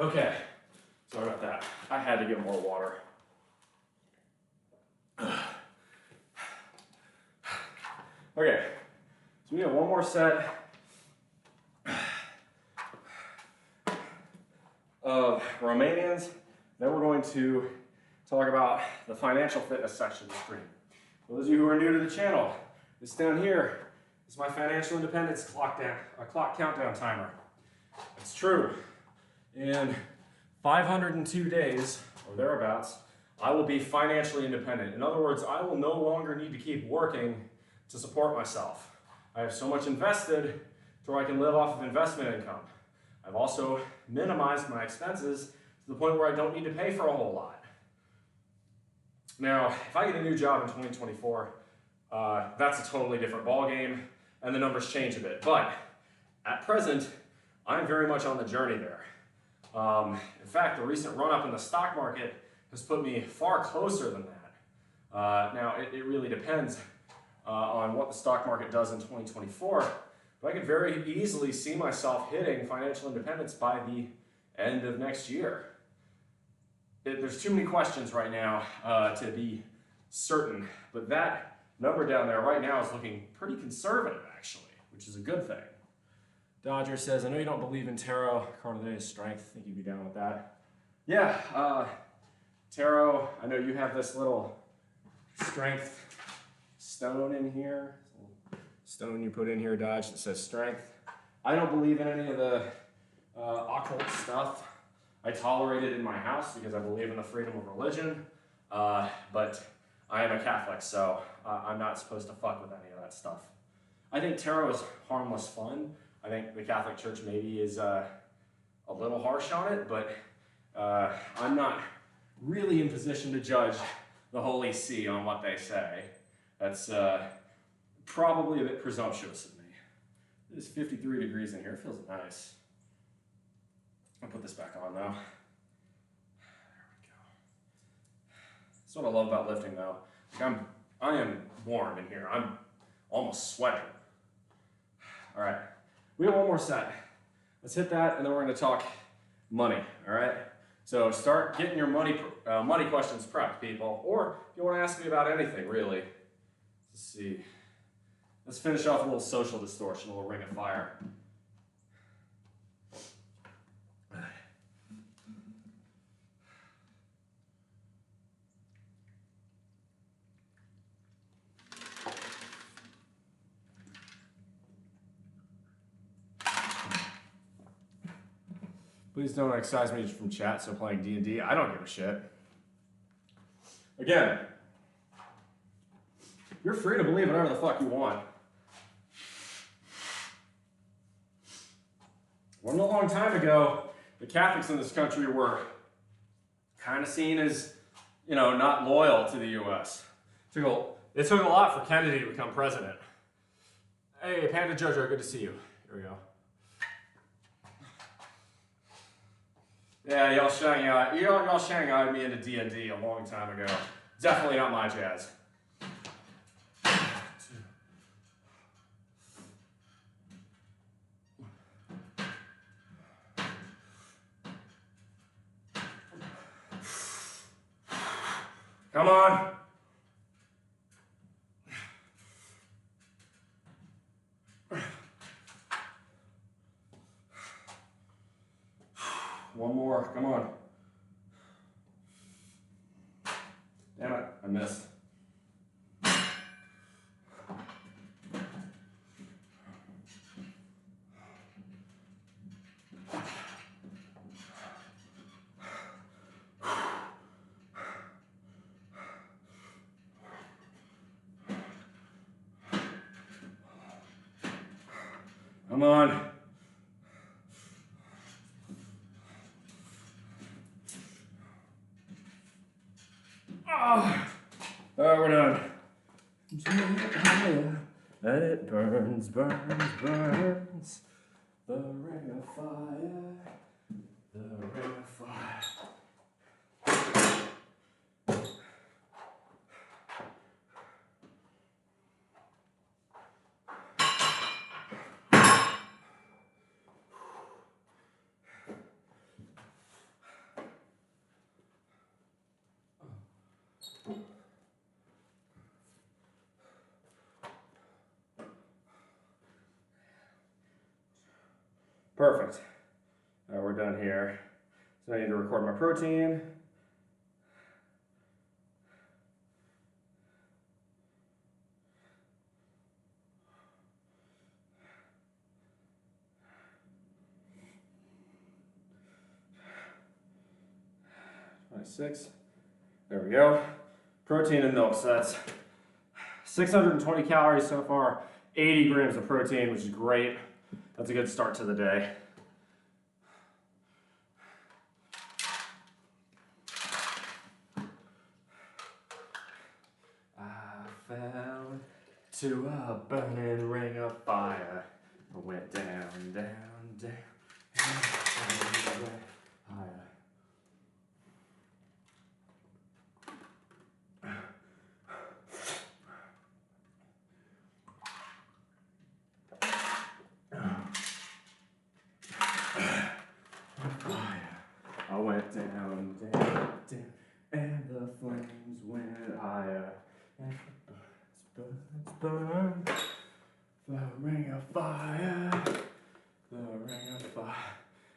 Okay, sorry about that. I had to get more water. Okay, so we have one more set of Romanians. Then we're going to talk about the financial fitness section of the stream. For those of you who are new to the channel, this down here is my financial independence clock countdown timer. It's true. In 502 days, or thereabouts, I will be financially independent. In other words, I will no longer need to keep working to support myself. I have so much invested to where I can live off of investment income. I've also minimized my expenses to the point where I don't need to pay for a whole lot. Now, if I get a new job in 2024, that's a totally different ballgame, and the numbers change a bit. But at present, I'm very much on the journey there. In fact, the recent run-up in the stock market has put me far closer than that. Now, it really depends on what the stock market does in 2024, but I could very easily see myself hitting financial independence by the end of next year. There's too many questions right now to be certain, but that number down there right now is looking pretty conservative, actually, which is a good thing. Dodger says, I know you don't believe in tarot. Card of the day is strength. I think you'd be down with that. Yeah, tarot, I know you have this little strength stone in here. Stone you put in here, Dodge, that says strength. I don't believe in any of the occult stuff. I tolerate it in my house because I believe in the freedom of religion, but I am a Catholic, so I'm not supposed to fuck with any of that stuff. I think tarot is harmless fun. I think the Catholic Church maybe is a little harsh on it, but I'm not really in position to judge the Holy See on what they say. That's probably a bit presumptuous of me. It is 53 degrees in here. It feels nice. I'll put this back on now. There we go. That's what I love about lifting, though. Like I am warm in here. I'm almost sweating. All right. We have one more set. Let's hit that, and then we're going to talk money, all right? So start getting your money questions prepped, people. Or if you want to ask me about anything, really, Let's see. Let's finish off a little social distortion, a little ring of fire. Please don't excise me from chat, so playing D&D, I don't give a shit. Again, you're free to believe whatever the fuck you want. Wasn't a long time ago, the Catholics in this country were kind of seen as, you know, not loyal to the U.S. It took a lot for Kennedy to become president. Hey, Panda Jojo, good to see you. Here we go. Yeah, y'all Shanghaied me into D&D a long time ago. Definitely not my jazz. Come on. One more, come on. Damn it, I missed. Come on. Alright, we're done. And it burns, burns, burns. The ring of fire. The ring of fire. Perfect. All right, we're done here. So I need to record my protein. Six. There we go. Protein and milk. So that's 620 calories so far, 80 grams of protein, which is great. That's a good start to the day. I fell to a burning ring of fire. I went down, down, down, and went higher. I went down, down, down, and the flames went higher. And the birds burn, the ring of fire, the ring of fire.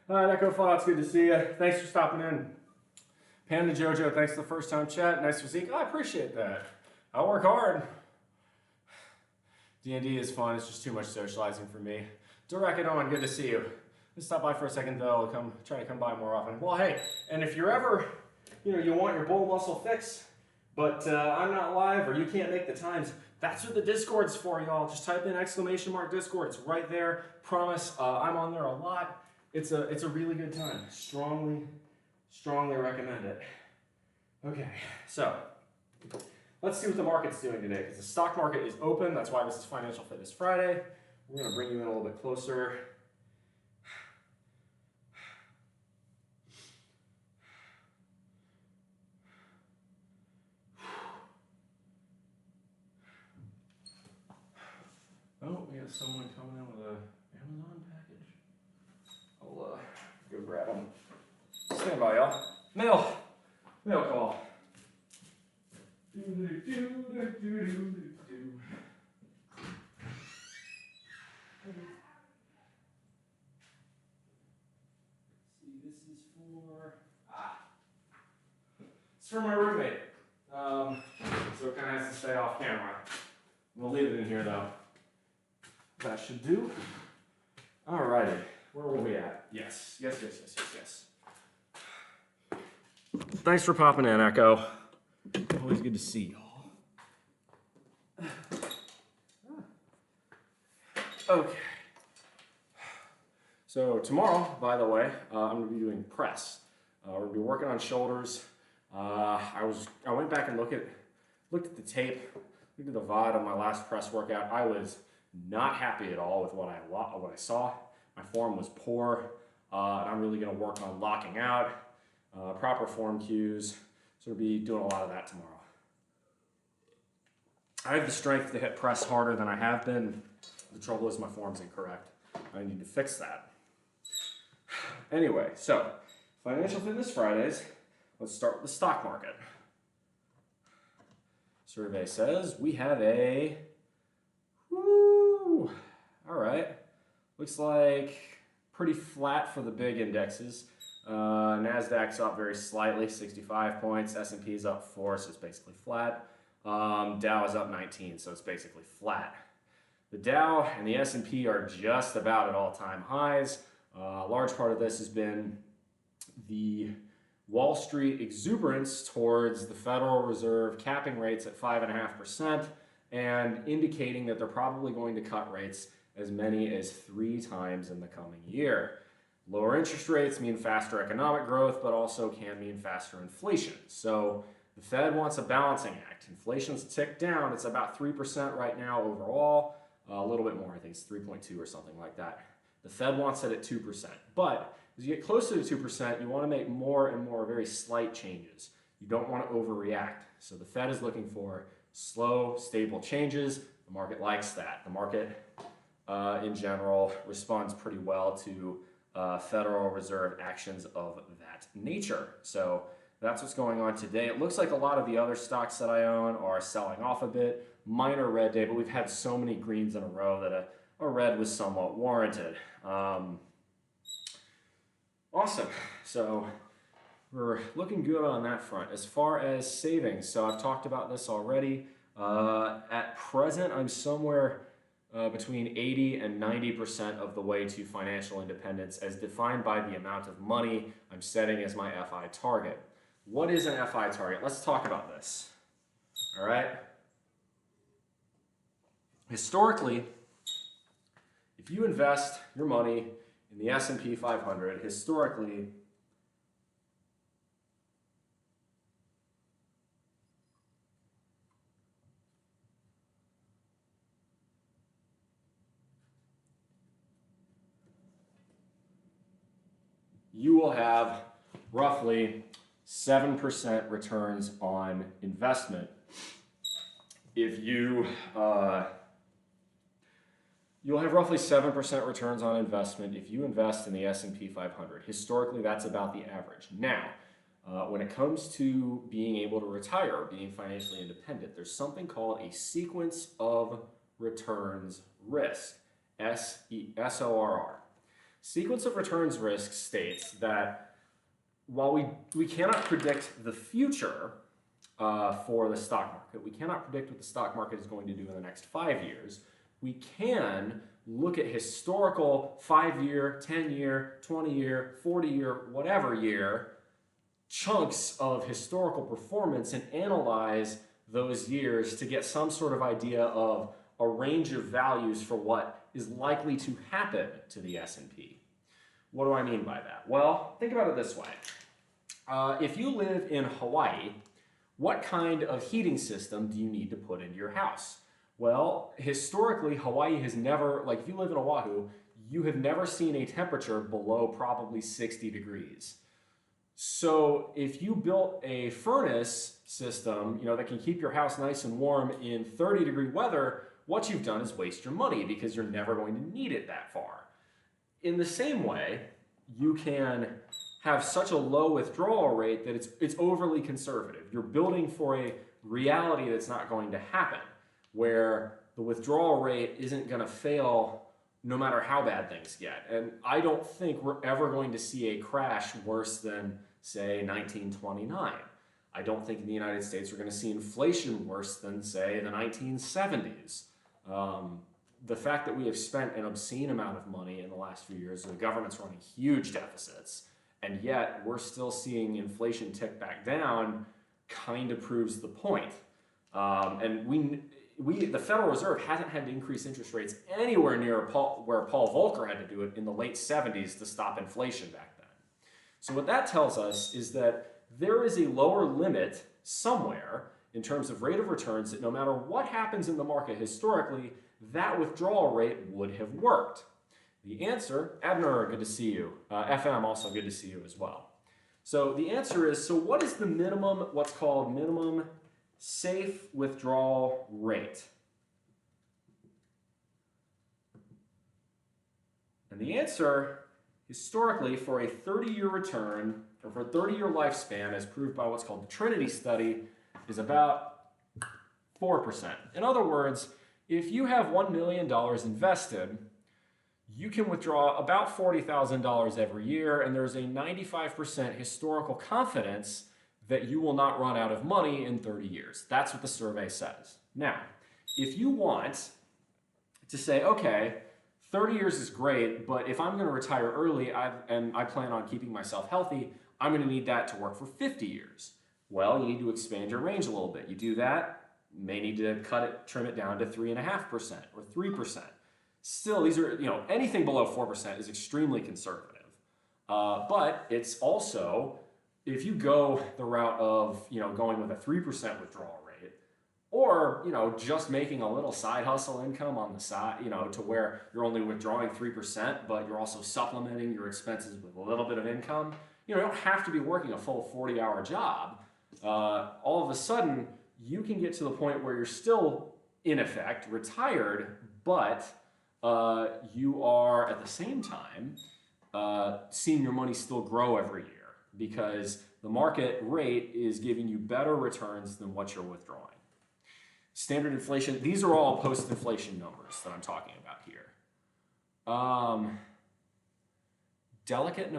All right, Echo File, it's good to see you. Thanks for stopping in. Panda Jojo, thanks for the first time chat. Nice physique. I appreciate that. I work hard. D&D is fun. It's just too much socializing for me. Direct on, good to see you. Just stop by for a second though. Try to come by more often. Well, hey, and if you're ever, you want your BullMuscle fix, but I'm not live or you can't make the times, that's what the Discord's for, y'all. Just type in !Discord. It's right there. Promise, I'm on there a lot. It's a really good time. Strongly recommend it. Okay, so let's see what the market's doing today, because the stock market is open. That's why this is Financial Fitness Friday. We're gonna bring you in a little bit closer. Oh, we got someone coming in with an Amazon package. I'll go grab them. Stand by, y'all. Mail call. This is for it's for my roommate. So it kind of has to stay off camera. We'll leave it in here though. That should do. Alrighty, where were we at? Yes. Thanks for popping in, Echo. Always good to see y'all. Okay. So tomorrow, by the way, I'm going to be doing press. We're going to be working on shoulders. I went back and looked at the tape, looked at the VOD of my last press workout. I was not happy at all with what I saw. My form was poor, and I'm really going to work on locking out, proper form cues. So we'll be doing a lot of that tomorrow. I have the strength to hit press harder than I have been. The trouble is my form's incorrect. I need to fix that. Anyway, so Financial Fitness Fridays. Let's start with the stock market. Survey says we have a, woo, all right. Looks like pretty flat for the big indexes. NASDAQ's up very slightly, 65 points. S&P's up 4, so it's basically flat. Dow is up 19, so it's basically flat. The Dow and the S&P are just about at all-time highs. A large part of this has been the Wall Street exuberance towards the Federal Reserve capping rates at 5.5% and indicating that they're probably going to cut rates as many as 3 times in the coming year. Lower interest rates mean faster economic growth, but also can mean faster inflation. So the Fed wants a balancing act. Inflation's ticked down. It's about 3% right now overall. A little bit more, I think it's 3.2 or something like that. The Fed wants it at 2%. But as you get closer to 2%, you want to make more and more very slight changes. You don't want to overreact. So the Fed is looking for slow, stable changes. The market likes that. The market, in general, responds pretty well to Federal Reserve actions of that nature. So that's what's going on today. It looks like a lot of the other stocks that I own are selling off a bit. Minor red day, but we've had so many greens in a row that a red was somewhat warranted. Awesome. So we're looking good on that front. As far as savings, so I've talked about this already. At present, I'm somewhere between 80 and 90% of the way to financial independence as defined by the amount of money I'm setting as my FI target. What is an FI target? Let's talk about this. All right. Historically, if you invest your money in the S&P 500, historically, you will have roughly 7% returns on investment if you you'll have roughly 7% returns on investment if you invest in the S&P 500. Historically, that's about the average. Now, when it comes to being able to retire or being financially independent, there's something called a sequence of returns risk, SORR. Sequence of returns risk states that while we cannot predict the future for the stock market, we cannot predict what the stock market is going to do in the next 5 years, we can look at historical 5-year, 10-year, 20-year, 40-year, whatever year chunks of historical performance and analyze those years to get some sort of idea of a range of values for what is likely to happen to the S&P. What do I mean by that? Well, think about it this way. If you live in Hawaii, what kind of heating system do you need to put into your house? Well, historically, Hawaii has never, like if you live in Oahu, you have never seen a temperature below probably 60 degrees. So if you built a furnace system, that can keep your house nice and warm in 30-degree weather, what you've done is waste your money because you're never going to need it that far. In the same way, you can have such a low withdrawal rate that it's overly conservative. You're building for a reality that's not going to happen, where the withdrawal rate isn't going to fail no matter how bad things get. And I don't think we're ever going to see a crash worse than, say, 1929. I don't think in the United States we're going to see inflation worse than, say, the 1970s. The fact that we have spent an obscene amount of money in the last few years, the government's running huge deficits, and yet we're still seeing inflation tick back down, kind of proves the point. And the Federal Reserve hasn't had to increase interest rates anywhere near where Paul Volcker had to do it in the late 70s to stop inflation back then. So what that tells us is that there is a lower limit somewhere in terms of rate of returns that no matter what happens in the market historically, that withdrawal rate would have worked. The answer, Abner, good to see you. FM, also good to see you as well. So the answer is, so what is the minimum, what's called minimum safe withdrawal rate? And the answer, historically, for a 30-year return, or for a 30-year lifespan, as proved by what's called the Trinity study, is about 4%. In other words, if you have $1 million invested, you can withdraw about $40,000 every year, and there's a 95% historical confidence that you will not run out of money in 30 years. That's what the survey says. Now, if you want to say, okay, 30 years is great, but if I'm going to retire early and I plan on keeping myself healthy, I'm going to need that to work for 50 years. Well, you need to expand your range a little bit. You do that, you may need to trim it down to 3.5% or 3%. Still, these are, anything below 4% is extremely conservative. But it's also, if you go the route of, going with a 3% withdrawal rate, or, just making a little side hustle income on the side, to where you're only withdrawing 3%, but you're also supplementing your expenses with a little bit of income, you don't have to be working a full 40-hour job. All of a sudden, you can get to the point where you're still, in effect, retired, but you are, at the same time, seeing your money still grow every year because the market rate is giving you better returns than what you're withdrawing. Standard inflation, these are all post-inflation numbers that I'm talking about here. Delicate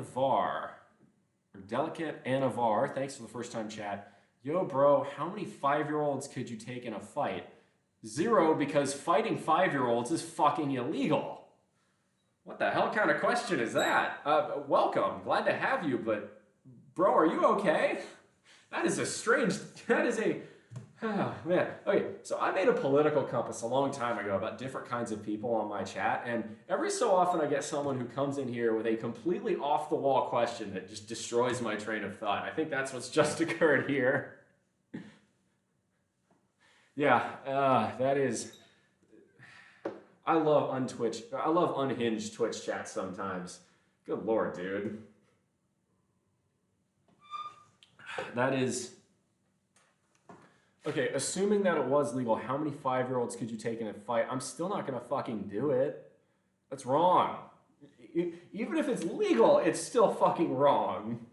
Anavar, thanks for the first time chat. Yo, bro, how many 5-year-olds could you take in a fight? 0, because fighting 5-year-olds is fucking illegal. What the hell kind of question is that? Welcome, glad to have you, but bro, are you okay? Oh, man. Okay, so I made a political compass a long time ago about different kinds of people on my chat, and every so often I get someone who comes in here with a completely off-the-wall question that just destroys my train of thought. I think that's what's just occurred here. Yeah, that is... I love unhinged Twitch chat sometimes. Good Lord, dude. That is... Okay, assuming that it was legal, how many 5-year-olds could you take in a fight? I'm still not going to fucking do it. That's wrong. Even if it's legal, it's still fucking wrong. I'm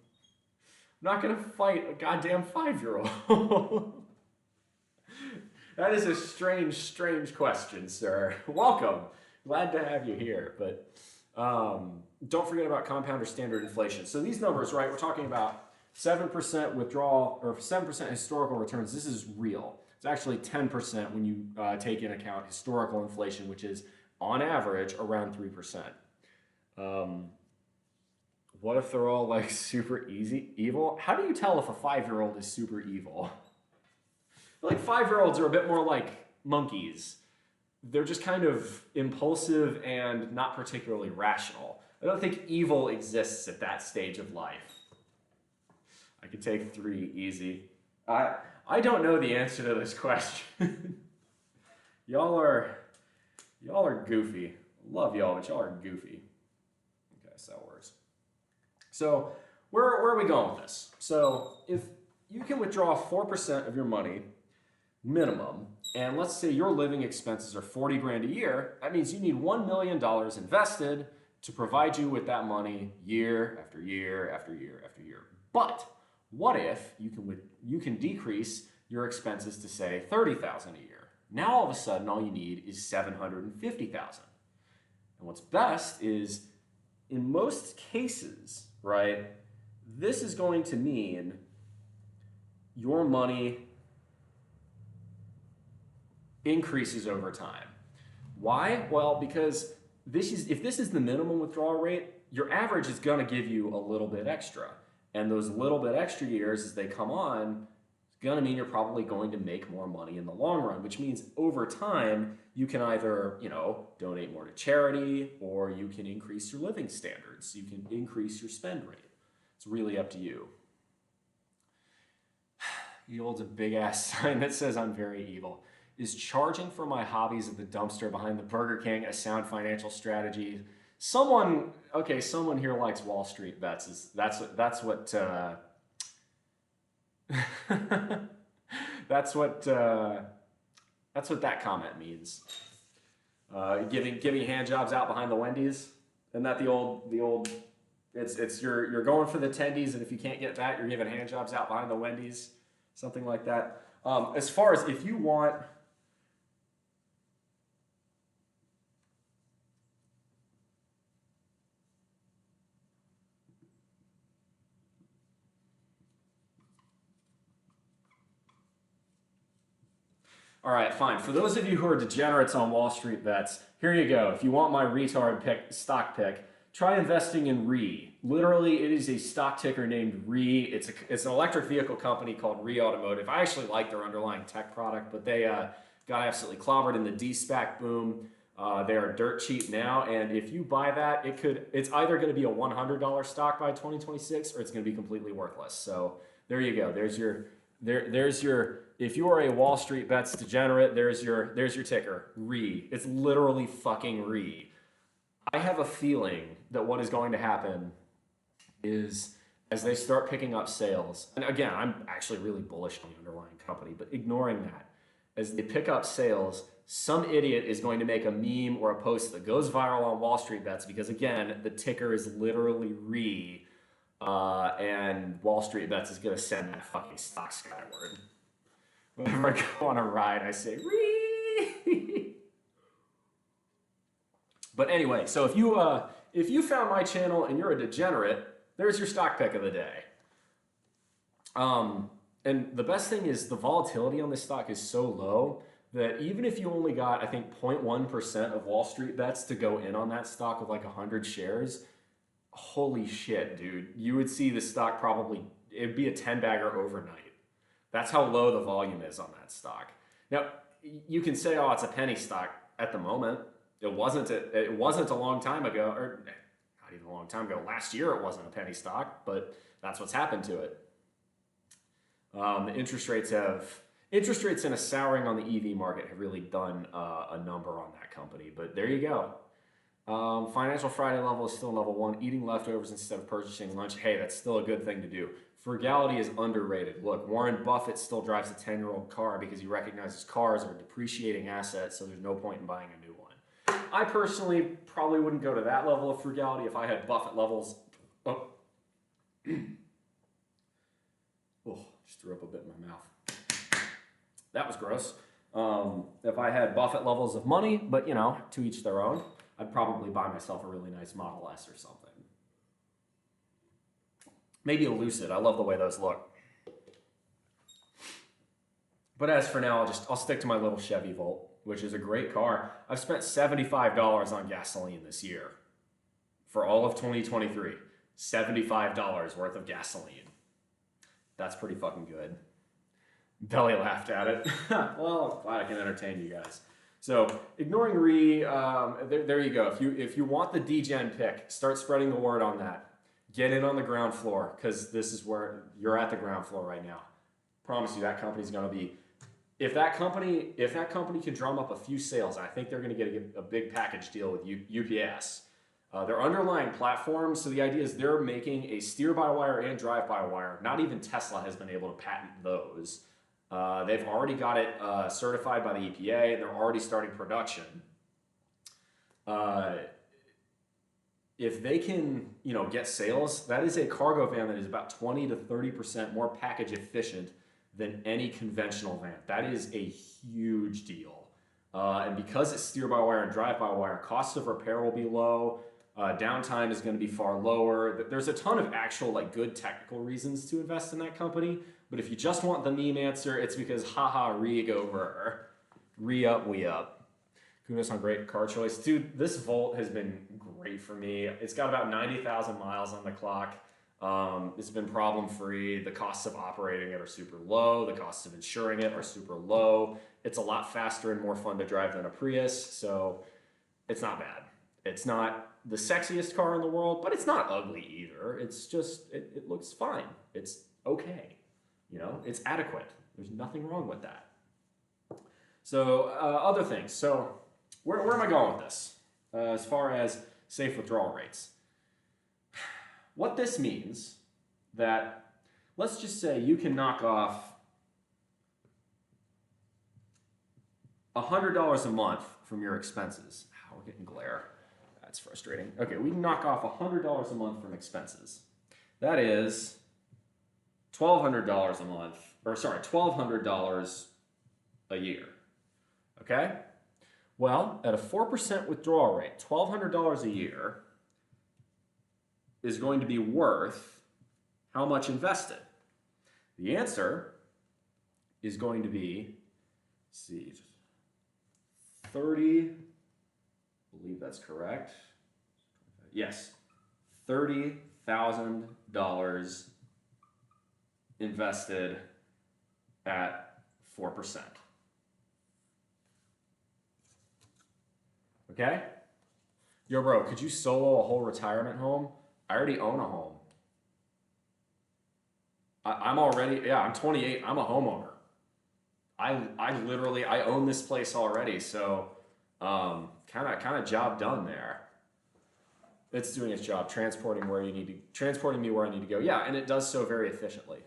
not going to fight a goddamn 5-year-old. That is a strange, strange question, sir. Welcome. Glad to have you here. But don't forget about compound or standard inflation. So these numbers, right, we're talking about 7% withdrawal, or 7% historical returns. This is real. It's actually 10% when you take into account historical inflation, which is, on average, around 3%. What if they're all, like, super evil? How do you tell if a 5-year-old is super evil? I feel like 5-year-olds are a bit more like monkeys. They're just kind of impulsive and not particularly rational. I don't think evil exists at that stage of life. I could take 3 easy. I don't know the answer to this question. Y'all are goofy. Love y'all, but y'all are goofy. Okay, so that works. So where are we going with this? So if you can withdraw 4% of your money minimum, and let's say your living expenses are 40 grand a year, that means you need $1 million invested to provide you with that money year after year after year after year. But what if you can decrease your expenses to say $30,000 a year? Now all of a sudden all you need is $750,000. And what's best is in most cases, right, this is going to mean your money increases over time. Why? Well, because if this is the minimum withdrawal rate, your average is going to give you a little bit extra. And those little bit extra years as they come on, it's going to mean you're probably going to make more money in the long run, which means over time, you can either, donate more to charity, or you can increase your living standards. You can increase your spend rate. It's really up to you. He holds a big ass sign that says I'm very evil. Is charging for my hobbies at the dumpster behind the Burger King a sound financial strategy? Someone here likes Wall Street bets. That's what that's what that comment means. Giving hand jobs out behind the Wendy's. Isn't that the old? It's you're going for the tendies, and if you can't get that, you're giving hand jobs out behind the Wendy's, something like that. As far as if you want. All right, fine. For those of you who are degenerates on Wall Street bets, here you go. If you want my retard stock pick, try investing in RE. Literally, it is a stock ticker named RE. It's an electric vehicle company called RE Automotive. I actually like their underlying tech product, but they got absolutely clobbered in the de-SPAC boom. They are dirt cheap now, and if you buy that, it's either going to be a $100 stock by 2026, or it's going to be completely worthless. So there you go. There's your. If you are a Wall Street bets degenerate, there's your ticker, RE. It's literally fucking RE. I have a feeling that what is going to happen is as they start picking up sales, and again, I'm actually really bullish on the underlying company, but ignoring that, as they pick up sales, some idiot is going to make a meme or a post that goes viral on Wall Street bets because, again, the ticker is literally RE, and Wall Street bets is going to send that fucking stock skyward. Whenever I go on a ride, I say, RE! But anyway, so if you found my channel and you're a degenerate, there's your stock pick of the day. And the best thing is the volatility on this stock is so low that even if you only got, I think, 0.1% of Wall Street bets to go in on that stock with like 100 shares, holy shit, dude. You would see the stock it'd be a 10-bagger overnight. That's how low the volume is on that stock. Now, you can say, oh, it's a penny stock at the moment. It wasn't a long time ago, or not even a long time ago. Last year it wasn't a penny stock, but that's what's happened to it. The interest rates and a souring on the EV market have really done a number on that company. But there you go. Financial Friday level is still level 1. Eating leftovers instead of purchasing lunch. Hey, that's still a good thing to do. Frugality is underrated. Look, Warren Buffett still drives a 10-year-old car because he recognizes cars are a depreciating asset, so there's no point in buying a new one. I personally probably wouldn't go to that level of frugality if I had Buffett levels. Oh, just threw up a bit in my mouth. That was gross. If I had Buffett levels of money, but to each their own, I'd probably buy myself a really nice Model S or something. Maybe a Lucid. I love the way those look. But as for now, I'll stick to my little Chevy Volt, which is a great car. I've spent $75 on gasoline this year. For all of 2023. $75 worth of gasoline. That's pretty fucking good. Belly laughed at it. Well, glad I can entertain you guys. So, ignoring RE, there you go. If you want the degen pick, start spreading the word on that. Get in on the ground floor, because this is where you're at the ground floor right now. Promise you that company's going to be... If that company can drum up a few sales, I think they're going to get a big package deal with UPS. Their underlying platform, so the idea is they're making a steer-by-wire and drive-by-wire. Not even Tesla has been able to patent those. They've already got it certified by the EPA, and they're already starting production. if they can, you know, get sales, that is a cargo van that is about 20 to 30% more package efficient than any conventional van. That is a huge deal. And because it's steer-by-wire and drive-by-wire, costs of repair will be low. Downtime is going to be far lower. There's a ton of actual like good technical reasons to invest in that company. But if you just want the meme answer, it's because haha, rig over. Re-up, we up. Kudos on great car choice. Dude, this Volt has been great for me. It's got about 90,000 miles on the clock. It's been problem-free. The costs of operating it are super low. The costs of insuring it are super low. It's a lot faster and more fun to drive than a Prius, so it's not bad. It's not the sexiest car in the world, but it's not ugly either. It's just, it looks fine. It's okay. You know, it's adequate. There's nothing wrong with that. So, other things. So, where am I going with this? As far as safe withdrawal rates. What this means that, let's just say you can knock off $100 a month from your expenses. Oh, we're getting glare. That's frustrating. Okay, we can knock off $100 a month from expenses. That is $1,200 a month, or sorry, $1,200 a year. Okay? Well, at a 4% withdrawal rate, $1,200 a year is going to be worth how much invested? The answer is going to be, let's see, 30, I believe that's correct. Yes, $30,000 invested at 4%. Okay? Yo, bro, could you solo a whole retirement home? I already own a home. I'm 28. I'm a homeowner. I literally own this place already, so kind of job done there. It's doing its job, transporting me where I need to go. Yeah, and it does so very efficiently.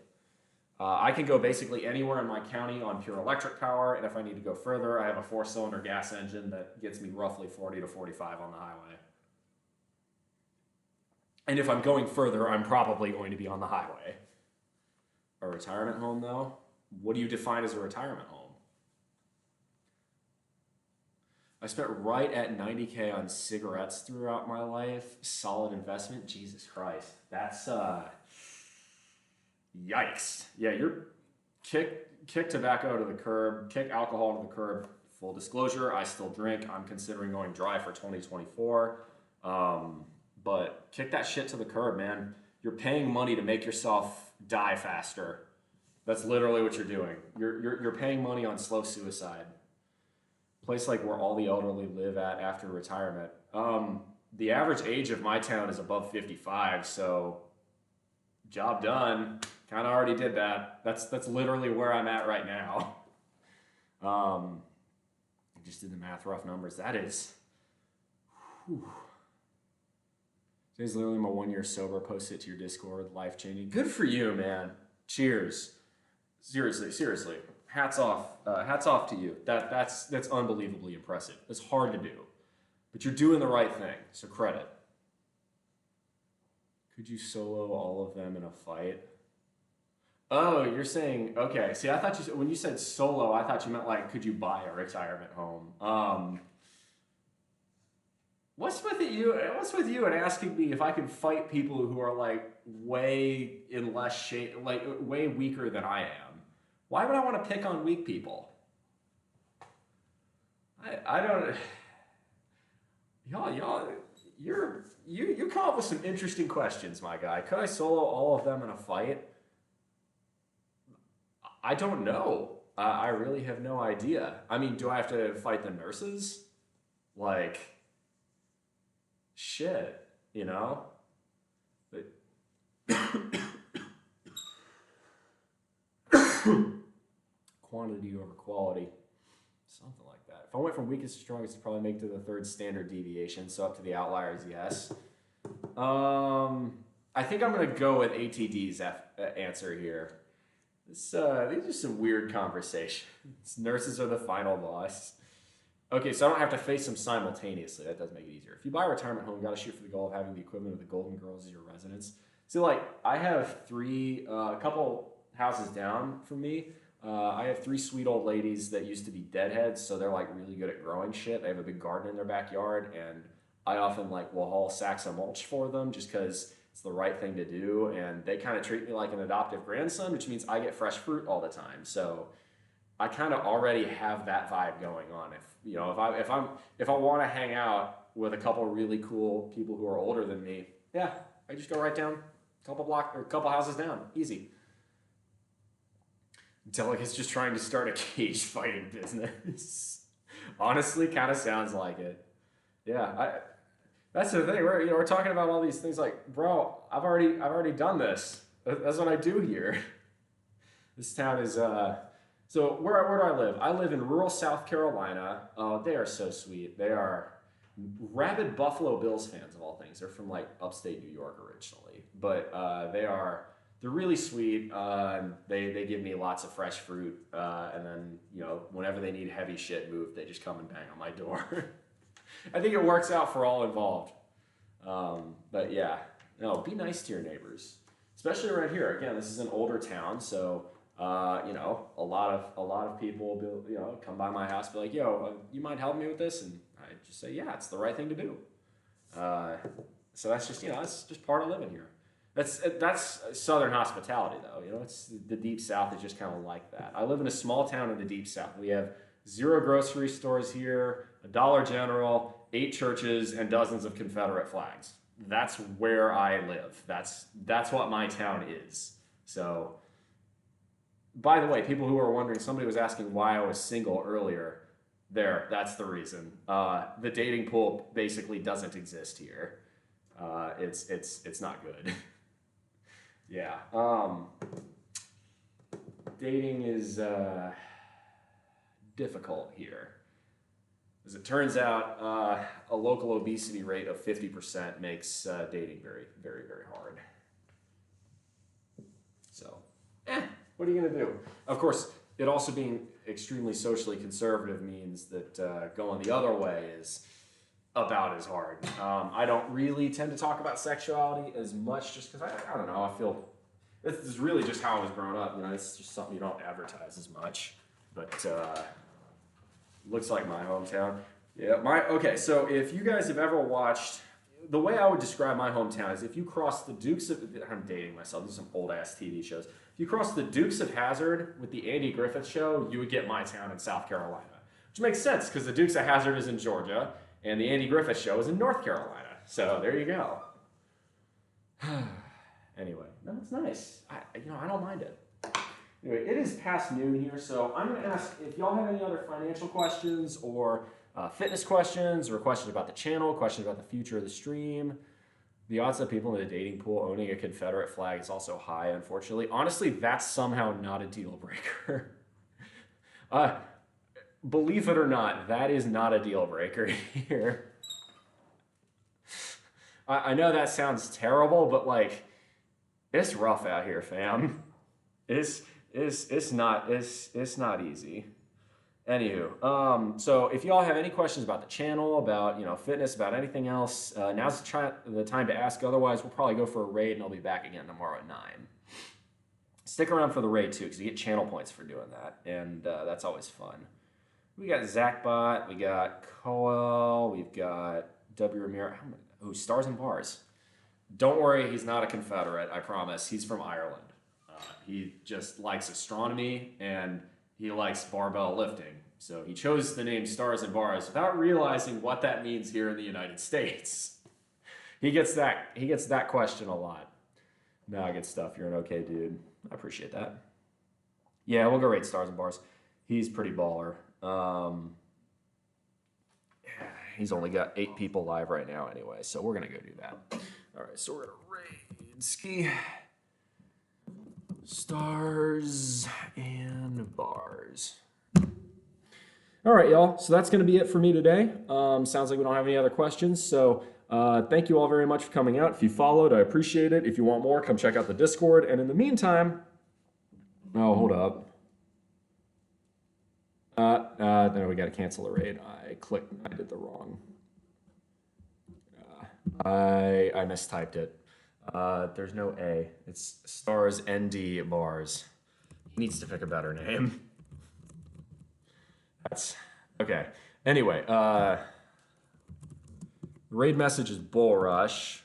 I can go basically anywhere in my county on pure electric power, and if I need to go further, I have a 4-cylinder gas engine that gets me roughly 40 to 45 on the highway. And if I'm going further, I'm probably going to be on the highway. A retirement home, though? What do you define as a retirement home? I spent right at $90K on cigarettes throughout my life. Solid investment. Jesus Christ. That's, yikes. Yeah, you're kick tobacco to the curb, kick alcohol to the curb. Full disclosure, I still drink. I'm considering going dry for 2024. But kick that shit to the curb, man. You're paying money to make yourself die faster. That's literally what you're doing. You're paying money on slow suicide. Place like where all the elderly live at after retirement. The average age of my town is above 55, so job done. Kind of already did that. That's literally where I'm at right now. I just did the math, rough numbers. That is, whew. Today's literally my 1 year sober. Post it to your Discord. Life changing. Good for you, man. Cheers. Seriously. Hats off to you. That's unbelievably impressive. It's hard to do, but you're doing the right thing. So credit. Could you solo all of them in a fight? Oh, you're saying, okay. See, I thought when you said solo, I thought you meant like, could you buy a retirement home? What's with you and asking me if I can fight people who are like way in less shape, like way weaker than I am? Why would I want to pick on weak people? I don't. Y'all, you come up with some interesting questions, my guy. Could I solo all of them in a fight? I don't know. I really have no idea. I mean, do I have to fight the nurses? Like, shit, you know? But quantity over quality. Something like that. If I went from weakest to strongest, I'd probably make to the 3rd standard deviation, so up to the outliers, yes. I think I'm going to go with ATD's answer here. These are some weird conversations. Nurses are the final boss. Okay, so I don't have to face them simultaneously. That does make it easier. If you buy a retirement home, you got to shoot for the goal of having the equivalent of the Golden Girls as your residence. So, like, I have a couple houses down from me. I have 3 sweet old ladies that used to be deadheads, so they're, like, really good at growing shit. They have a big garden in their backyard, and I often, like, will haul sacks of mulch for them just because it's the right thing to do, and they kind of treat me like an adoptive grandson, which means I get fresh fruit all the time. So I kind of already have that vibe going on. If I want to hang out with a couple really cool people who are older than me, yeah, I just go right down a couple houses down, easy. Until like it's just trying to start a cage fighting business. Honestly, kind of sounds like it. Yeah, that's the thing. We're talking about all these things like, bro, I've already done this. That's what I do here. This town is so where do I live? I live in rural South Carolina. Oh, they are so sweet. They are rabid Buffalo Bills fans of all things. They're from like upstate New York originally, but they're really sweet. They give me lots of fresh fruit, and then whenever they need heavy shit moved, they just come and bang on my door. I think it works out for all involved. But yeah, no, be nice to your neighbors, especially around here. Again, this is an older town, so a lot of people will come by my house, be like, "Yo, you mind helping me with this?" And I just say, "Yeah, it's the right thing to do." So that's just that's just part of living here. That's Southern hospitality, though. It's the Deep South is just kind of like that. I live in a small town in the Deep South. We have 0 grocery stores here, a Dollar General, 8 churches, and dozens of Confederate flags. That's where I live. That's what my town is. So, by the way, people who are wondering, somebody was asking why I was single earlier. That's the reason. The dating pool basically doesn't exist here. It's not good. Yeah. Dating is difficult here. As it turns out, a local obesity rate of 50% makes dating very, very, very hard. So, what are you going to do? Of course, it also being extremely socially conservative means that going the other way is about as hard. I don't really tend to talk about sexuality as much just because I don't know, I feel this is really just how I was growing up. It's just something you don't advertise as much. But looks like my hometown. Yeah, okay, so if you guys have ever watched, the way I would describe my hometown is if you cross the Dukes of, I'm dating myself, these are some old ass TV shows. If you cross the Dukes of Hazzard with the Andy Griffith Show, you would get my town in South Carolina. Which makes sense because the Dukes of Hazzard is in Georgia and the Andy Griffith Show is in North Carolina. So there you go. Anyway, no, it's nice. I don't mind it. Anyway, it is past noon here, so I'm going to ask if y'all have any other financial questions or fitness questions or questions about the channel, questions about the future of the stream. The odds of people in the dating pool owning a Confederate flag is also high, unfortunately. Honestly, that's somehow not a deal breaker. Believe it or not, that is not a deal breaker here. I know that sounds terrible, but like, it's rough out here, fam. It's not easy. Anywho, so if y'all have any questions about the channel, about fitness, about anything else, now's the time to ask. Otherwise, we'll probably go for a raid, and I'll be back again tomorrow at 9. Stick around for the raid too, because you get channel points for doing that, and that's always fun. We got Zachbot, we got Coel, we've got W. Ramirez. Ooh, Stars and Bars. Don't worry, he's not a Confederate, I promise. He's from Ireland. He just likes astronomy and he likes barbell lifting. So he chose the name Stars and Bars without realizing what that means here in the United States. He gets that question a lot. Nah, good stuff. You're an okay dude. I appreciate that. Yeah, we'll go rate Stars and Bars. He's pretty baller. He's only got 8 people live right now anyway, so we're going to go do that. All right, so we're going to raid Ski. Stars and Bars. All right, y'all. So that's going to be it for me today. Sounds like we don't have any other questions. So thank you all very much for coming out. If you followed, I appreciate it. If you want more, come check out the Discord. And in the meantime, oh, hold up. No, we got to cancel the raid. I did the wrong. I mistyped it. There's no A. It's stars ND bars. He needs to pick a better name. That's okay. Anyway, raid message is Bull Rush.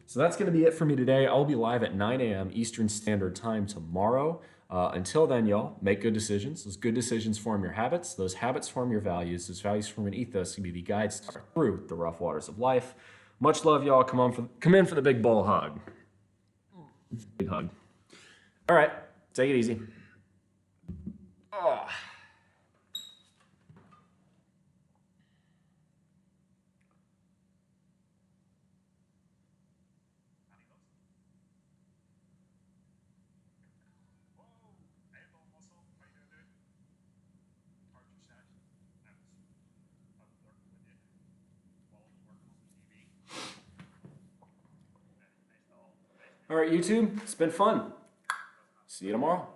So that's going to be it for me today. I'll be live at 9 a.m. Eastern Standard Time tomorrow. Until then, y'all, make good decisions. Those good decisions form your habits. Those habits form your values. Those values form an ethos to be the guides through the rough waters of life. Much love, y'all. Come in for the big bull hug. Big hug. All right, take it easy. Oh. Hey, BullMuscle. How you doing, dude? Hard your set. And I'm working with you while I'm working on the TV. All right, YouTube, it's been fun. See you tomorrow.